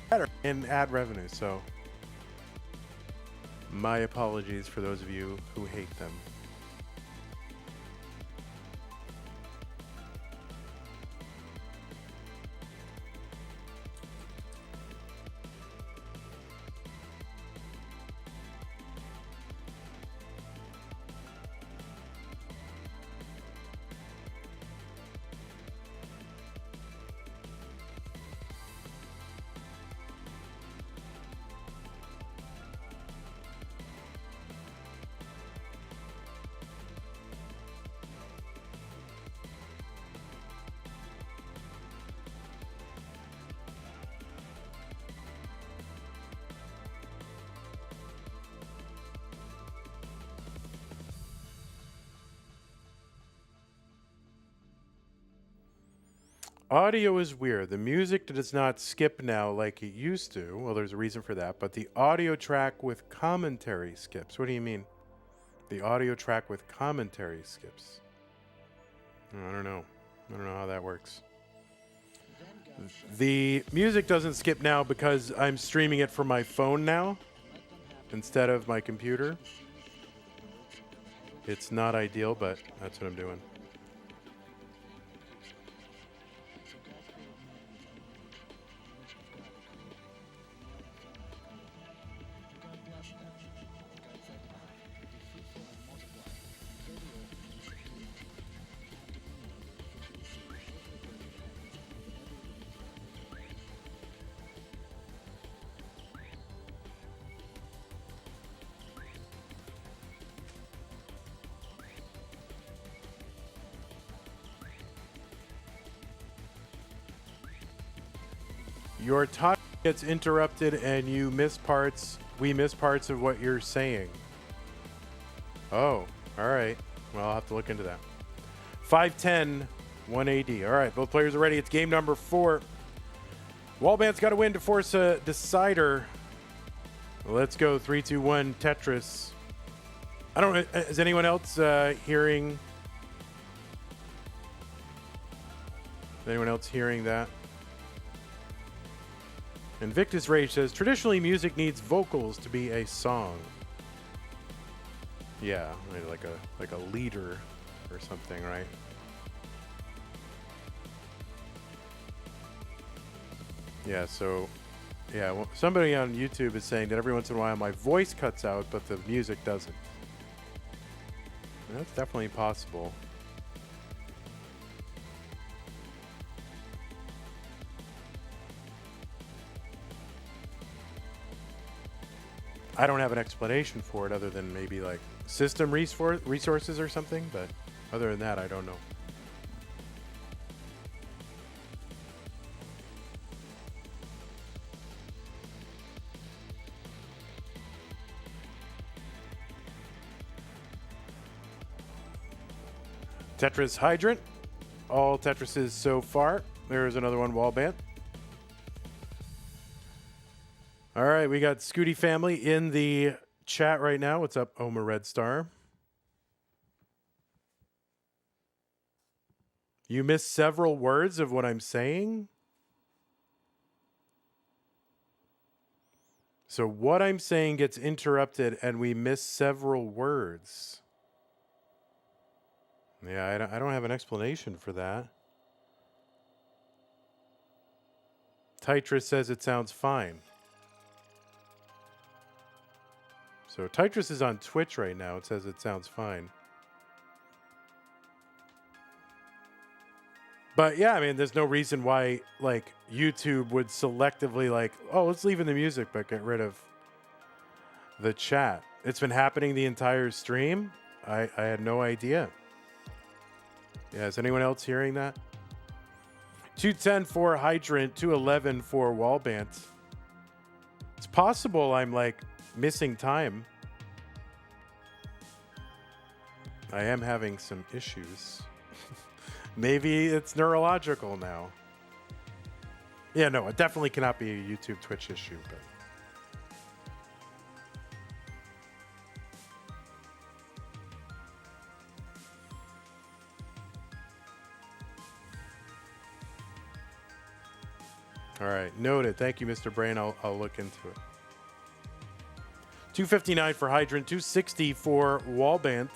better in ad revenue. So my apologies for those of you who hate them. Audio is weird. The music does not skip now like it used to. Well, there's a reason for that. But the audio track with commentary skips. What do you mean? The audio track with commentary skips. I don't know. I don't know how that works. The music doesn't skip now because I'm streaming it from my phone now instead of my computer. It's not ideal, but that's what I'm doing. Your talk gets interrupted and you miss parts. We miss parts of what you're saying. Oh, all right. Well, I'll have to look into that. 510, 180. All right, both players are ready. It's game number 4. Wallbant's got to win to force a decider. Let's go. 3, 2, 1, Tetris. I don't know. Is anyone else hearing? Is anyone else hearing that? Invictus Rage says, traditionally music needs vocals to be a song. Yeah, like a leader or something, right? Yeah, so yeah, well, somebody on YouTube is saying that every once in a while my voice cuts out, but the music doesn't. And that's definitely possible. I don't have an explanation for it other than maybe like system resources or something, but other than that, I don't know. Tetris Hydrant. All Tetrises so far. There's another one, Wallbant. All right, we got Scooty family in the chat right now. What's up, Oma Red Star? You missed several words of what I'm saying? So what I'm saying gets interrupted and we miss several words. Yeah, I don't have an explanation for that. Tetris says it sounds fine. So Tetris is on Twitch right now. It says it sounds fine. But yeah, I mean, there's no reason why like YouTube would selectively like, oh, let's leave in the music, but get rid of the chat. It's been happening the entire stream. I had no idea. Yeah, is anyone else hearing that? 210 for Hydrant, 211 for Wallbant. It's possible I'm like missing time. I am having some issues. Maybe it's neurological now. Yeah, no, it definitely cannot be a YouTube Twitch issue, but all right, noted. Thank you, Mr. Brain. I'll look into it. 259 for Hydrant, 260 for Wallbant.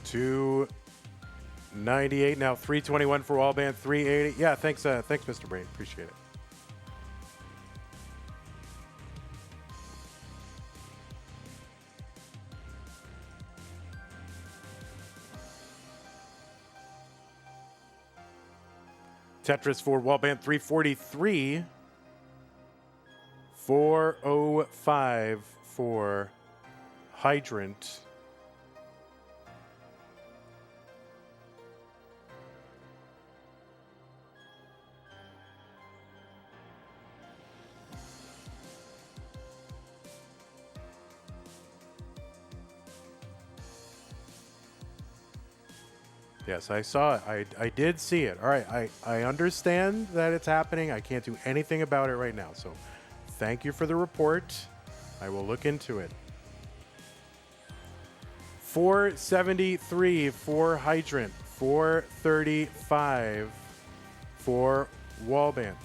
$298 now. 321 for Wallbant. 380. Yeah, thanks, Mr. Brain. Appreciate it. Tetris for Wallbant. 343. 405 for Hydrant. Yes, I saw it. I did see it. All right, I understand that it's happening. I can't do anything about it right now. So thank you for the report. I will look into it. 473 for Hydrant. 435 for Wallbant.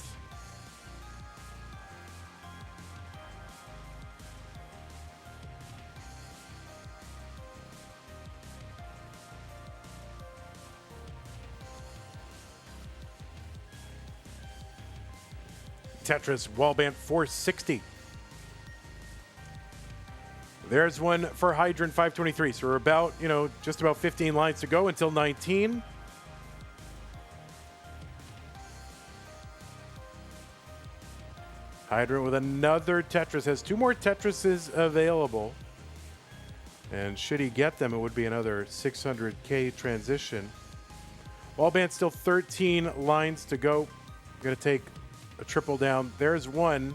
Tetris, Wallbant, 460. There's one for Hydrant, 523. So we're about, just about 15 lines to go until 19. Hydrant with another Tetris. Has 2 more Tetrises available. And should he get them, it would be another 600K transition. Wallbant still 13 lines to go. Going to take a triple down. There's one.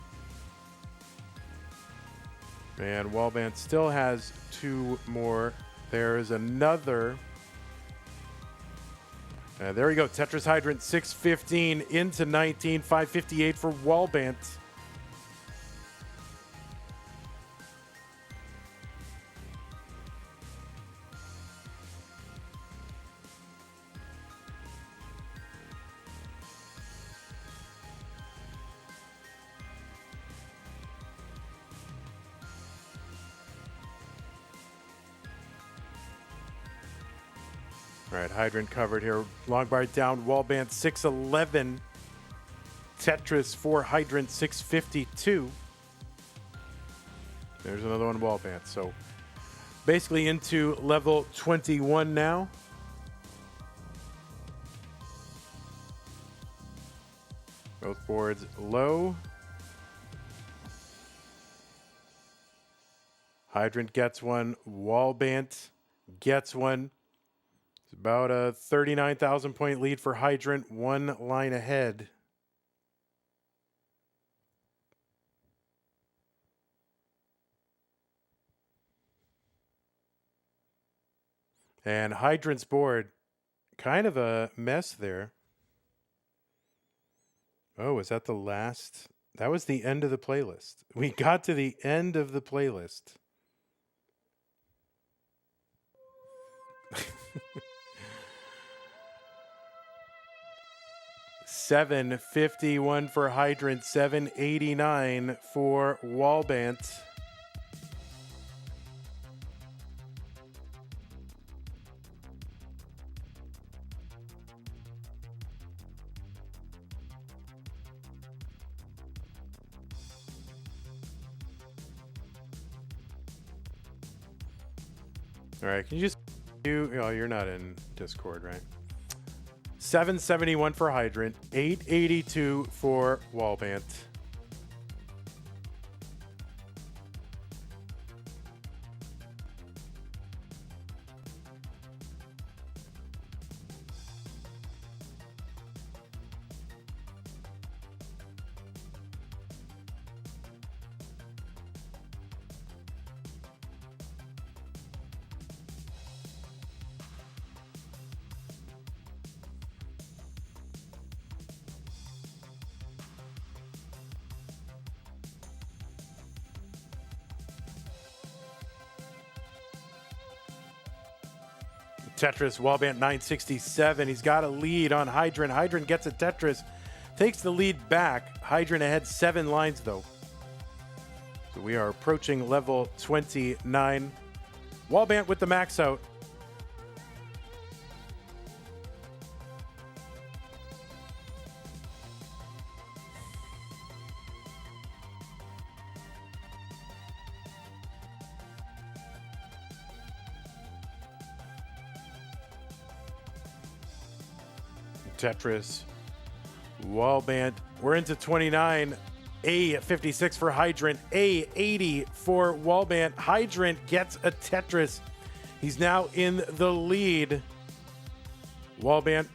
And Wallbant still has 2 more. There's another. There we go. Tetris Hydrant 615 into 19. 558 for Wallbant. All right, Hydrant covered here. Long bar down, Wallbant 611. Tetris for Hydrant 652. There's another one, Wallbant. So basically into level 21 now. Both boards low. Hydrant gets one. Wallbant gets one. It's about a 39,000 point lead for Hydrant, 1 line ahead. And Hydrant's board, kind of a mess there. Oh, is that the last? That was the end of the playlist. We got to the end of the playlist. $751 for Hydrant, $789 for Wallbant. All right, can you just oh, you're not in Discord, right? 771 for Hydrant, 882 for Wallbant. Tetris, Wallbant 967. He's got a lead on Hydrant. Hydrant gets a Tetris, takes the lead back. Hydrant ahead 7 lines, though. So we are approaching level 29. Wallbant with the max out. Tetris, Wallbant. We're into 29. A56 for Hydrant. A80 for Wallbant. Hydrant gets a Tetris. He's now in the lead. Wallbant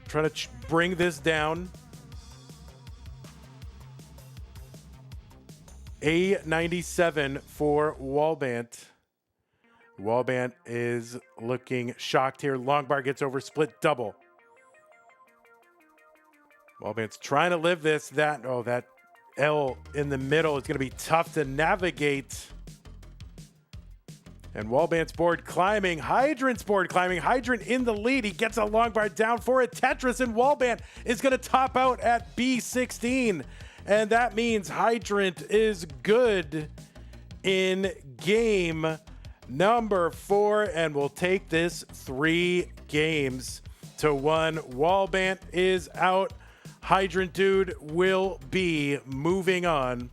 trying to bring this down. A97 for Wallbant. Wallbant is looking shocked here. Long bar gets over, split double. Wallbant's trying to live this. That L in the middle is going to be tough to navigate. And Wallbant's board climbing. Hydrant's board climbing. Hydrant in the lead. He gets a long bar down for it. Tetris, and Wallbant is going to top out at B16. And that means Hydrant is good in game number 4. And we'll take this 3 games to 1. Wallbant is out. Hydrant dude will be moving on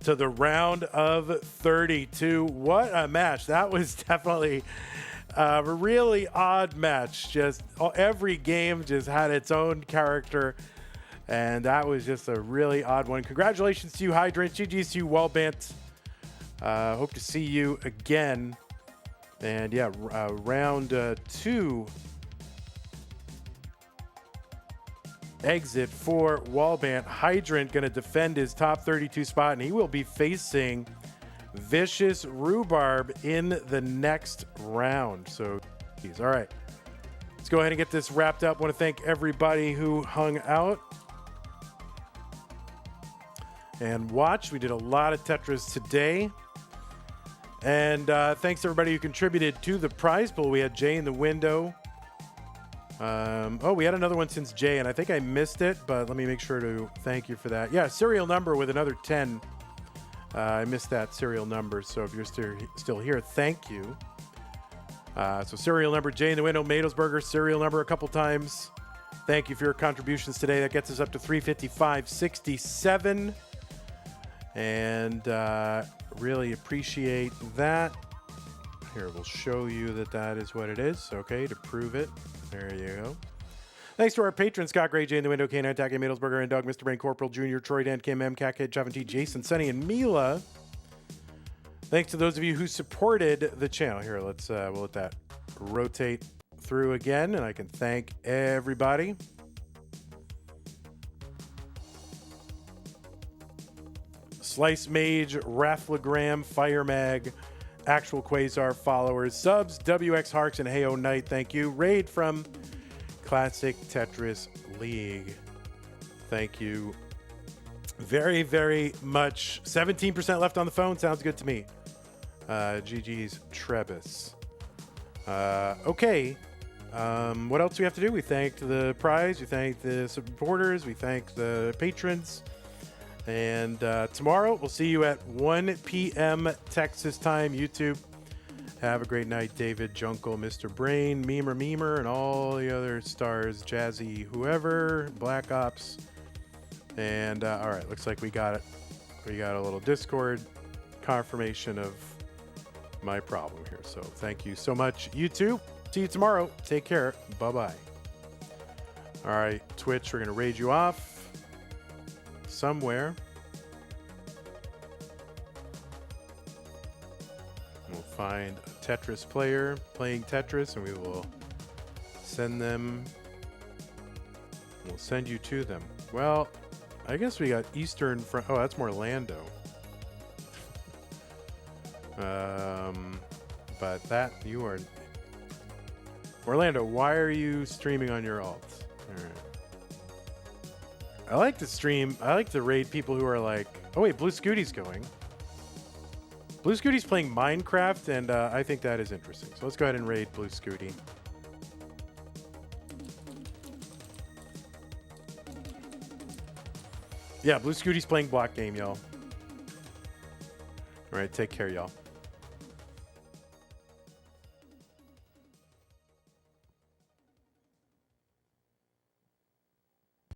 to the round of 32. What a match. That was definitely a really odd match. Just every game just had its own character, and that was just a really odd one. Congratulations to you, Hydrant. GG's to you, Wallbant. Hope to see you again. And yeah, round 2 exit for Wallbant. Hydrant going to defend his top 32 spot, and he will be facing Vicious Rhubarb in the next round. So, all right. Let's go ahead and get this wrapped up. I want to thank everybody who hung out and watched. We did a lot of Tetris today. And thanks to everybody who contributed to the prize pool. We had Jay in the window. Oh, we had another one since Jay, and I think I missed it, but let me make sure to thank you for that. Yeah, serial number with another 10. I missed that serial number, so if you're still here, thank you. So serial number, Jay in the window, Madelsberger, serial number a couple times. Thank you for your contributions today. That gets us up to 355.67. And really appreciate that. Here, we'll show you that that is what it is. Okay, to prove it. There you go. Thanks to our patrons, Scott Gray, Jay in the window, K9 Tacky, Madelsberger, and Doug, Mr. Brain, Corporal Jr., Troy, Dan, Kim, M, Cat, Javin T, Jason, Sunny, and Mila. Thanks to those of you who supported the channel. Here, let's we'll let that rotate through again, and I can thank everybody. Slice Mage, Rathlegram, Fire Mag, Actual Quasar followers, subs, WX Harks, and Heyo Knight, thank you. Raid from Classic Tetris League, thank you very, very much. 17% left on the phone, sounds good to me. GG's Trebus. Okay, what else do we have to do? We thanked the prize, we thanked the supporters, we thanked the patrons. And tomorrow, we'll see you at 1 p.m. Texas time, YouTube. Have a great night, David, Jungle, Mr. Brain, Memer, and all the other stars, Jazzy, whoever, Black Ops. And all right, looks like we got it. We got a little Discord confirmation of my problem here. So thank you so much, YouTube. See you tomorrow. Take care. Bye-bye. All right, Twitch, we're going to raid you off somewhere. We'll find a Tetris player playing Tetris, and we will send them. We'll send you to them. Well, I guess we got Eastern from. Oh, that's more Orlando. But that you are Orlando. Why are you streaming on your alt? All right. I like to stream. I like to raid people who are like, oh wait, Blue Scooty's going. Blue Scooty's playing Minecraft, and I think that is interesting. So let's go ahead and raid Blue Scooty. Yeah, Blue Scooty's playing block game, y'all. All right, take care, y'all.